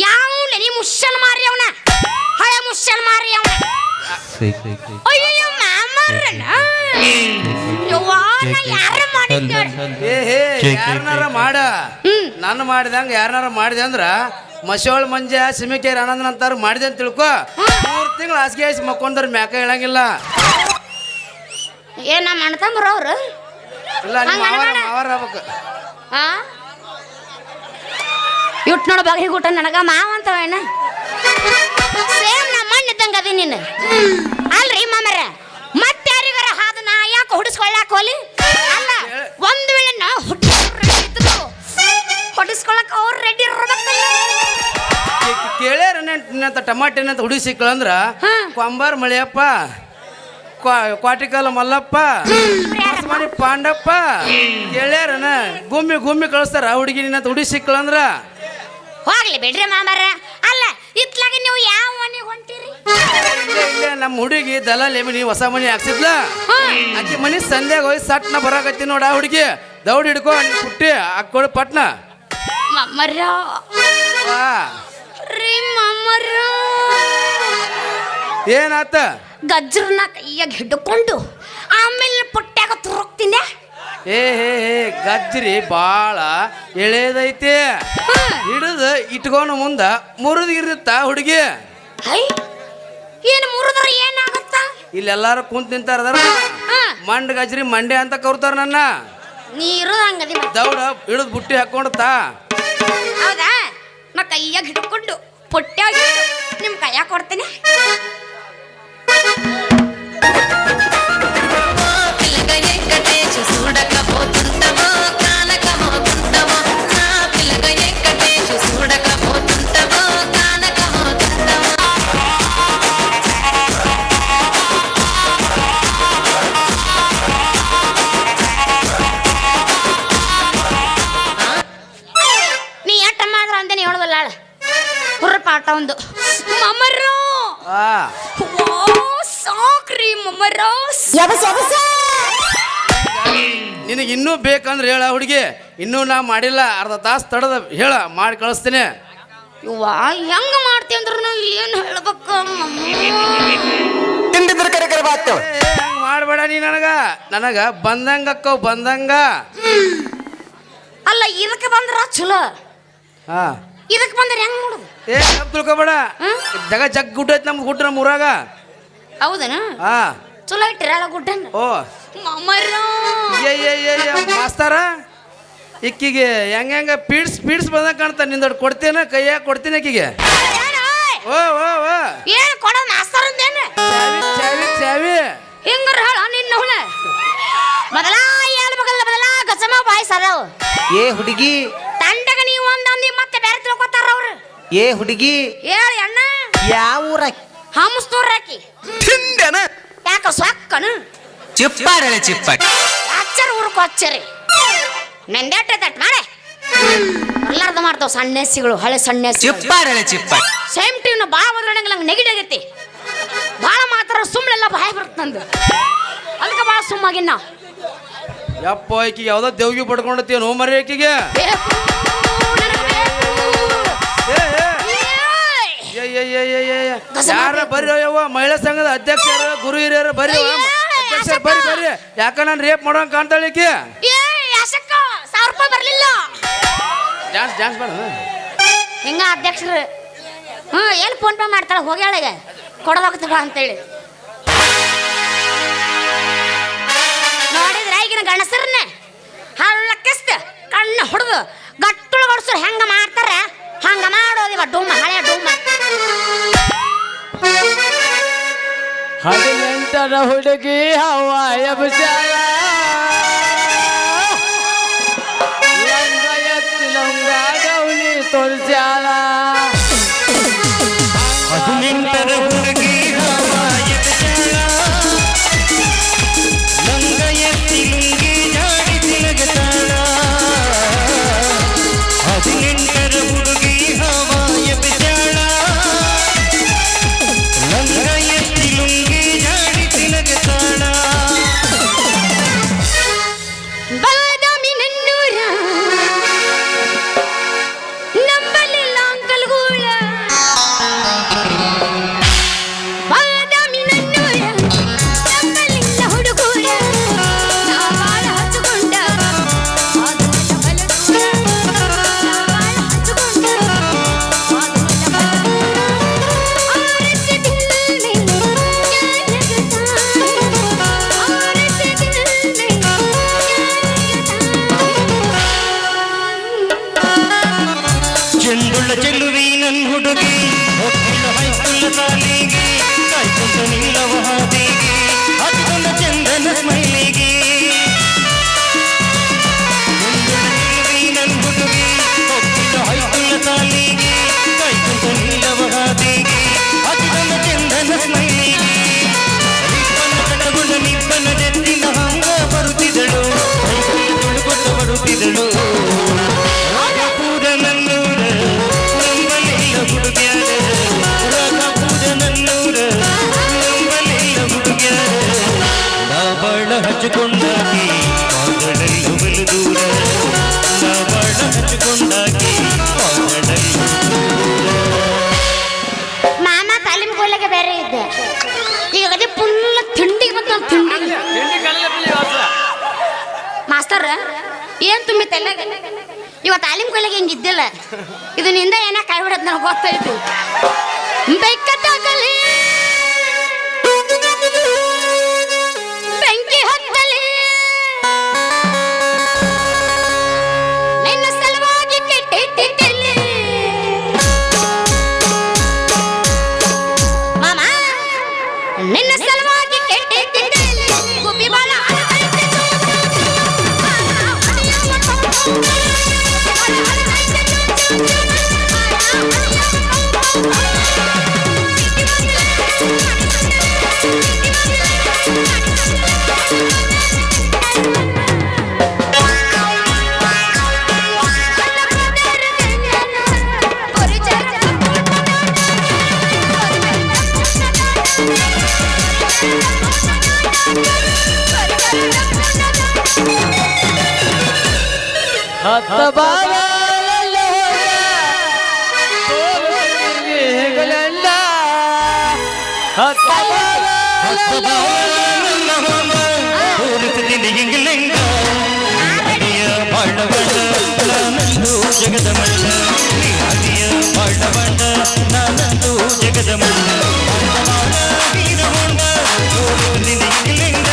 [SPEAKER 6] ಯಾವ್ಲೆ ನೀ ಮುಶ್ಶನ್ ಮಾರಿ ಅವನ ಹಳೆ ಮುಶ್ಶನ್ ಮಾರಿ ಅವನ ಅಯ್ಯಯ್ಯೋ ಮಾಮರನ ಯವ್ವಾನ ಯಾರ ಮಾಡಿದ್ದ
[SPEAKER 5] ಯಾರನಾರ ಮಾಡ ನಾನು ಮಾಡಿದಂಗ ಯಾರನಾರ ಮಾಡಿದೆ ಅಂದ್ರ ಮಸೋಳ್ ಮಂಜ ಸಿಮಿಕೇರಿ ಆನಂದನ ಅಂತಾರು ಮಾಡಿದೆ ಅಂತ ತಿಳ್ಕೊ 3 ತಿಂಗಳು ಹಾಸಿಗೆ ಹಾಸಿ ಮಕ್ಕೊಂಡ್ರ ಮ್ಯಾಕ ಹೇಳಂಗಿಲ್ಲ
[SPEAKER 6] ಏನ ಮಾಡ್ತಾಂಬ್ರ ಅವ್ರು
[SPEAKER 5] ಇಲ್ಲ ನಿಮ್ಮ ಮಾವರ ಆಗ್ಬೇಕು
[SPEAKER 6] ಹಾ ಇಟ್ ನೋಡ ಬಾಗಿ ಊಟ ನನಗ ಮಾವ ಅಂತವೇನ ಸೇಮ್ ನಮ್ಮ ಮಣ್ಣಿದ್ದಂಗ ಅದಿ ನೀನು ಅಲ್ರಿ ಮಾಮರ ಮತ್ತೆ ಯಾರಿಗಾರ ಹಾದ ನಾ ಯಾಕೆ ಹುಡಿಸ್ಕೊಳ್ಳಾಕ ಹೋಲಿ ಅಲ್ಲ ಒಂದ್ ವೇಳೆ ನಾ ಹುಟ್ಟಿದ್ರು ಹೊಡಿಸ್ಕೊಳಕ್ ಅವ್ರು ರೆಡಿ ಇರ್ಬೇಕಲ್ಲ
[SPEAKER 5] ಕೇಳ್ಯಾರ ನಿನ್ನಂತ ಟಮಾಟಿನಂತ ಹುಡುಗಿ ಸಿಕ್ಕಳಂದ್ರ ಕೊಂಬಾರ್ ಮಳಿಯಪ್ಪ ಕ್ವಾಟಿಕಲ್ ಮಲ್ಲಪ್ಪ ಮನಿ ಪಾಂಡಪ್ಪ ಕೇಳ್ಯಾರನ ಗುಮ್ಮಿ ಕಳಿಸ್ತಾರ ಹುಡುಗಿ ನಿನ್ನಂತ ಹುಡುಗಿ ಸಿಕ್ಕಳಂದ್ರ
[SPEAKER 6] ಹೋಗ್ಲಿ ಬಿಡ್ರಿ ಮಾಮರ ಅಲ್ಲ ಇತ್ಲಾಗ ನೀವು ಯಾವ ಮನೆಗೆ ಹೊಂಟಿರಿ
[SPEAKER 5] ಇಲ್ಲೇ ನಮ್ಮ ಹುಡುಗಿ ದಲಾಲಿ ಮನಿ ಹೊಸ ಮನಿ ಹಾಕ್ಸಿದ್ಲ ಆಕಿ ಮನಿ ಸಂಧ್ಯಾಗ ಹೋಗಿ ಸಟ್ನ ಬರಾಕತ್ತಿ ನೋಡ ಆ ಹುಡುಗಿ ದೌಡ್ ಹಿಡ್ಕೊ ಪುಟ್ಟಿ ಹಾಕೊಳು ಪಟ್ನ
[SPEAKER 6] ಮಮ್ಮರ ರೀ ಮಮ್ಮರ
[SPEAKER 5] ಏನಾತ
[SPEAKER 6] ಗಜ್ರನ ಕೈಯಾಗ ಹಿಡ್ಕೊಂಡು ಆಮೇಲೆ ಪುಟ್ಟ್ಯಾಗ ತುರುಕ್ತೀನಿ
[SPEAKER 5] ಏ ಗಜ್ರಿ ಬಾಳ ಎಳೆದೈತಿ ಹಿಡಿದು ಇಟ್ಕೊಂಡು ಮುಂದ ಮುರಿದಿರುತ್ತ ಹುಡುಗಿ
[SPEAKER 6] ಏನು ಮುರಿದ್ರ ಏನಾಗತ್ತ
[SPEAKER 5] ಇಲ್ಲೆಲ್ಲಾರು ಕುಂತ ನಿಂತಾರ ಮಂಡ್ ಗಜ್ರಿ ಮಂಡೆ ಅಂತ ಕರ್ತಾರ ನನ್ನ
[SPEAKER 6] ನೀರು ಹಂಗದಿ
[SPEAKER 5] ದೌಡ ಹಿಡಿದು ಬುಟ್ಟಿ ಹಾಕೊಂಡತಾ
[SPEAKER 6] ಹೌದಾ ನಾ ಕೈಯಾಗ ಹಿಡ್ಕೊಂಡು ಪುಟ್ಟ್ಯಾಗ ನಿಮ್ ಕೈಯಾಗ ಕೊಡ್ತೀನಿ ನೀ ಎಟ್ಟ ಮಾಡ್ರ ಅಂದೇನೆ ಹೇಳೋದಲ್ಲ ಹುರ್ರ ಪಾಠ ಒಂದು ಮಮ್ಮರು ಸಾಕ್ರಿ ಮಮ್ಮರ
[SPEAKER 5] ನಿನಗೆ ಇನ್ನೂ ಬೇಕಂದ್ರೆ ಹೇಳ ಹುಡುಗಿ, ಇನ್ನೂ ನಾ ಮಾಡಿಲ್ಲ, ಅರ್ಧ ತಾಸು ತಡದ ಹೇಳ, ಮಾಡಿ ಕಳಿಸ್ತೀನಿ.
[SPEAKER 6] ಇವ್ವ ಹೆಂಗ ಮಾಡ್ತಿ ಅಂದ್ರ ನಾವು ಏನು ಹೇಳ್ಬೇಕು?
[SPEAKER 2] ತಿಂಡಿದ್ರ ಕರೆ ಕರೆ ಬಾತ್ತೇವ
[SPEAKER 5] ಹಂಗ ಮಾಡಬೇಡ ನೀ ನನಗ ಬಂದಂಗ ಅಕ್ಕವ್ ಬಂದಂಗ.
[SPEAKER 6] ಅಲ್ಲ ಇದಕ್ಕೆ ಬಂದ್ರ ಚಲೋ,
[SPEAKER 5] ಹಾ
[SPEAKER 6] ಇದಕ್ಕೆ ಬಂದ್ರೆ ಹೆಂಗ್ ಮಾಡುದು?
[SPEAKER 5] ತಿಳ್ಕೊಬೇಡ, ಜಗ್ ಗುಡ್ಡ ಐತಿ ನಮ್ದು, ಗುಡ್ಡ ನಮ್ಮ ಊರಾಗ.
[SPEAKER 6] ಹೌದನ?
[SPEAKER 5] ಹಾ
[SPEAKER 6] ಚಲೋ ಇಟ್ಟಿರಲ್ಲ ಗುಡ್ಡನ್ನ.
[SPEAKER 5] ಓ ಮಾಸ್ತಾರ ಇಕ್ಕಿಗೆ ಹೆಂಗ ಪೀಡ್ಸ್ ಬಂದಂಗ ಕಾಣ್ತಾ, ನಿಂದೊಡ್ ಕೊಡ್ತೇನ, ಕೈಯಾಗ ಕೊಡ್ತೀನಿ ಅಕ್ಕಿಗೆ. ಓ ಓ ಓ
[SPEAKER 6] ಏನ್ ಕೊಡೋದು ಮಾಸ್ತರ್ ಅಂದೇನು?
[SPEAKER 5] ಚಾವಿ ಚಾವಿ
[SPEAKER 6] ಹಿಂಗಾರ ಹೇಳ ನಿನ್ನ ಹುಳ ಮೊದಲ ಹೇಳ್ಬೇಕಲ್ಲ, ಮೊದಲ ಗಸಮ ಬಾಯ್ ಸರವ್.
[SPEAKER 2] ಏ ಹುಡುಗಿ,
[SPEAKER 6] ತಂಡಗ ನೀವು ಒಂದೊಂದಿ ಮತ್ತೆ ಬೇರೆ ತಿಳ್ಕೊತಾರ ಅವ್ರು.
[SPEAKER 2] ಏ ಹುಡುಗಿ,
[SPEAKER 6] ಹೇಳಿ ಅಣ್ಣ,
[SPEAKER 2] ಯಾವ ಊರ?
[SPEAKER 6] ಹಂಸನೂರ್ ಹಾಕಿ
[SPEAKER 2] ತಿಂಡನ
[SPEAKER 6] ಯಾಕ ಸೊಕ್ಕನು
[SPEAKER 2] ಚಿಪ್ಪಾಡಲೆ ಚಿಪ್ಪಾಡಿ
[SPEAKER 6] ಅಚ್ಚರ ಊರ್ಕೊ ಅಚ್ಚರಿ ನೆಂದೇಟೆ ತಟ್ ಮಾಡೆ ಎಲ್ಲಾರ್ದು ಮಾಡ್ತಾವ ಸಣ್ಣಸಿಗಳು, ಹಳೆ ಸಣ್ಣಸಿ
[SPEAKER 2] ಚಿಪ್ಪಾಡಲೆ ಚಿಪ್ಪಾಡಿ
[SPEAKER 6] ಸೇಮ್ ಟೀವ್ನ ಭಾಳ ಬದ್ರಂಗಿಲ್ಲ, ನಂಗೆ ನೆಗಡಿ ಆಗೈತಿ. ಭಾಳ ಮಾತ್ರ ಸುಮ್ಮನೆಲ್ಲ ಬಾಯಿ ಬರುತ್ತೆ ನಂದು, ಅದಕ್ಕೆ ಭಾಳ ಸುಮ್ಮಾಗಿನ್ನ.
[SPEAKER 5] ಯಪ್ಪ ಈಕಿಗೆ ಯಾವ್ದೋ ದೇವ್ಗಿ ಪಡ್ಕೊಂಡತ್ತೀನೋ ಮರಿ ಆಕಿಗೆ. ಯಾರ ಬರ್ರಿ ಯವ್ವ, ಮಹಿಳಾ ಸಂಘದ ಅಧ್ಯಕ್ಷರು, ಗುರು ಹಿರಿಯರು ಬರ್ರಿ, ಅಧ್ಯಕ್ಷರು ಬರ್ರಿ ಬರ್ರಿ. ಯಾಕ ನಾನು ರೇಪ್ ಮಾಡೋಂಗ ಕಾಣ್ತಾಳೆ ಈಕಿ.
[SPEAKER 6] ಯಾಸಕ್ಕ 1000 ರೂಪಾಯಿ ಬರ್ಲಿಲ್ಲ.
[SPEAKER 5] ಡ್ಯಾನ್ಸ್ ಬೇಡ
[SPEAKER 6] ಹಿಂಗ ಅಧ್ಯಕ್ಷರು ಎಲ್ಲಿ ಫೋನ್ ಪೇ ಮಾಡ್ತಾಳೆ, ಹೋಗ್ಯಾಳಿಗೆ ಕೊಡೋದಾಗ್ತದ ಅಂತೇಳಿ ನೋಡಿದ್ರೆ ಈಗಿನ ಗಣಸರನ್ನ ಹಳ್ಳಕ್ಕಿಸ್ತ ಕಣ್ಣು ಹೊಡೆದು ಗಟ್ಟುಳು ಗಡ್ಸರು ಹೆಂಗ ಮಾಡ್ತಾರೆ ಹಂಗ ಮಾಡೋದು ಇವ ಡೂಮ, ಹಳೆಯ ಡೂಮ.
[SPEAKER 8] 18ರ ಹುಡುಗಿ ಹವಾಯ ಬುಸಾಲ, ಲಂಗ ಎತ್ತಿ ಲಂಗ ಗೌಲಿ ತೋರಿಸ್ಯಾಲ.
[SPEAKER 3] 18ರ ಹುಡುಗಿ ಹವಾಯ ಬುಸಾಲ, ಲಂಗ ಎತ್ತಿ ಲುಂಗಿ ಜಾಡಿ ತಿಲಗತಾಳ. 18ರ ಹುಡುಗಿ ಹವಾಯ ಬುಸಾಲ, ಲಂಗ ಎತ್ತಿ ಲುಂಗಿ ಜಾಡಿ ತಿಲಗತಾಳ.
[SPEAKER 6] ಬಾದಾಮಿ ನನ್ನೂರ ನಂಬಲಿಲ್ಲ ಅಂಕಲ್ಗೂಳ, ಬಾದಾಮಿ ನನ್ನೂರ ನಂಬಲಿಲ್ಲ ಹುಡುಗೂರ. ನಾ ಬಾಳ ಹಚ್ಚಿಕೊಂಡಾಗ ಆದೂರ ಬಲದೂರ, ನಾ ಬಾಳ ಹಚ್ಚಿಕೊಂಡಾಗ ಆದೂರ ಬಲದೂರ. ಆರತಿ ದಿಲ್ ಮೇ
[SPEAKER 3] ಚೆಂಡುಳ್ಳ ಚೆಲುವಿ ನನ್ ಹುಡುಗಿ, ಒಪ್ಪಿನ ಹೈಸ್ಕೂಲ ತಾಲಿಗೆ, ಕಾಯ್ಕೊಂಡ ನಿಲ್ಲವ ಹಾದಿಗೆ, ಹಚ್ಕೊಂಡ ಚಂದನ ಸ್ಮೈಲಿಗೆ. ಚೆಂಡುಳ್ಳ ಚೆಲುವಿ ನನ್ ಹುಡುಗಿ, ಒಪ್ಪಿನ ಹೈಸ್ಕೂಲ ತಾಲಿಗೆ, ಕಾಯ್ಕೊಂಡ ನಿಲ್ಲವ ಹಾದಿಗೆ, ಹಚ್ಕೊಂಡ ಚಂದನ ಸ್ಮೈಲಿಗೆ. ರಿಪ್ಪನ ಕಟಗೊಂಡ ನಿಪ್ಪನ ಜೆತ್ತಿನ ಹಂಗ ಬರುತ್ತಿದಳು, ಹೈಸ್ಕೂಲ ತುಳುಕೊಟ್ಟ ಬರುತ್ತಿದಳು. ರಾಗಪೂರ ನನ್ನೂರ ನಂಬಲಿಲ್ಲ ಹುಡುಗ್ಯಾರ, ರಾಗಪೂರ ನನ್ನೂರ ನಂಬಲಿಲ್ಲ ಹುಡುಗ್ಯಾರ. ನಾ ಬಾಳ ಹಚ್ಚಿಕೊಂಡಾಗಿ ಪಾದಡಲ್ಲ ಬಲು ದೂರ, ನಾ ಬಾಳ ಹಚ್ಚಿಕೊಂಡಾಗಿ ಪಾದಡಲ್ಲ
[SPEAKER 6] ಮಾಮ ತಾಲೀಮ್ ಕೊಡ್ಲಿಕ್ಕೆ ಬೇರೆ ಇದ್ದೆ, ಈಗ ಅದೇ ಫುಲ್ ತಿಂಡಿಗೆ ಬಂತ ತಿಂಡಿ. ಮಾಸ್ತರ್ ಏನ್ ತುಂಬಿ ತೆಲ್ಲಾಗ ಇವ ತಾಲೀಮ್ ಕೊಡ್ಲಿಕ್ಕೆ ಹಿಂಗಿದ್ದಿಲ್ಲ, ಇದು ನಿಂದ ಏನ ಕೈ ಬಿಡೋದು ನನಗೆ ಗೊತ್ತೈತಿ. ಬೆಕ್ಕತ್ತಾಗಲಿ ಬೆಂಕಿ ಹತ್ತಲಿ ನಿನ್ನ ಸಲುವಾಗಿ ಕೆಟ್ಟಿಟ್ಟಿಲ್ಲಿ ಮಾಮ, ನಿನ್ನ ಸಲುವಾಗಿ ಕೆಟ್ಟಿಟ್ಟಿಲ್ಲಿ ಗುಬ್ಬಿ ಬಾಳ
[SPEAKER 5] ಹತ್ತ ಬಾರ ಹೇಗಲೆಲ್ಲ ಹತ್ತ
[SPEAKER 3] ಜಗದ ಮಲ್ಲ ಅದಿಯ ಬಾಳವಂಡ ನಾನಂದು ಜಗದ ಮಲ್ಲ ವೀರಗೊಂಡ ನಿನಗಿಲ್ಲಿಂದ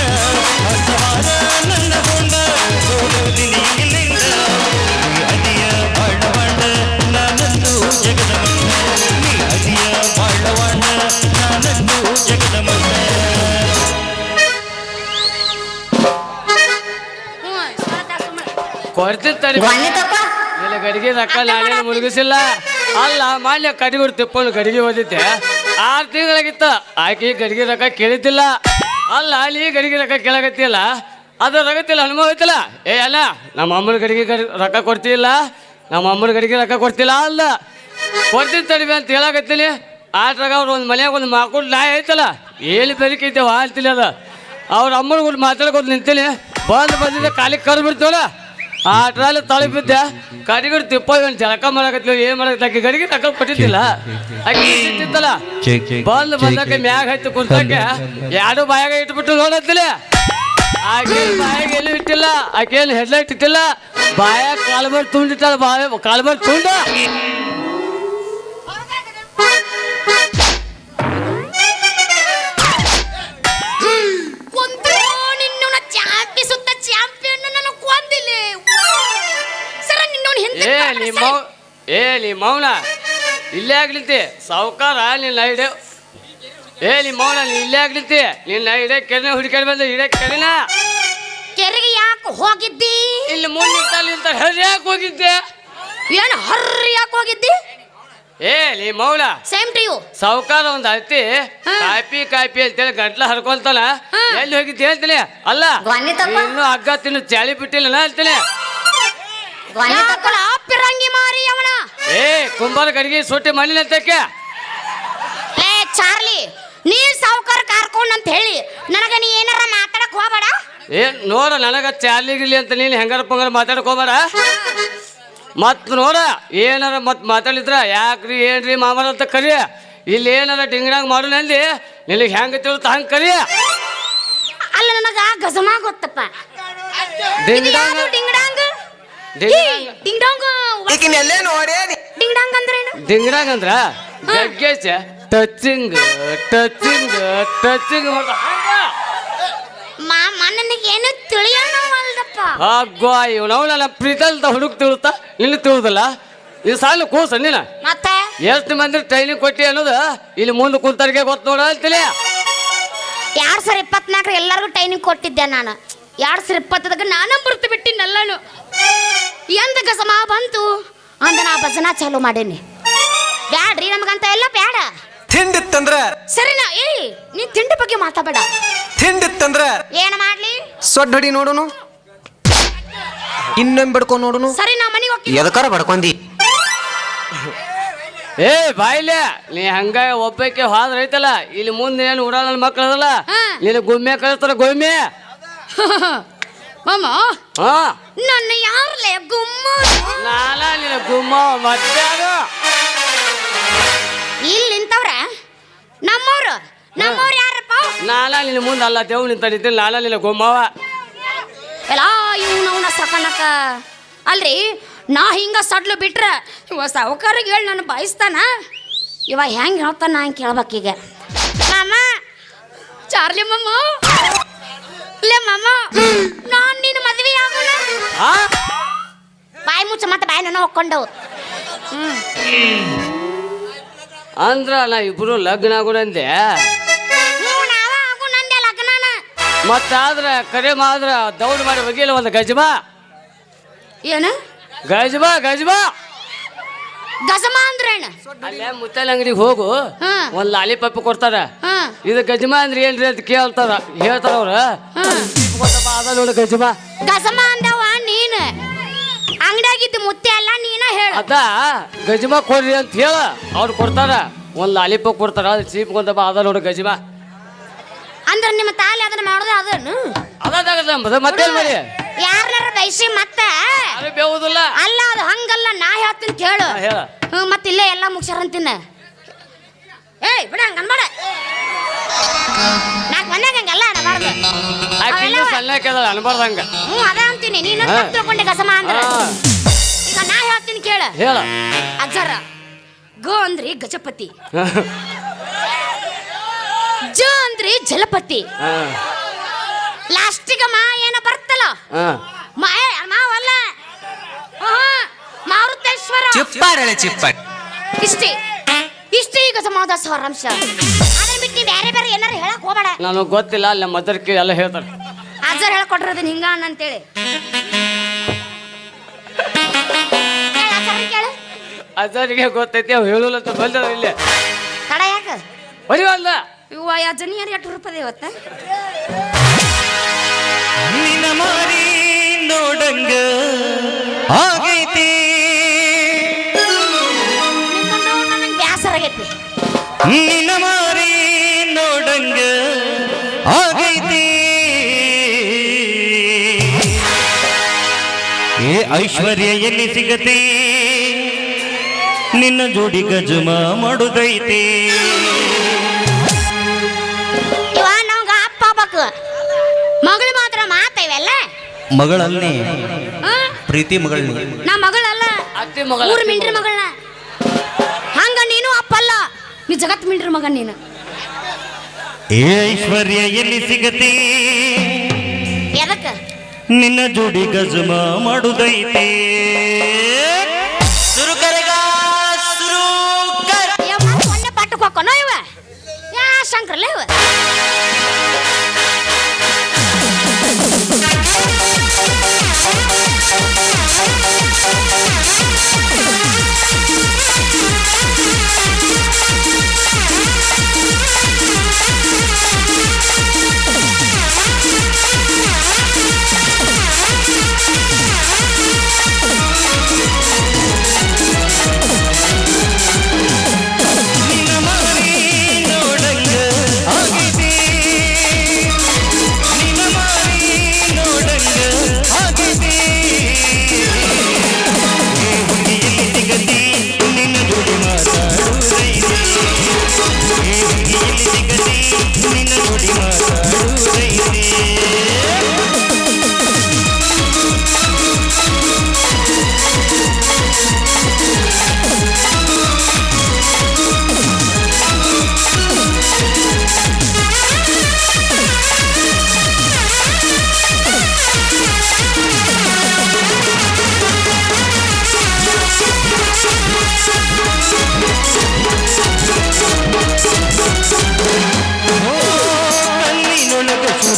[SPEAKER 3] ಅರ್ಥವಾದ ನನ್ನ ಗೊಂಡ ನಿನಗಿಲ್ಲಿಂದ ಅದಿಯ ಬಾಳವಂಡ ನಾನಂದು ಜಗದ ಮಲ್ಲ ನೀ ಅದಿಯ ಬಾಳವಂಡ ನಾನಂದು ಜಗದ ಮಲ್ಲ
[SPEAKER 5] ಕೊಡ್ತಿರ್ತಾರೆ ಇಲ್ಲ ಗಡಿಗೆ ರೊಕ್ಕ ನಾನೇನು ಮುಳುಗಿಸಿಲ್ಲ ಅಲ್ಲ ಮಾನ್ಯ ಕಡಿಗುರು ತಿಪ್ಪನು ಗಡಿಗೆ ಓದಿದ್ದೆ 6 ತಿಂಗಳಾಗಿತ್ತ ಆಕೆ ಗಡಿಗೆ ರೊಕ್ಕ ಕೇಳಿದ್ದಿಲ್ಲ ಅಲ್ಲ ಅಲ್ಲಿ ಗಡಿಗೆ ರೊಕ್ಕ ಕೇಳಾಗತ್ತಿಲ್ಲ ಅದು ರಗತ್ತಿಲ್ಲ ಅನುಭವ ಐತಿಲ್ಲ ಏ ಅಲ್ಲ ನಮ್ಮ ಅಮ್ಮನ ಗಡಿಗೆ ರೊಕ್ಕ ಕೊಡ್ತಿಲ್ಲ ನಮ್ಮ ಅಮ್ಮನ ಗಡಿಗೆ ರೊಕ್ಕ ಕೊಡ್ತಿಲ್ಲ ಅಲ್ಲ ಕೊಡ್ತಿರ್ತಾಡಿವಿ ಅಂತ ಹೇಳಾಕತ್ತೀನಿ ಆಟ್ರಾಗ ಅವ್ರು ಒಂದು ಮನ್ಯಾಗ ಒಂದು ಮಾಕೊಂಡು ನಾಯಿ ಐತಲ್ಲ ಎಲ್ಲಿ ಬೆರಕೈತೇವ ಅಂತಿಲ್ಲ ಅದು ಅವ್ರ ಅಮ್ಮನ ಕೂಡ ಮಾತಾಡ್ಕೊಂಡು ನಿಂತೀನಿ ಬಂದಿದ್ದೆ ಕಾಲಿಗೆ ಕರೆದು ಬಿಡ್ತೀವಲ್ಲ ಆ ಟ್ರಾಲಿ ತಳಿ ಬಿದ್ದೆ ಕಡಿಗರು ತಿಪ್ಪ ಇವನು ಜಳಕ ಮಾಡಕತ್ತೀವಿ ಏನ್ ಮಾಡಕತ್ತ ಆಕೆ ಗಡಿಗೆ ರೊಕ್ಕ ಕೊಟ್ಟಿದ್ದಿಲ್ಲ ಆಕೆ ಇಟ್ಟಿತ್ತಲ್ಲ ಬಂದಕ್ಕೆ ಮ್ಯಾಗ ಹತ್ತಿ ಕುಂತಕ್ಕೆ ಎರಡು ಬಾಯಾಗ ಇಟ್ಬಿಟ್ಟು ನೋಡತ್ತಿಲ್ಲ ಆಕೆ ಬಾಯಾಗ ಎಲ್ಲೂ ಇಟ್ಟಿಲ್ಲ ಆಕೆ ಏನು ಹೆಡ್ಲೈಟ್ ಇಟ್ಟಿಲ್ಲ ಬಾಯಾಗ ಕಾಲ್ಬರ್ ತುಂಡಿಟ್ಟಾಳ ಕಾಲ್ಬರ್ ತುಂಡ ನೀ ಮೌನ ಇಲ್ಲೇ ಆಗ್ಲಿತಿ ಸಾವುಕಾರ ನಿನ್ನ ಐಡೆ ನೀ ಮೌನ ನೀ ಇಲ್ಲೇ ಆಗ್ಲಿತಿ ನಿನ್ನ ಐಡೆ ಕೆರೆ ಹುಡುಕಾಡಿ ಬಂದ ಇಡೆ ಕೆರೆನ
[SPEAKER 6] ಕೆರೆಗೆ ಯಾಕೆ ಹೋಗಿದ್ದಿ
[SPEAKER 5] ಇಲ್ಲಿ ಮುಂದೆ ಹರಿ ಯಾಕೆ ಹೋಗಿದ್ದೆ
[SPEAKER 6] ಏನು ಹರ್ರಿ ಯಾಕೆ ಹೋಗಿದ್ದಿ
[SPEAKER 5] ನೀ ಮೌನ
[SPEAKER 6] ಸೇಮ್ ಟು ಯು
[SPEAKER 5] ಸಾವುಕಾರ ಒಂದು ಅತ್ತಿ ಕಾಪಿ ಅಂತೇಳಿ ಗಂಟ್ಲ ಹರ್ಕೊಂತಾನ ಎಲ್ಲಿ ಹೋಗಿದ್ದೆ ಹೇಳ್ತೀನಿ ಅಲ್ಲ ಇನ್ನು ಹಗ್ಗ ತಿನ್ನು ಚಾಳಿ ಬಿಟ್ಟಿಲ್ಲ ಹೇಳ್ತೀನಿ
[SPEAKER 6] ಪಿರಂಗಿ ಮಾರಿ ಅವನ
[SPEAKER 5] ಕುಂಬಾರ ಗಡಿಗೆ ಸೊಟ್ಟಿ ಮಣ್ಣಿನ ಅಂತಕ್ಕೆ
[SPEAKER 6] ಚಾರ್ಲಿ ನೀ ಸಾವುಕಾರ ಕಾರ್ಕೊಂಡ್ ಅಂತ ಹೇಳಿ ನನಗ ನೀ ಏನಾರ ಮಾತಾಡಕ್ ಹೋಗಬೇಡ
[SPEAKER 5] ನೋಡ ನನಗ ಚಾರ್ಲಿಗಿರ್ಲಿ ಅಂತ ನೀನು ಹೆಂಗಾರ ಪಂಗಾರ ಮಾತಾಡಕ್ ಹೋಗಬೇಡ ಮತ್ ನೋಡ ಏನಾರ ಮತ್ ಮಾತಾಡಿದ್ರ ಯಾಕ್ರಿ ಏನ್ರಿ ಮಾಮರ ಅಂತ ಕರಿ ಇಲ್ಲಿ ಏನಾರ ಡಿಂಗ್ಡಾಂಗ್ ಮಾಡೋಣ ಅಂದಿ ನಿನಗೆ ಹೆಂಗ ತಿಳ್ತ ಹಂಗ ಕರಿ
[SPEAKER 6] ಅಲ್ಲ ನನಗ ಗಜಮಾ ಗೊತ್ತಪ್ಪ
[SPEAKER 5] ಡಿಂಗ್ಡಾಂಗ್
[SPEAKER 6] ಡಿಂಗ್ಡಾಂಗ್ ಡಿಂಗ್ಡಾಂಗ್ ಡಿಂಗ್ಡಾಂಗ್ ಅಂದ್ರೇನು
[SPEAKER 5] ಡಿಂಗ್ಡಾಂಗ್ ಅಂದ್ರ ಜಗ್ಗೇಶ ಟಚಿಂಗ್ ಟಚಿಂಗ್ ಟಚಿಂಗ್
[SPEAKER 6] ನನಗೆ ಏನು ತಿಳಿಯಲ್ಲಪ್ಪ
[SPEAKER 5] ಅಗ್ಗೋ ಇವನವ್ ನನ್ನ ಪ್ರೀತಲ್ದ ಹುಡುಕ್ ತಿಳುತ್ತಾ ಇನ್ನು ತಿಳುದಿಲ್ಲ ಇದು ಸಾಲ ಕೂಸ ನೀನ
[SPEAKER 6] ಮತ್ತೆ
[SPEAKER 5] ಎಷ್ಟು ಮಂದಿ ಟ್ರೈನಿಂಗ್ ಕೊಟ್ಟಿ ಅನ್ನೋದು ಇಲ್ಲಿ ಮುಂದೆ ಕುಂತರಿಗೆ ಗೊತ್ತು ನೋಡ ಅಂತೀನಿ
[SPEAKER 6] 2024 ಎಲ್ಲರಿಗೂ ಟ್ರೈನಿಂಗ್ ಕೊಟ್ಟಿದ್ದೆ ನಾನು 2020ದಾಗ ನಾನು ಬರ್ತು ಬಿಟ್ಟಿನೆಲ್ಲಾನು ಎಂದ ಗಸಮ ಬಂತು ಅಂದ ನಾ ಭಜನಾ ಚಾಲು ಮಾಡೇನಿ ಬ್ಯಾಡ್ರಿ ನಮಗಂತ ಎಲ್ಲ ಬೇಡ
[SPEAKER 9] ತಿಂಡಿತ್ತಂದ್ರ
[SPEAKER 6] ಸರಿನಾ ನೀ ತಿಂಡಿ ಬಗ್ಗೆ ಮಾತಾಡಬೇಡ
[SPEAKER 9] ತಿಂಡಿತ್ತಂದ್ರ
[SPEAKER 6] ಏನ ಮಾಡ್ಲಿ
[SPEAKER 9] ಸೊಡ್ಡ ಹೊಡಿ ನೋಡುನು ಇನ್ನೊಮ್ಮೆ ಬಡ್ಕೊಂಡು ನೋಡುನು
[SPEAKER 6] ಸರಿ ನಾ ಮನೆಗೆ ಹೋಗ್ತೀನಿ
[SPEAKER 9] ಎದಕಾರ ಬಡ್ಕೊಂಡಿ
[SPEAKER 5] ಬಾಯ್ಲೆ ನೀ ಹಂಗ ಒಬ್ಬಕ್ಕೆ ಹಾದ್ರ ಐತಲ್ಲ ಇಲ್ಲಿ ಮುಂದೆ ಏನು ಉಡಾಳ ಮಕ್ಳು ಅದಲ್ಲ ನೀನು ಗುಮ್ಮೆ ಕಳಿಸ್ತಾರ ಗುಮ್ಮೆ
[SPEAKER 6] ಮಾಮ
[SPEAKER 5] ಹಾ
[SPEAKER 6] ನನ್ನ ಯಾರ್ಲೆ ಗುಮ್ಮ
[SPEAKER 5] ನಾನ ನಿನ್ನ ಗುಮ್ಮ ಮತ್ತೆ
[SPEAKER 6] ಇಲ್ಲಿ ನಿಂತವ್ರ ನಮ್ಮವ್ರು ಯಾರಪ್ಪ
[SPEAKER 5] ನಾನ ನಿನ್ನ ಮುಂದೆ ಅಲ್ಲ ದೇವ್ ನಿಂತಿದ್ದೀನಿ ನಾನ ನಿನ್ನ ಗುಮ್ಮವ
[SPEAKER 6] ಎಲ್ಲ ಇವ್ನವನ ಸಕನಕ ಅಲ್ರಿ ನಾ ಹಿಂಗ ಸಡ್ಲು ಬಿಟ್ರ ಇವ ಸಾವುಕಾರಿಗೆ ಹೇಳಿ ನಾನು ಬಾಯಿಸ್ತಾನ ಇವ ಹೆಂಗೆ ಹೇಳ್ತಾನ ಹಂಗೆ ಕೇಳ್ಬೇಕೀಗ ಮಾಮ ಚಾರ್ಲಿ ಮಮ್ಮ ಲೇ ಮಮ್ಮ ನಾನು ನಿನ್ನ ಮದ್ವೆ ಆಗೋಣ ಬಾಯಿ ಮುಚ್ಚ ಮತ್ತೆ ಬಾಯಿ ನನ್ನ ಹೊಕ್ಕೊಂಡವು
[SPEAKER 5] ಅಂದ್ರ ನಾ ಇಬ್ರು ಲಗ್ನ ಆಗೋಣಂದೆ ಮತ್ತಾದ್ರ ಕರೆ ಮಾದ್ರ ದೌಡ್ ಮಾಡಿ ಬಗೆಯಲ್ಲ ಒಂದು ಗಜಬಾ
[SPEAKER 6] ಏನು
[SPEAKER 5] ಗಜಬಾ
[SPEAKER 6] ಗಜಮಾ ಅಂದ್ರೇನ
[SPEAKER 5] ಅಲ್ಲೇ ಮುತ್ತಲ ಅಂಗಡಿಗೆ ಹೋಗು ಒಂದ್ ಲಾಲಿಪಾಪ್ ಕೊಡ್ತಾರ ಇದು ಗಜಮಾ ಅಂದ್ರೆ ಏನ್ರಿ ಅಂತ ಕೇಳ್ತಾರ ಹೇಳ್ತಾರ ಅವ್ರ ನೋಡು ಗಜಮಾ
[SPEAKER 6] ಗಜಮಾ ಅಂದವ ನೀನು ಅಂಗಡಿಯಾಗಿದ್ದು ಮುತ್ತೆ ಅಲ್ಲ ನೀನ ಹೇಳ
[SPEAKER 5] ಅದ ಗಜಮಾ ಕೊಡ್ರಿ ಅಂತ ಹೇಳ ಅವ್ರು ಕೊಡ್ತಾರ ಒಂದ್ ಲಾಲಿಪಾಪ್ ಕೊಡ್ತಾರ ಅದು ಚೀಪ್ ಕೊಂತ ಅದ ನೋಡು ಗಜಮಾ
[SPEAKER 6] ಅಂದ್ರೆ ನಿಮ್ಮ ತಾಲಿ ಅದನ್ನ ಮಾಡೋದು ಅದನ್ನು
[SPEAKER 5] ಅದಾಗದ ಮತ್ತೇನ್ ಮಾಡಿ
[SPEAKER 6] ಯಾರನ್ನಾರ ಬೈಸಿ ಮತ್ತ
[SPEAKER 10] ಅದು ಬೇವುದಿಲ್ಲ.
[SPEAKER 6] ಅಲ್ಲ ಅದು ಹಂಗಲ್ಲ, ನಾ ಹೇಳ್ತೀನಿ ಕೇಳು.
[SPEAKER 10] ಹೇಳ.
[SPEAKER 6] ಮತ್ತೆ ಇಲ್ಲೇ ಎಲ್ಲ ಮುಗ್ಸಾರಂತಿನ. ಏಯ್ ಬಿಡ ಹಂಗ ಅನ್ಬೇಡ. ನಾಕ್ ಮನ್ಯಾಗ ಹಂಗೆಲ್ಲ ಅನ್ಬಾರ್ದು.
[SPEAKER 10] ಅನ್ಬಾರ್ದಂಗ.
[SPEAKER 6] ಅದ ಅಂತೀನಿ. ನೀನು ತಪ್ಪು ತಿಳ್ಕೊಂಡೆ ಕಸಮ ಅಂದ್ರ. ಈಗ ನಾ ಹೇಳ್ತೀನಿ ಕೇಳ.
[SPEAKER 10] ಹೇಳ.
[SPEAKER 6] ಅಜ್ಜರ ಗ ಅಂದ್ರಿ ಗಜಪತಿ, ಜ ಅಂದ್ರಿ ಜಲಪತಿ, ಲಾಸ್ಟಿಗ ಮಾ ಏನ ಬರ್ತಲ್ಲ ಮಾವಲ್ಲ ಮಾರುತೇಶ್ವರ. ಇಷ್ಟೇ ಇಷ್ಟೇ ಈಗ ಸಮಾದ ಸಾರಾಂಶ. ಅದನ್ನ ಬಿಟ್ಟು ಬೇರೆ ಬೇರೆ ಏನಾರ ಹೇಳಕ್ ಹೋಗಬೇಡ.
[SPEAKER 10] ನನಗೆ ಗೊತ್ತಿಲ್ಲ, ಅಲ್ಲಿ ನಮ್ಮ ಮದರ್ ಕೇಳಿ ಎಲ್ಲ ಹೇಳ್ತಾರೆ.
[SPEAKER 6] ಅಜ್ಜರ್ ಹೇಳ್ಕೊಟ್ರದನ್ ಹಿಂಗ ಅಂತೇಳಿ ಕೇಳು.
[SPEAKER 10] ಅಜ್ಜರಿಗೆ ಗೊತ್ತೈತಿ, ಅವ್ ಹೇಳಲ್ಲ ಅಂತ ಬಂದ ಇಲ್ಲೇ
[SPEAKER 6] ತಡ ಯಾಕ
[SPEAKER 10] ಬರೀವಲ್ಲ.
[SPEAKER 6] ಇವ ಅಜ್ಜನಿ ಯಾರು 8 ರೂಪಾಯಿ ಇವತ್ತ.
[SPEAKER 3] ನಿನ್ನ ಮಾರಿ ನೋಡಂಗ ಆಗೈತಿ,
[SPEAKER 6] ನನಗೆ ಬ್ಯಾಸರ ಆಗೈತಿ.
[SPEAKER 3] ನಿನ್ನ ಮಾರಿ ನೋಡಂಗ ಆಗೈತಿ. ಏ ಐಶ್ವರ್ಯ ಎಲ್ಲಿ ಸಿಗತಿ, ನಿನ್ನ ಜೋಡಿ ಗಜಮ ಮಾಡುದೈತಿ.
[SPEAKER 6] ಇವ ನಮ್ಗ ಅಪ್ಪ ಬೇಕು, ಮಗಳು ಮಾತ್ರ ಮಾತೈವಲ್ಲ.
[SPEAKER 3] ಮಗಳನ್ನೇ ಪ್ರೀತಿ ಮಗಳನ್ನೇ.
[SPEAKER 6] ನಾ ಮಗಳಲ್ಲ,
[SPEAKER 10] ಅತ್ತಿ ಮಗಳ.
[SPEAKER 6] 3 ಮಿಂಡ್ರಿ ಮಗಳನ್ನ. ಹಂಗ ನೀನು ಅಪ್ಪಲ್ಲ, ನೀ ಜಗತ್ ಮಿಂಡ್ರಿ ಮಗ ನೀನು.
[SPEAKER 3] ಏ ಐಶ್ವರ್ಯ ಎಲ್ಲಿ ಸಿಗತಿ,
[SPEAKER 6] ಎದಕ್ಕ
[SPEAKER 3] ನಿನ್ನ ಜೋಡಿ ಗಜಮ ಮಾಡುದೈತಿ.
[SPEAKER 6] ಒಂದೇ ಪಾಠಕ್ಕೆ ಹಾಕೋನೋ ಇವ ಯಾ ಶಂಕ್ರಲ್ಲ ಇವ.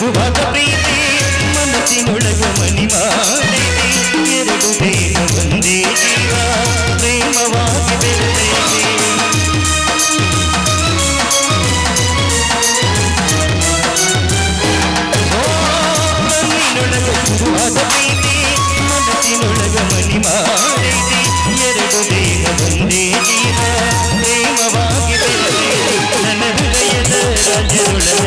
[SPEAKER 3] ಶುರುವಾದ ಪ್ರೀತಿ ಮನಸ್ಸಿನೊಳಗ ಮನಿ ಮಾಡೈತಿ. 2 ದೇಹ ಒಂದೇ ಜೀವ ಪ್ರೇಮವಾಗಿ ಬೆಳೆದೈತಿ. ಮಣ್ಣಿನೊಳಗ ಶುರುವಾದ ಪ್ರೀತಿ ಮನಸ್ಸಿನೊಳಗ ಮನಿ ಮಾಡೈತಿ. 2 ದೇಹ ಒಂದೇ ಜೀವ ಪ್ರೇಮವಾಗಿ ಬೆಳೆದೈತಿ. ನನ್ನ ಹೃದಯದ ರಾಜ್ಯದೊಳಗ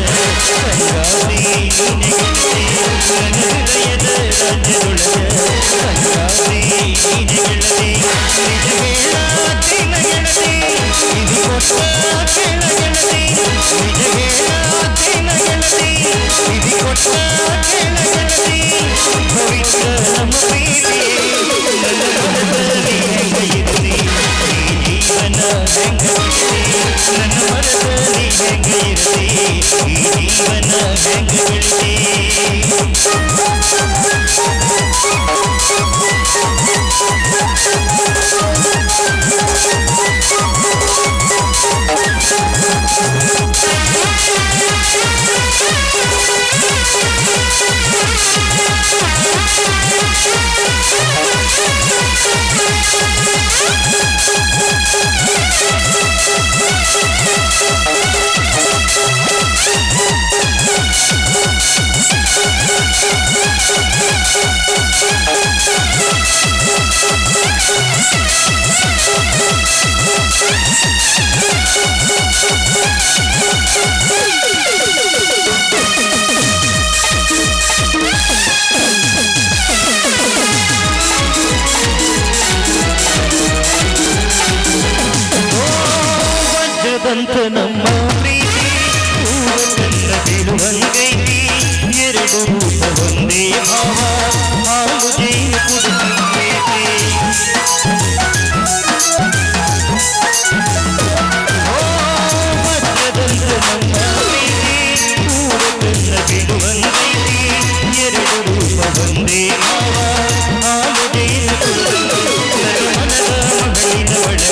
[SPEAKER 3] ಪಡೆದಂತ ನಮ್ಮ ಪ್ರೀತಿ ಹೂವನ್ನ ಬೀಳುವಂಗೈತಿ ಎರಡು ರೂಪ ಒಂದೇ ಭಾವ ಹಾಲು ಜೇನು ಕುಡಿಯುತ್ತೈತಿ ಪಡೆದಂತ ನಮ್ಮ ಪ್ರೀತಿ ಹೂವನ್ನ ಬೀಳುವಂಗೈತಿ ಎರಡು ರೂಪ ಒಂದೇ ಭಾವ ಹಾಲು ಜೇನು ಕುಡಿಯುತ್ತೈತಿ ಮನದ ಮಗಳಿನ ಒಳಗ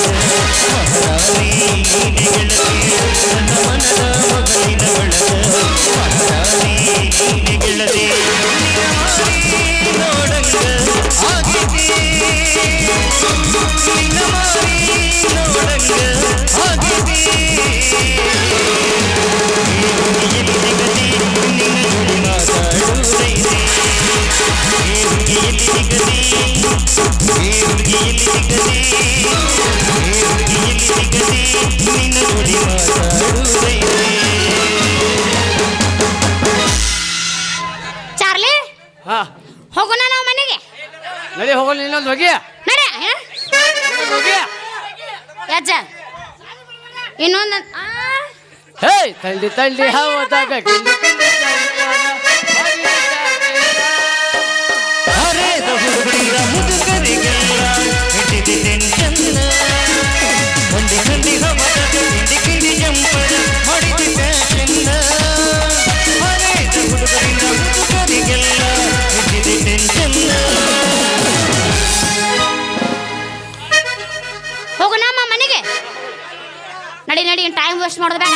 [SPEAKER 6] ಚಾರ್ಲಿ
[SPEAKER 5] ಹಾ
[SPEAKER 6] ಹೋಗೋಣ ನಾವು ಮನೆಗೆ
[SPEAKER 5] ನಡಿ ಹೋಗಲ್ಲ ಇನ್ನೊಂದು ಹೋಗಿ
[SPEAKER 6] ನಡೆ
[SPEAKER 5] ಹೋಗಿ
[SPEAKER 6] ಯಜ್ಜ ಇನ್ನೊಂದು
[SPEAKER 5] ಹೇ ತಳ್ಳಿ ತಳ್ಳಿ ಹೌದಾಗ
[SPEAKER 3] ಹರೇದ ಹುಡುಗರ ಮುದುಕರಿಗೆಲ್ಲ ಹಿಡಿದಿ ಟೆನ್ಷನ್ನ ಒಂದಿ ಸಂದಿ ಹವದ ಕಿಂಡಿ ಕಿಂಡಿ ಜಂಪರ ಮಾಡಿದ ಫ್ಯಾಷನ್ನ ಹರೇದ ಹುಡುಗರಿಂದ ಮುದುಕರಿಗೆಲ್ಲ ಹಿಡಿದಿ ಟೆನ್ಷನ್ನ
[SPEAKER 6] ಹೋಗೋಣ ಮನೆಗೆ ನಡಿ ನಡಿ ಟೈಮ್ ವೇಸ್ಟ್ ಮಾಡೋದು ಬೇಡ